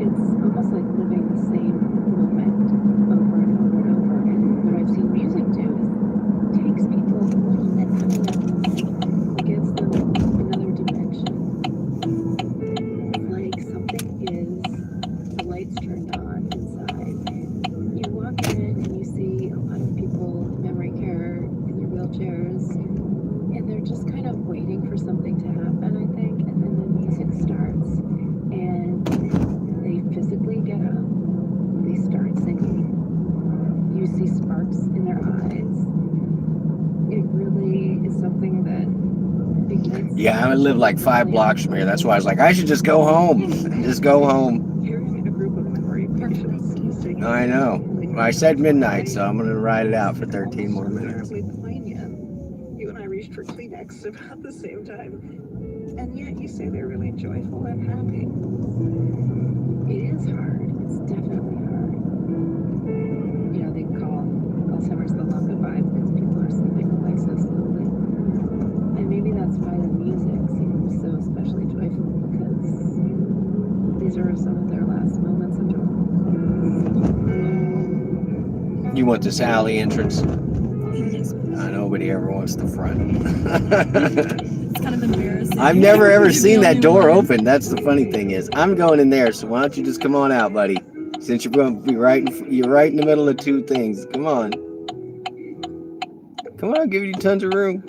it's almost like living the same moment over and over and over. And what I've seen music do is takes people a little bit out of that moment. It gives them another dimension. It's like something is, the lights turned on inside. You walk in and you see a lot of people in memory care in their wheelchairs, and they're just kind of waiting for something to happen, I think, and then the music starts, and they physically get up, they start singing, you see sparks in their eyes. It really is something that ignites. Yeah, I live like 5 blocks from here. That's why I was like, I should just go home. Just go home. Hearing a group of memory patients sing. I know. Well, I said midnight, so I'm going to ride it out for 13 more minutes. Terribly poignant. You and I reached for Kleenex about the same time, and yet you say they're really joyful and happy. It is hard. It's definitely hard. You know, they call Alzheimer's the long goodbye because people are sleeping away so slowly. And maybe that's why the music seems so especially joyful, because these are some of their last moments of joy. You want this alley entrance? Yes. Nobody ever wants the front. It's kind of embarrassing. I've never ever You're the seen that only door one. open. That's the funny thing is, I'm going in there, so why don't you just come on out, buddy? Since you're going to be you're right in the middle of 2 things. Come on. Come on, I'll give you tons of room.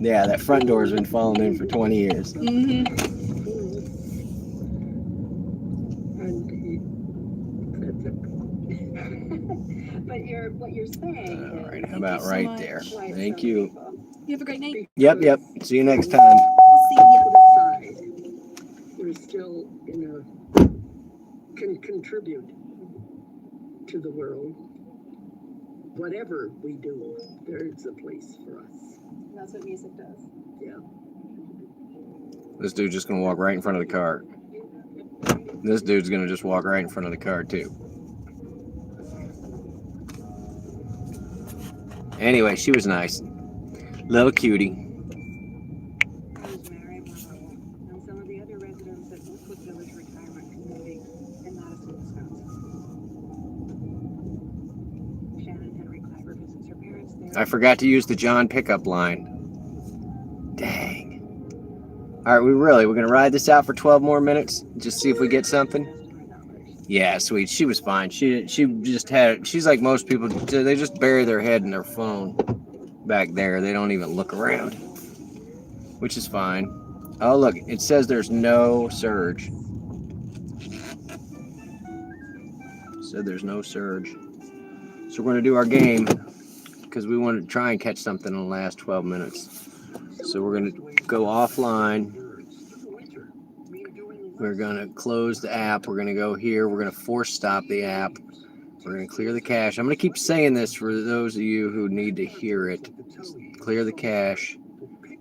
Yeah, that front door has been falling in for 20 years. But what you're saying All right, is, how about so right much. there? why Thank some you. people You have a great night. Yep. See you next time. See ya. Aside, we're still can contribute to the world. Whatever we do, there's a place for us. And that's what music does. Yeah. This dude's just going to walk right in front of the car. This dude's going to just walk right in front of the car, too. Anyway, she was nice. Little cutie. Rosemary Monroe, and some of the other residents at Oakwood Village Retirement Community in Madison, Wisconsin. Shannon Henry Clapper visits her parents there. I forgot to use the John pickup line. Dang. All right, we're going to ride this out for 12 more minutes. Just see if we get something. Yeah, sweet. She was fine. She just had, she's like most people, they just bury their head in their phone back there. They don't even look around, which is fine. Oh, look, it says there's no surge. It said there's no surge. So we're going to do our game because we want to try and catch something in the last 12 minutes. So we're going to go offline. We're going to close the app. We're going to go here. We're going to force stop the app. We're going to clear the cache. I'm going to keep saying this for those of you who need to hear it. Clear the cache.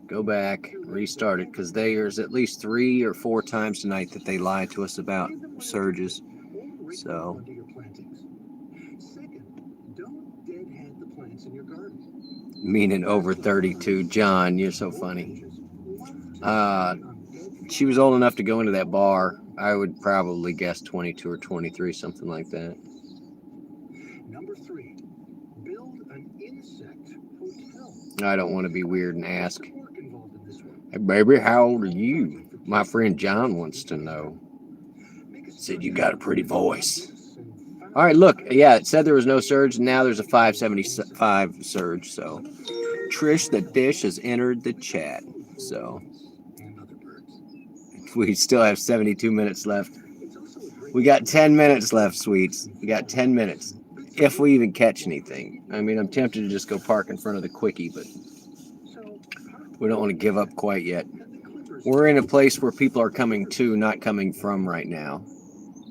Go back. Restart it. Because there's at least 3 or 4 times tonight that they lied to us about surges. So. Meaning over 32. John, you're so funny. She was old enough to go into that bar I would probably guess 22 or 23, something like that. Number 3, build an insect hotel. I don't want to be weird and ask, Lots of work involved in this one. hey, baby, how old are you? My friend John wants to know. Said you got a pretty voice. All right, look. Yeah, it said there was no surge. Now there's a 575 surge. So Trish the Dish has entered the chat. So we still have 72 minutes left. We got 10 minutes left, sweets. We got 10 minutes. If we even catch anything. I mean, I'm tempted to just go park in front of the quickie, but we don't want to give up quite yet. We're in a place where people are coming to, not coming from right now.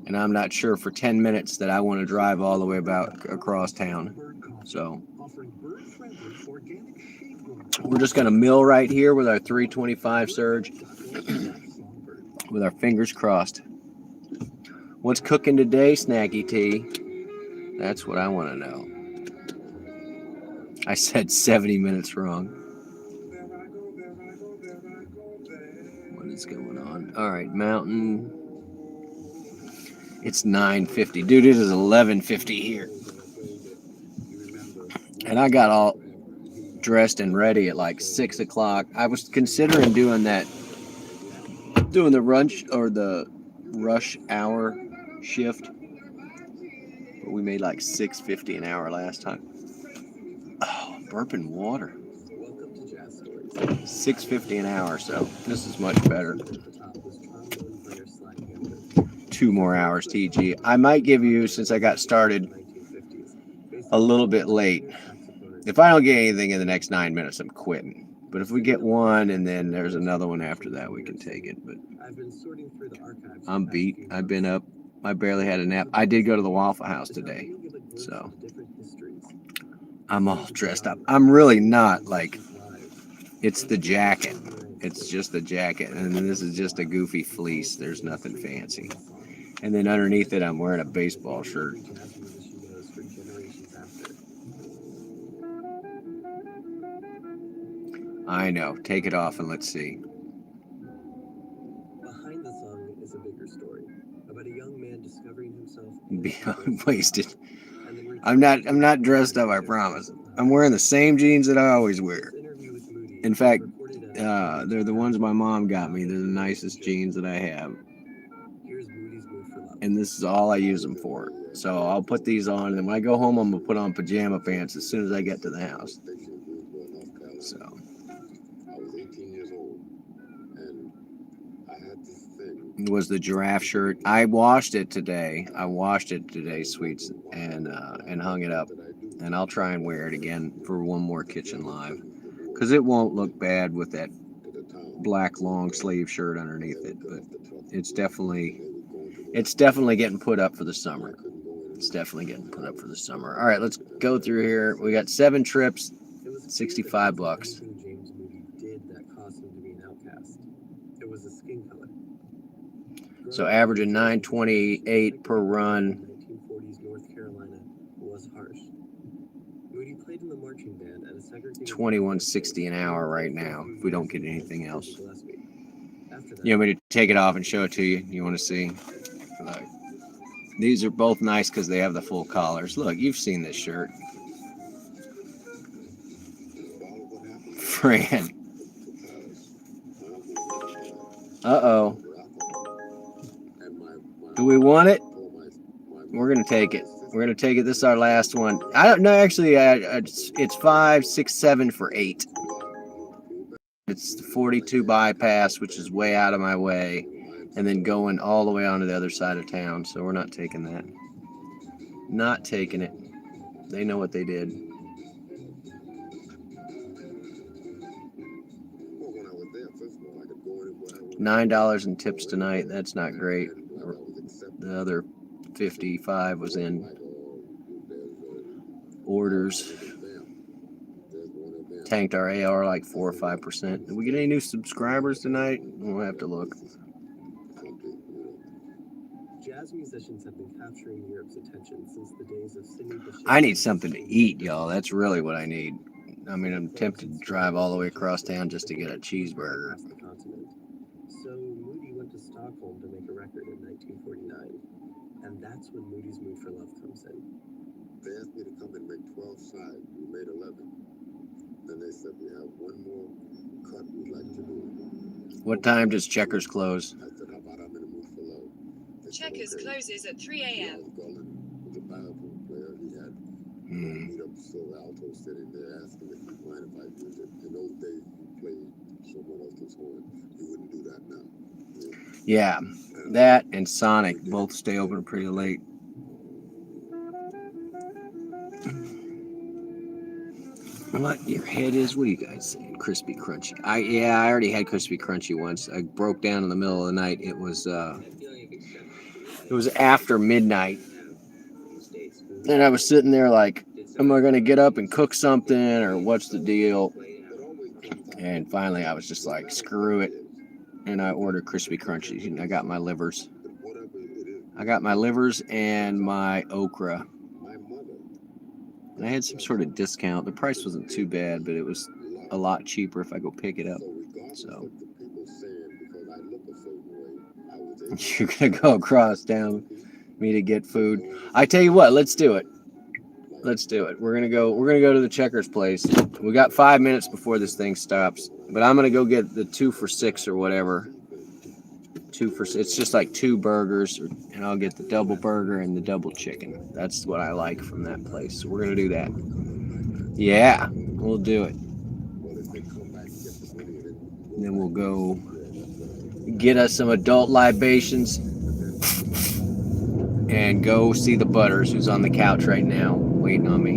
And I'm not sure for 10 minutes that I want to drive all the way about across town. So we're just going to mill right here with our 325 surge with our fingers crossed. What's cooking today, Snacky T? That's what I want to know. I said 70 minutes wrong. What is going on? All right, Mountain. It's 9:50. Dude, it is 11:50 here. And I got all dressed and ready at like 6 o'clock. I was considering doing the rush hour shift. But we made like $6.50 an hour last time. Oh, burping water. $6.50 an hour, so this is much better. 2 more hours, TG. I might give you, since I got started a little bit late. If I don't get anything in the next 9 minutes, I'm quitting. But if we get one and then there's another one after that, we can take it. But I'm beat. I've been up. I barely had a nap. I did go to the Waffle House today, so I'm all dressed up. I'm really not like. It's the jacket. It's just the jacket, and then this is just a goofy fleece. There's nothing fancy. And then underneath it, I'm wearing a baseball shirt. I know. Take it off and let's see. Behind the song is a bigger story about a young man discovering himself Beyond wasted. I'm not dressed up, I promise. I'm wearing the same jeans that I always wear. In fact, they're the ones my mom got me. They're the nicest jeans that I have. And this is all I use them for. So I'll put these on, and when I go home, I'm going to put on pajama pants as soon as I get to the house. So. It was the giraffe shirt. I washed it today. Sweets, and hung it up. And I'll try and wear it again for one more Kitchen Live. Because it won't look bad with that black long sleeve shirt underneath it. But it's definitely getting put up for the summer. All right, let's go through here. We got 7 trips, $65. So averaging 928 per run. 1940s North Carolina was harsh. Moody played in the marching band at a segregated 2160 an hour right now. If we don't get anything else. You want me to take it off and show it to you? You want to see? Look. These are both nice because they have the full collars. Look, you've seen this shirt. Fran. Uh-oh. Do we want it? We're going to take it. This is our last one. I don't know. Actually, it's 5, 6, 7 for 8. It's the 42 bypass, which is way out of my way. And then going all the way onto the other side of town. So we're not taking that. Not taking it. They know what they did. $9 in tips tonight. That's not great. The other 55 was in orders. Tanked our AR like 4 or 5%. Did we get any new subscribers tonight? We'll have to look. Jazz musicians have been capturing Europe's attention since the days of Sidney Bechet. I need something to eat, y'all. That's really what I need. I mean, I'm tempted to drive all the way across town just to get a cheeseburger. So Moody went to Stockholm to make a record in That's when Moody's Mood for Love comes in. They asked me to come and make 12 sides. We made 11. Then they said we have one more cut we'd like to do. What time does Checkers close? I said, how about I'm in the mood for love? They said, Checkers okay. closes at 3 a.m. Charles Gullen was a baritone player. He had beat up silver alto sitting there asking if he'd mind if I use it. In those days, you played someone else's horn. You wouldn't do that now. Yeah, that and Sonic both stay open pretty late. What your head is? What are you guys saying? Crispy Crunchy. I already had Crispy Crunchy once. I broke down in the middle of the night. It was after midnight, and I was sitting there like, am I gonna get up and cook something or what's the deal? And finally, I was just like, screw it, and I ordered Crispy Crunchies. And I got my livers. And my okra. And I had some sort of discount. The price wasn't too bad, but it was a lot cheaper if I go pick it up. So you're gonna go across town me to get food. I tell you what, let's do it. We're gonna go to the Checkers place. We got 5 minutes before this thing stops, but I'm gonna go get the 2 for $6 or whatever. It's just like 2 burgers, and I'll get the double burger and the double chicken. That's what I like from that place. So we're gonna do that. Yeah, we'll do it. And then we'll go get us some adult libations and go see the Butters, who's on the couch right now waiting on me.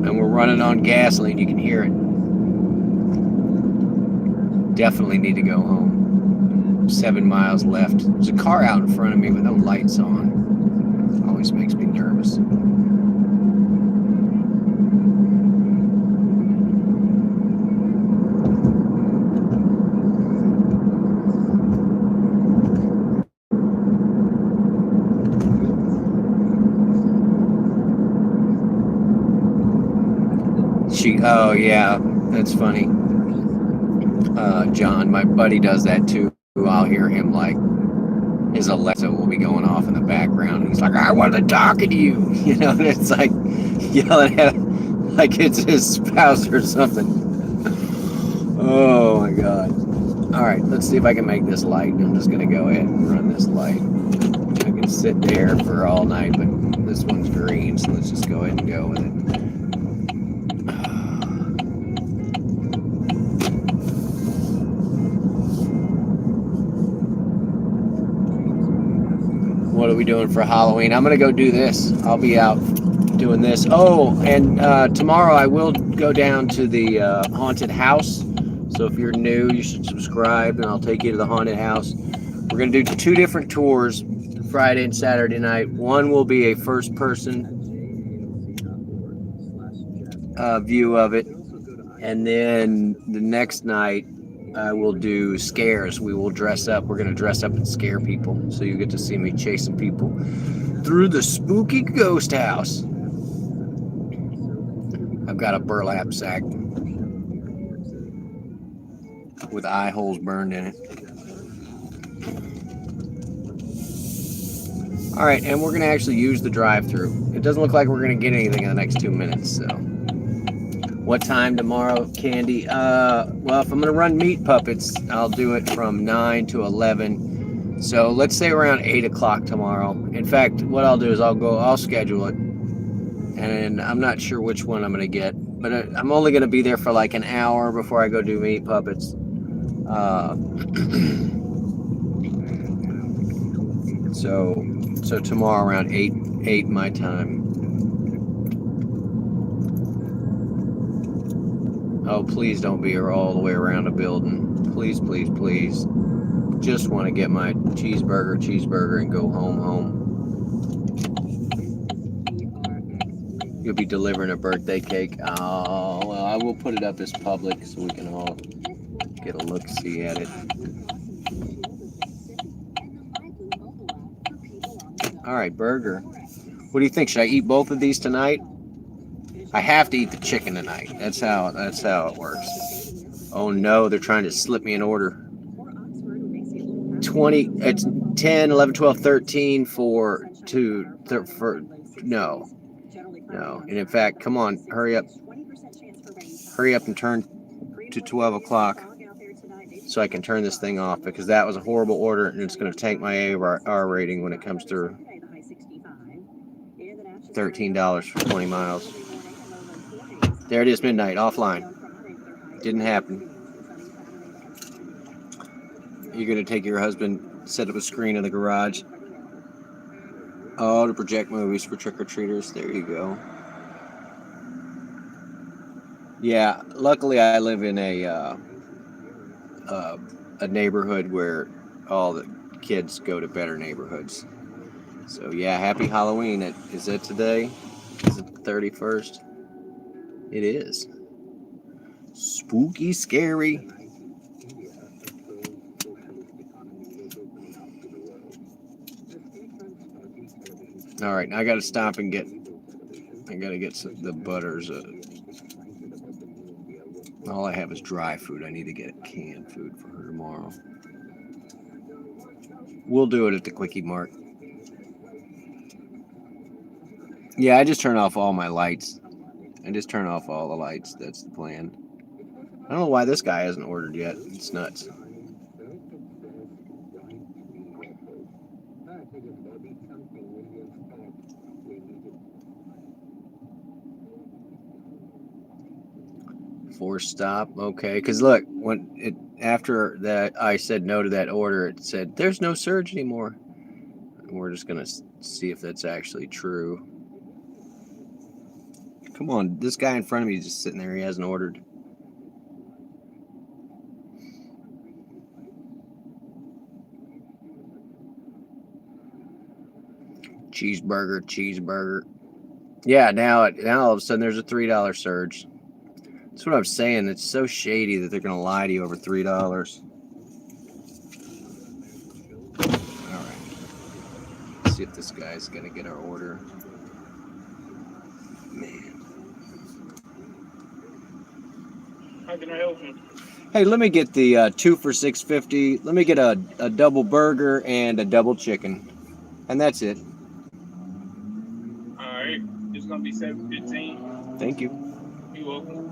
And we're running on gasoline. You can hear it. Definitely need to go home. 7 miles left. There's a car out in front of me with no lights on. Always makes me nervous. Oh yeah, that's funny. John, my buddy, does that too. I'll hear him like his Alexa will be going off in the background. He's like, I want to talk to you. You know, and it's like yelling at him like it's his spouse or something. Oh my God. All right, let's see if I can make this light. I'm just going to go ahead and run this light. I can sit there for all night, but this one's green, so let's just go ahead and go with it. What are we doing for Halloween? I'm going to go do this. I'll be out doing this. Oh, and tomorrow I will go down to the haunted house. So if you're new, you should subscribe, and I'll take you to the haunted house. We're going to do 2 different tours, Friday and Saturday night. One will be a first-person view of it. And then the next night, I will do scares. We will dress up. We're going to dress up and scare people. So you get to see me chasing people through the spooky ghost house. I've got a burlap sack with eye holes burned in it. All right, and we're going to actually use the drive-thru. It doesn't look like we're going to get anything in the next 2 minutes, so. What time tomorrow, Candy? Well, if I'm going to run Meat Puppets, I'll do it from 9 to 11. So let's say around 8 o'clock tomorrow. In fact, what I'll do is I'll schedule it. And I'm not sure which one I'm going to get. But I'm only going to be there for like an hour before I go do Meat Puppets. So tomorrow around 8 my time. Oh, please don't be all the way around a building. Please, please, please. Just want to get my cheeseburger, and go home. You'll be delivering a birthday cake. Oh, well, I will put it up as public so we can all get a look-see at it. All right, burger. What do you think? Should I eat both of these tonight? I have to eat the chicken tonight. That's how it works. Oh no, they're trying to slip me an order. 20, it's 10, 11, 12, 13 for no. And in fact, come on, hurry up and turn to 12 o'clock so I can turn this thing off, because that was a horrible order and it's going to tank my AR rating when it comes through. $13 for 20 miles. There it is, midnight, offline. Didn't happen. You're going to take your husband, set up a screen in the garage. Oh, to project movies for trick-or-treaters. There you go. Yeah, luckily I live in a neighborhood where all the kids go to better neighborhoods. So yeah, happy Halloween. Is it today? Is it the 31st? It is. Spooky, scary. All right, I got to stop and get the butters. All I have is dry food. I need to get canned food for her tomorrow. We'll do it at the Quickie Mart. Yeah, I just turn off all my lights. I just turn off all the lights. That's the plan. I don't know why this guy hasn't ordered yet. It's nuts. Force stop, okay. Because look, after that I said no to that order, it said there's no surge anymore. And we're just gonna see if that's actually true. Come on, this guy in front of me is just sitting there. He hasn't ordered. Cheeseburger. Yeah, now all of a sudden there's a $3 surge. That's what I'm saying. It's so shady that they're gonna lie to you over $3. All right. Let's see if this guy's gonna get our order. Man. How can I help you? Hey, let me get the 2 for $6.50. Let me get a double burger and a double chicken, and that's it. All right, it's gonna be $7.15. Thank you. You're welcome.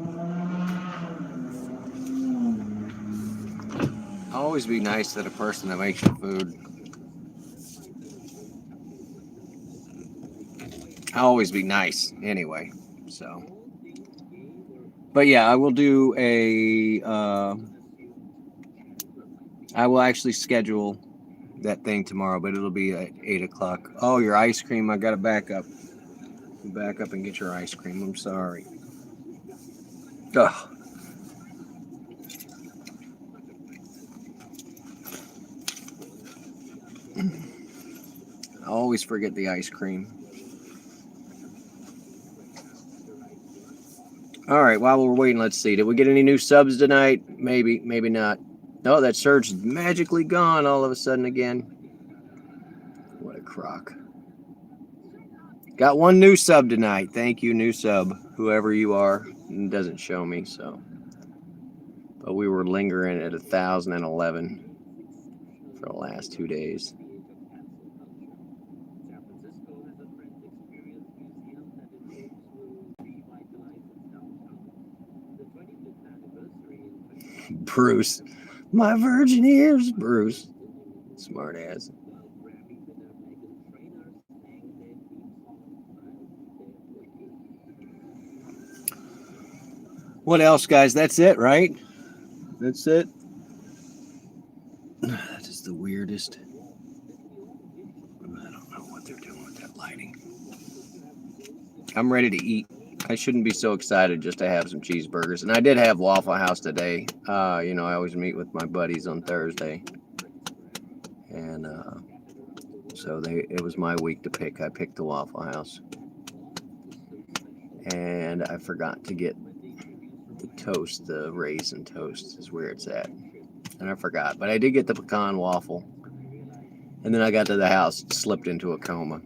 Always be nice to the person that makes your food. Always be nice, anyway. So, but yeah, I will do I will actually schedule that thing tomorrow, but it'll be at 8 o'clock. Oh, your ice cream! I gotta back up. Back up and get your ice cream. I'm sorry. Ugh. I always forget the ice cream. All right, while we're waiting, let's see. Did we get any new subs tonight? Maybe, maybe not. Oh, that surge is magically gone all of a sudden again. What a crock. Got one new sub tonight. Thank you, new sub. Whoever you are. It doesn't show me, so. But we were lingering at 1,011 for the last 2 days. Bruce. My virgin ears, Bruce. Smart ass. What else, guys? That's it, right? That's it. That is the weirdest. I don't know what they're doing with that lighting. I'm ready to eat. I shouldn't be so excited just to have some cheeseburgers. And I did have Waffle House today. You know, I always meet with my buddies on Thursday. And so it was my week to pick. I picked the Waffle House. And I forgot to get the toast, the raisin toast is where it's at. And I forgot. But I did get the pecan waffle. And then I got to the house, slipped into a coma.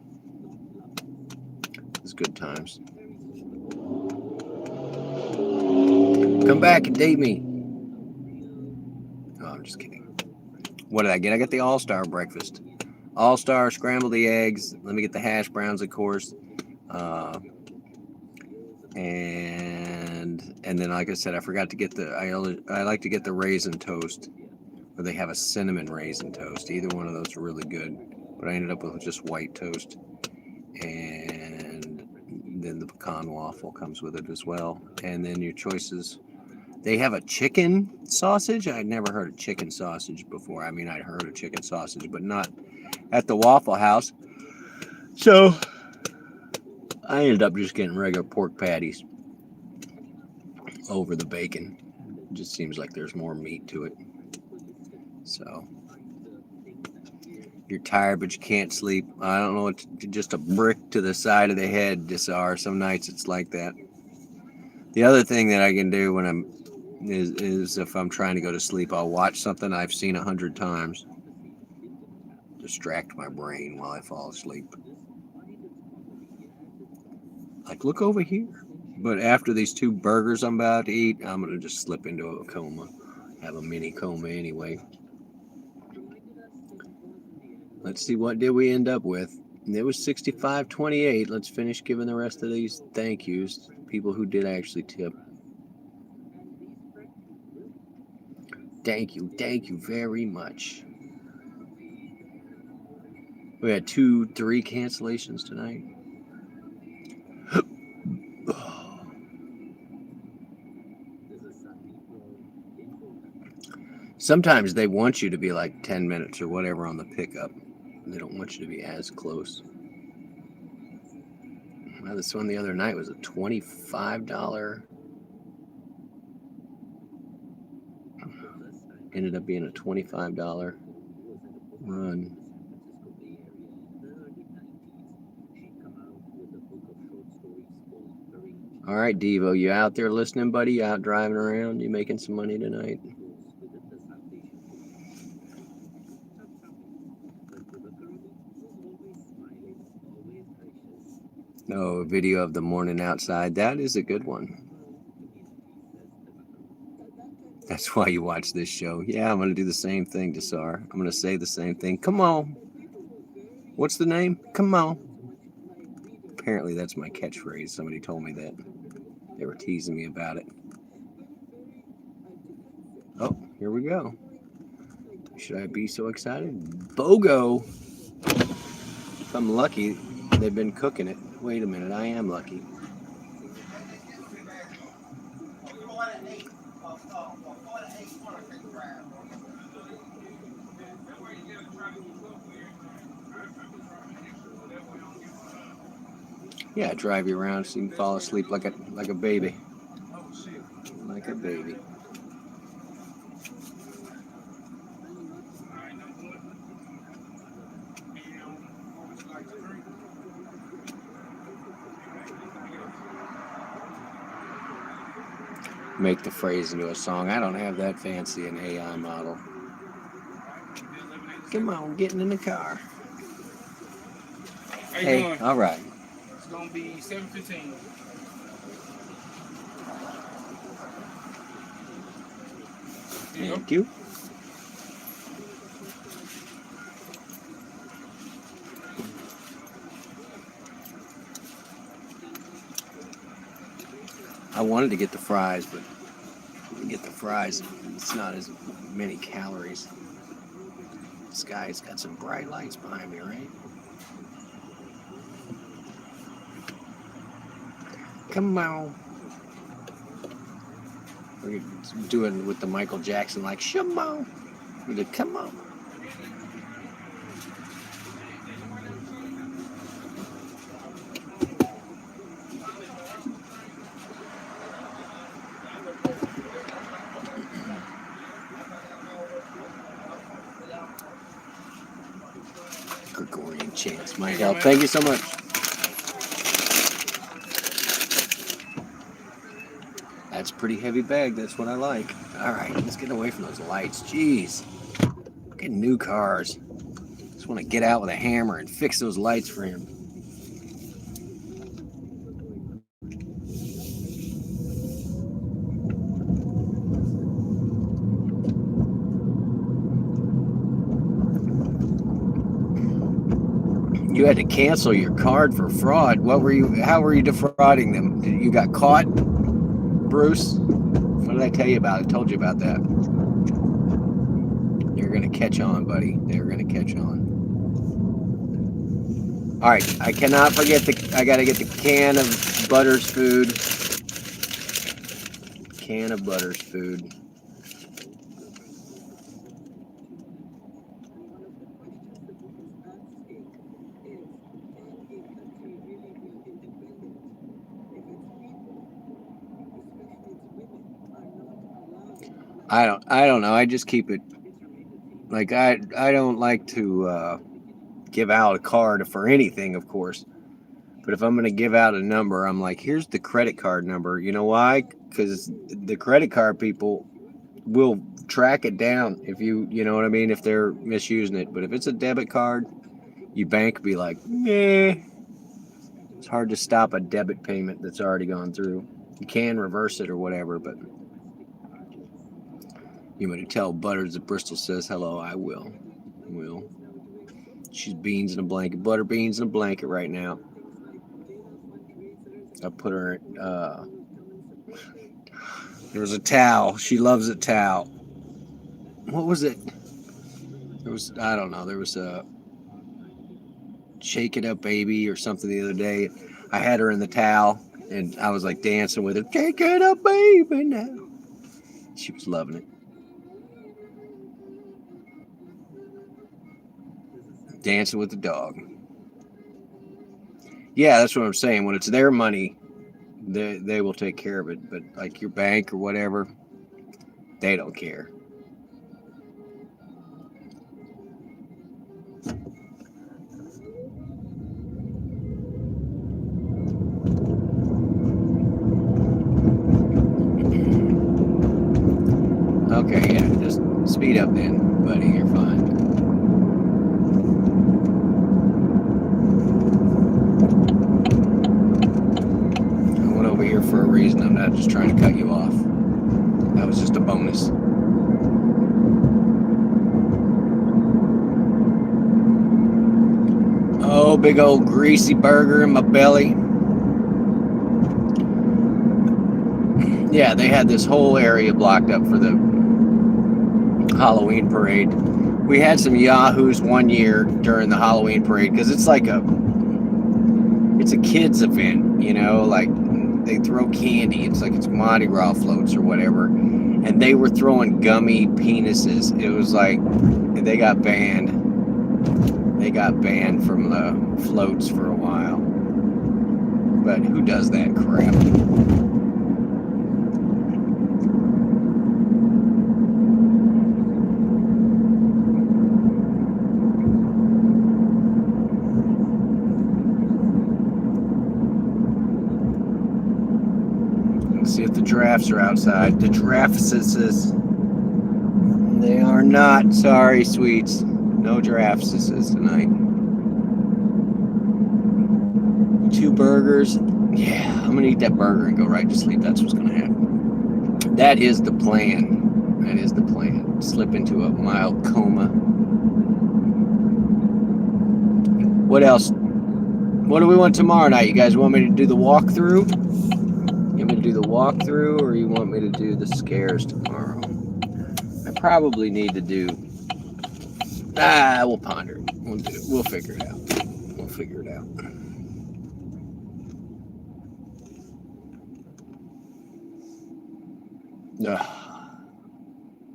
It was good times. Come back and date me. Oh, I'm just kidding. What did I get? I got the All-Star breakfast. All-Star, scramble the eggs. Let me get the hash browns, of course. And then, like I said, I forgot to get I like to get the raisin toast, or they have a cinnamon raisin toast. Either one of those are really good. But I ended up with just white toast, and then the pecan waffle comes with it as well. And then your choices. They have a chicken sausage. I'd never heard of chicken sausage before. I mean, I'd heard of chicken sausage, but not at the Waffle House. So I ended up just getting regular pork patties over the bacon. It just seems like there's more meat to it. So you're tired, but you can't sleep. I don't know. It's just a brick to the side of the head. Some nights it's like that. The other thing that I can do when is if I'm trying to go to sleep, I'll watch something I've seen 100 times. Distract my brain while I fall asleep. Like, look over here. But after these 2 burgers I'm about to eat, I'm going to just slip into a coma. Have a mini coma anyway. Let's see, what did we end up with? It was 65.28. Let's finish giving the rest of these thank yous. People who did actually tip. Thank you very much. We had 2, 3 cancellations tonight. Sometimes they want you to be like 10 minutes or whatever on the pickup. They don't want you to be as close. Well, this one the other night was a $25. Ended up being a $25 run. All right, Devo, you out there listening, buddy? You out driving around? You making some money tonight? Oh, video of the morning outside. That is a good one. That's why you watch this show. Yeah, I'm going to do the same thing, Desar. I'm going to say the same thing. Come on. What's the name? Come on. Apparently that's my catchphrase. Somebody told me that. They were teasing me about it. Oh, here we go. Should I be so excited? BOGO. If I'm lucky, they've been cooking it. Wait a minute, I am lucky. Yeah, drive you around so you can fall asleep like a baby. Like a baby. Make the phrase into a song. I don't have that fancy an AI model. Come on, getting in the car. Hey, all right. It's gonna be 7:15. Thank you. I wanted to get the fries, but it's not as many calories. This guy's got some bright lights behind me, right? Come on. We're doing with the Michael Jackson, like, shamo. We did, come on. Gregorian chants might help. Thank you so much. That's a pretty heavy bag. That's what I like. All right, let's get away from those lights. Jeez. Getting new cars. Just want to get out with a hammer and fix those lights for him. You had to cancel your card for fraud. How were you defrauding them? You got caught, Bruce? What did I tell you about? I told you about that. You're gonna catch on, buddy. They're gonna catch on. All right, I cannot forget I gotta get the can of Butter's food. Can of Butter's food. I don't know. I just keep it like I don't like to give out a card for anything, of course. But if I'm going to give out a number, I'm like, here's the credit card number. You know why? Because the credit card people will track it down if you know what I mean, if they're misusing it. But if it's a debit card, your bank be like, nah. It's hard to stop a debit payment that's already gone through. You can reverse it or whatever, but you want to tell Butters that Bristol says hello. I will. She's beans in a blanket. Butter beans in a blanket right now. I put her. There was a towel. She loves a towel. What was it? I don't know. There was a Shake It Up Baby or something the other day. I had her in the towel and I was like dancing with her. Shake it up, baby, now. She was loving it. Dancing with the dog. Yeah, that's what I'm saying. When it's their money, they will take care of it. But like your bank or whatever, they don't care. Okay, yeah, just speed up then, buddy. You're fine. I went over here for a reason. I'm not just trying to cut you off. That was just a bonus. Oh, big old greasy burger in my belly. Yeah, they had this whole area blocked up for the Halloween parade. We had some yahoos one year during the Halloween parade because it's a kids event, you know, like they throw candy. It's like it's Mardi Gras floats or whatever. And they were throwing gummy penises. It was like they got banned. They got banned from the floats for a while. But who does that crap? See if the giraffes are outside. The giraffes, they are not. Sorry, sweets. No giraffes tonight. 2 burgers. Yeah, I'm gonna eat that burger and go right to sleep. That's what's gonna happen. That is the plan. That is the plan. Slip into a mild coma. What else? What do we want tomorrow night? You guys want me to do the walkthrough? You want me to do the walkthrough, or you want me to do the scares tomorrow? I probably need to do. We'll ponder it. We'll figure it out. We'll figure it out.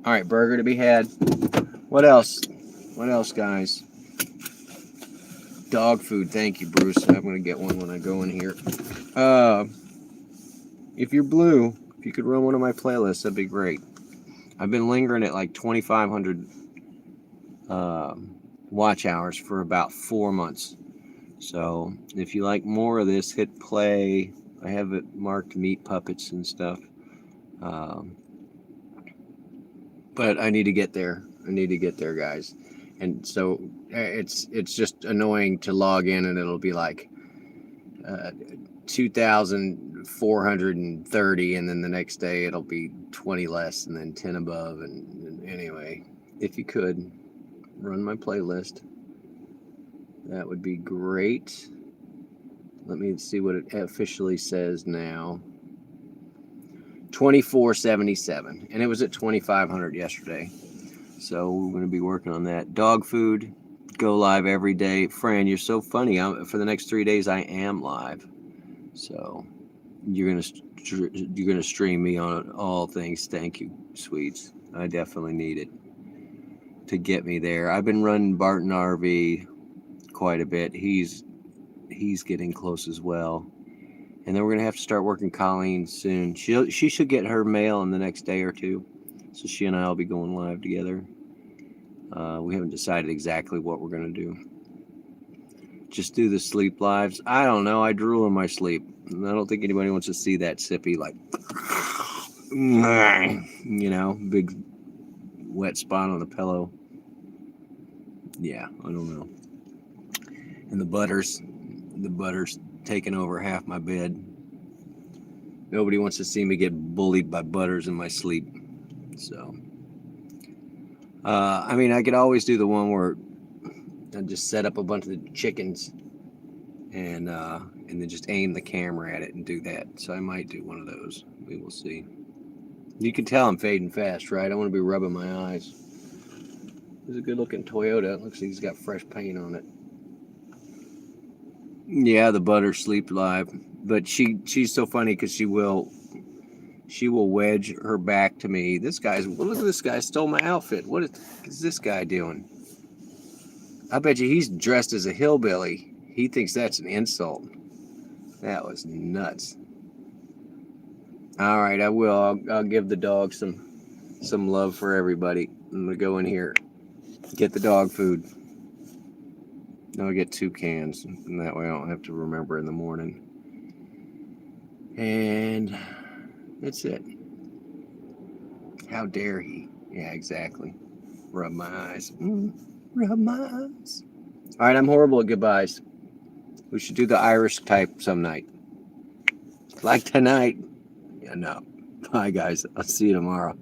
All right, burger to be had. What else? What else, guys? Dog food. Thank you, Bruce. I'm gonna get one when I go in here. If you're blue, if you could run one of my playlists, that'd be great. I've been lingering at like 2,500 watch hours for about 4 months. So if you like more of this, hit play. I have it marked meat puppets and stuff. But I need to get there. Guys. And so it's just annoying to log in and it'll be like 2,430, and then the next day it'll be 20 less, and then 10 above. And anyway, if you could run my playlist, That would be great. Let me see what it officially says now. 2477, and it was at 2500 yesterday. So we're going to be working on that. Dog food, go live every day. Fran, you're so funny. For the next 3 days, I am live. So you're gonna stream me on all things. Thank you, sweets. I definitely need it to get me there. I've been running Barton RV quite a bit. He's getting close as well. And then we're gonna have to start working Colleen soon. She should get her mail in the next day or two. So she and I will be going live together. We haven't decided exactly what we're gonna do. Just do the sleep lives. I don't know. I drool in my sleep. I don't think anybody wants to see that sippy, like, you know, big wet spot on the pillow. Yeah, I don't know. And the butter's taking over half my bed. Nobody wants to see me get bullied by butters in my sleep. So, I mean, I could always do the one where I just set up a bunch of the chickens and then just aim the camera at it and do that. So I might do one of those. We will see. You can tell I'm fading fast, right? I want to be rubbing my eyes. It's a good-looking Toyota. It looks like he's got fresh paint on it. Yeah, the butter sleep live, but she's so funny because she will wedge her back to me. Look at this guy stole my outfit. What is this guy doing? I bet you he's dressed as a hillbilly. He thinks that's an insult. That was nuts. All right, I will. I'll give the dog some love for everybody. I'm gonna go in here, get the dog food. I'll get 2 cans, and that way I don't have to remember in the morning. And that's it. How dare he? Yeah, exactly. Rub my eyes. Rub my eyes. All right, I'm horrible at goodbyes. We should do the Irish type some night. Like tonight. Yeah, no. Bye, guys. I'll see you tomorrow.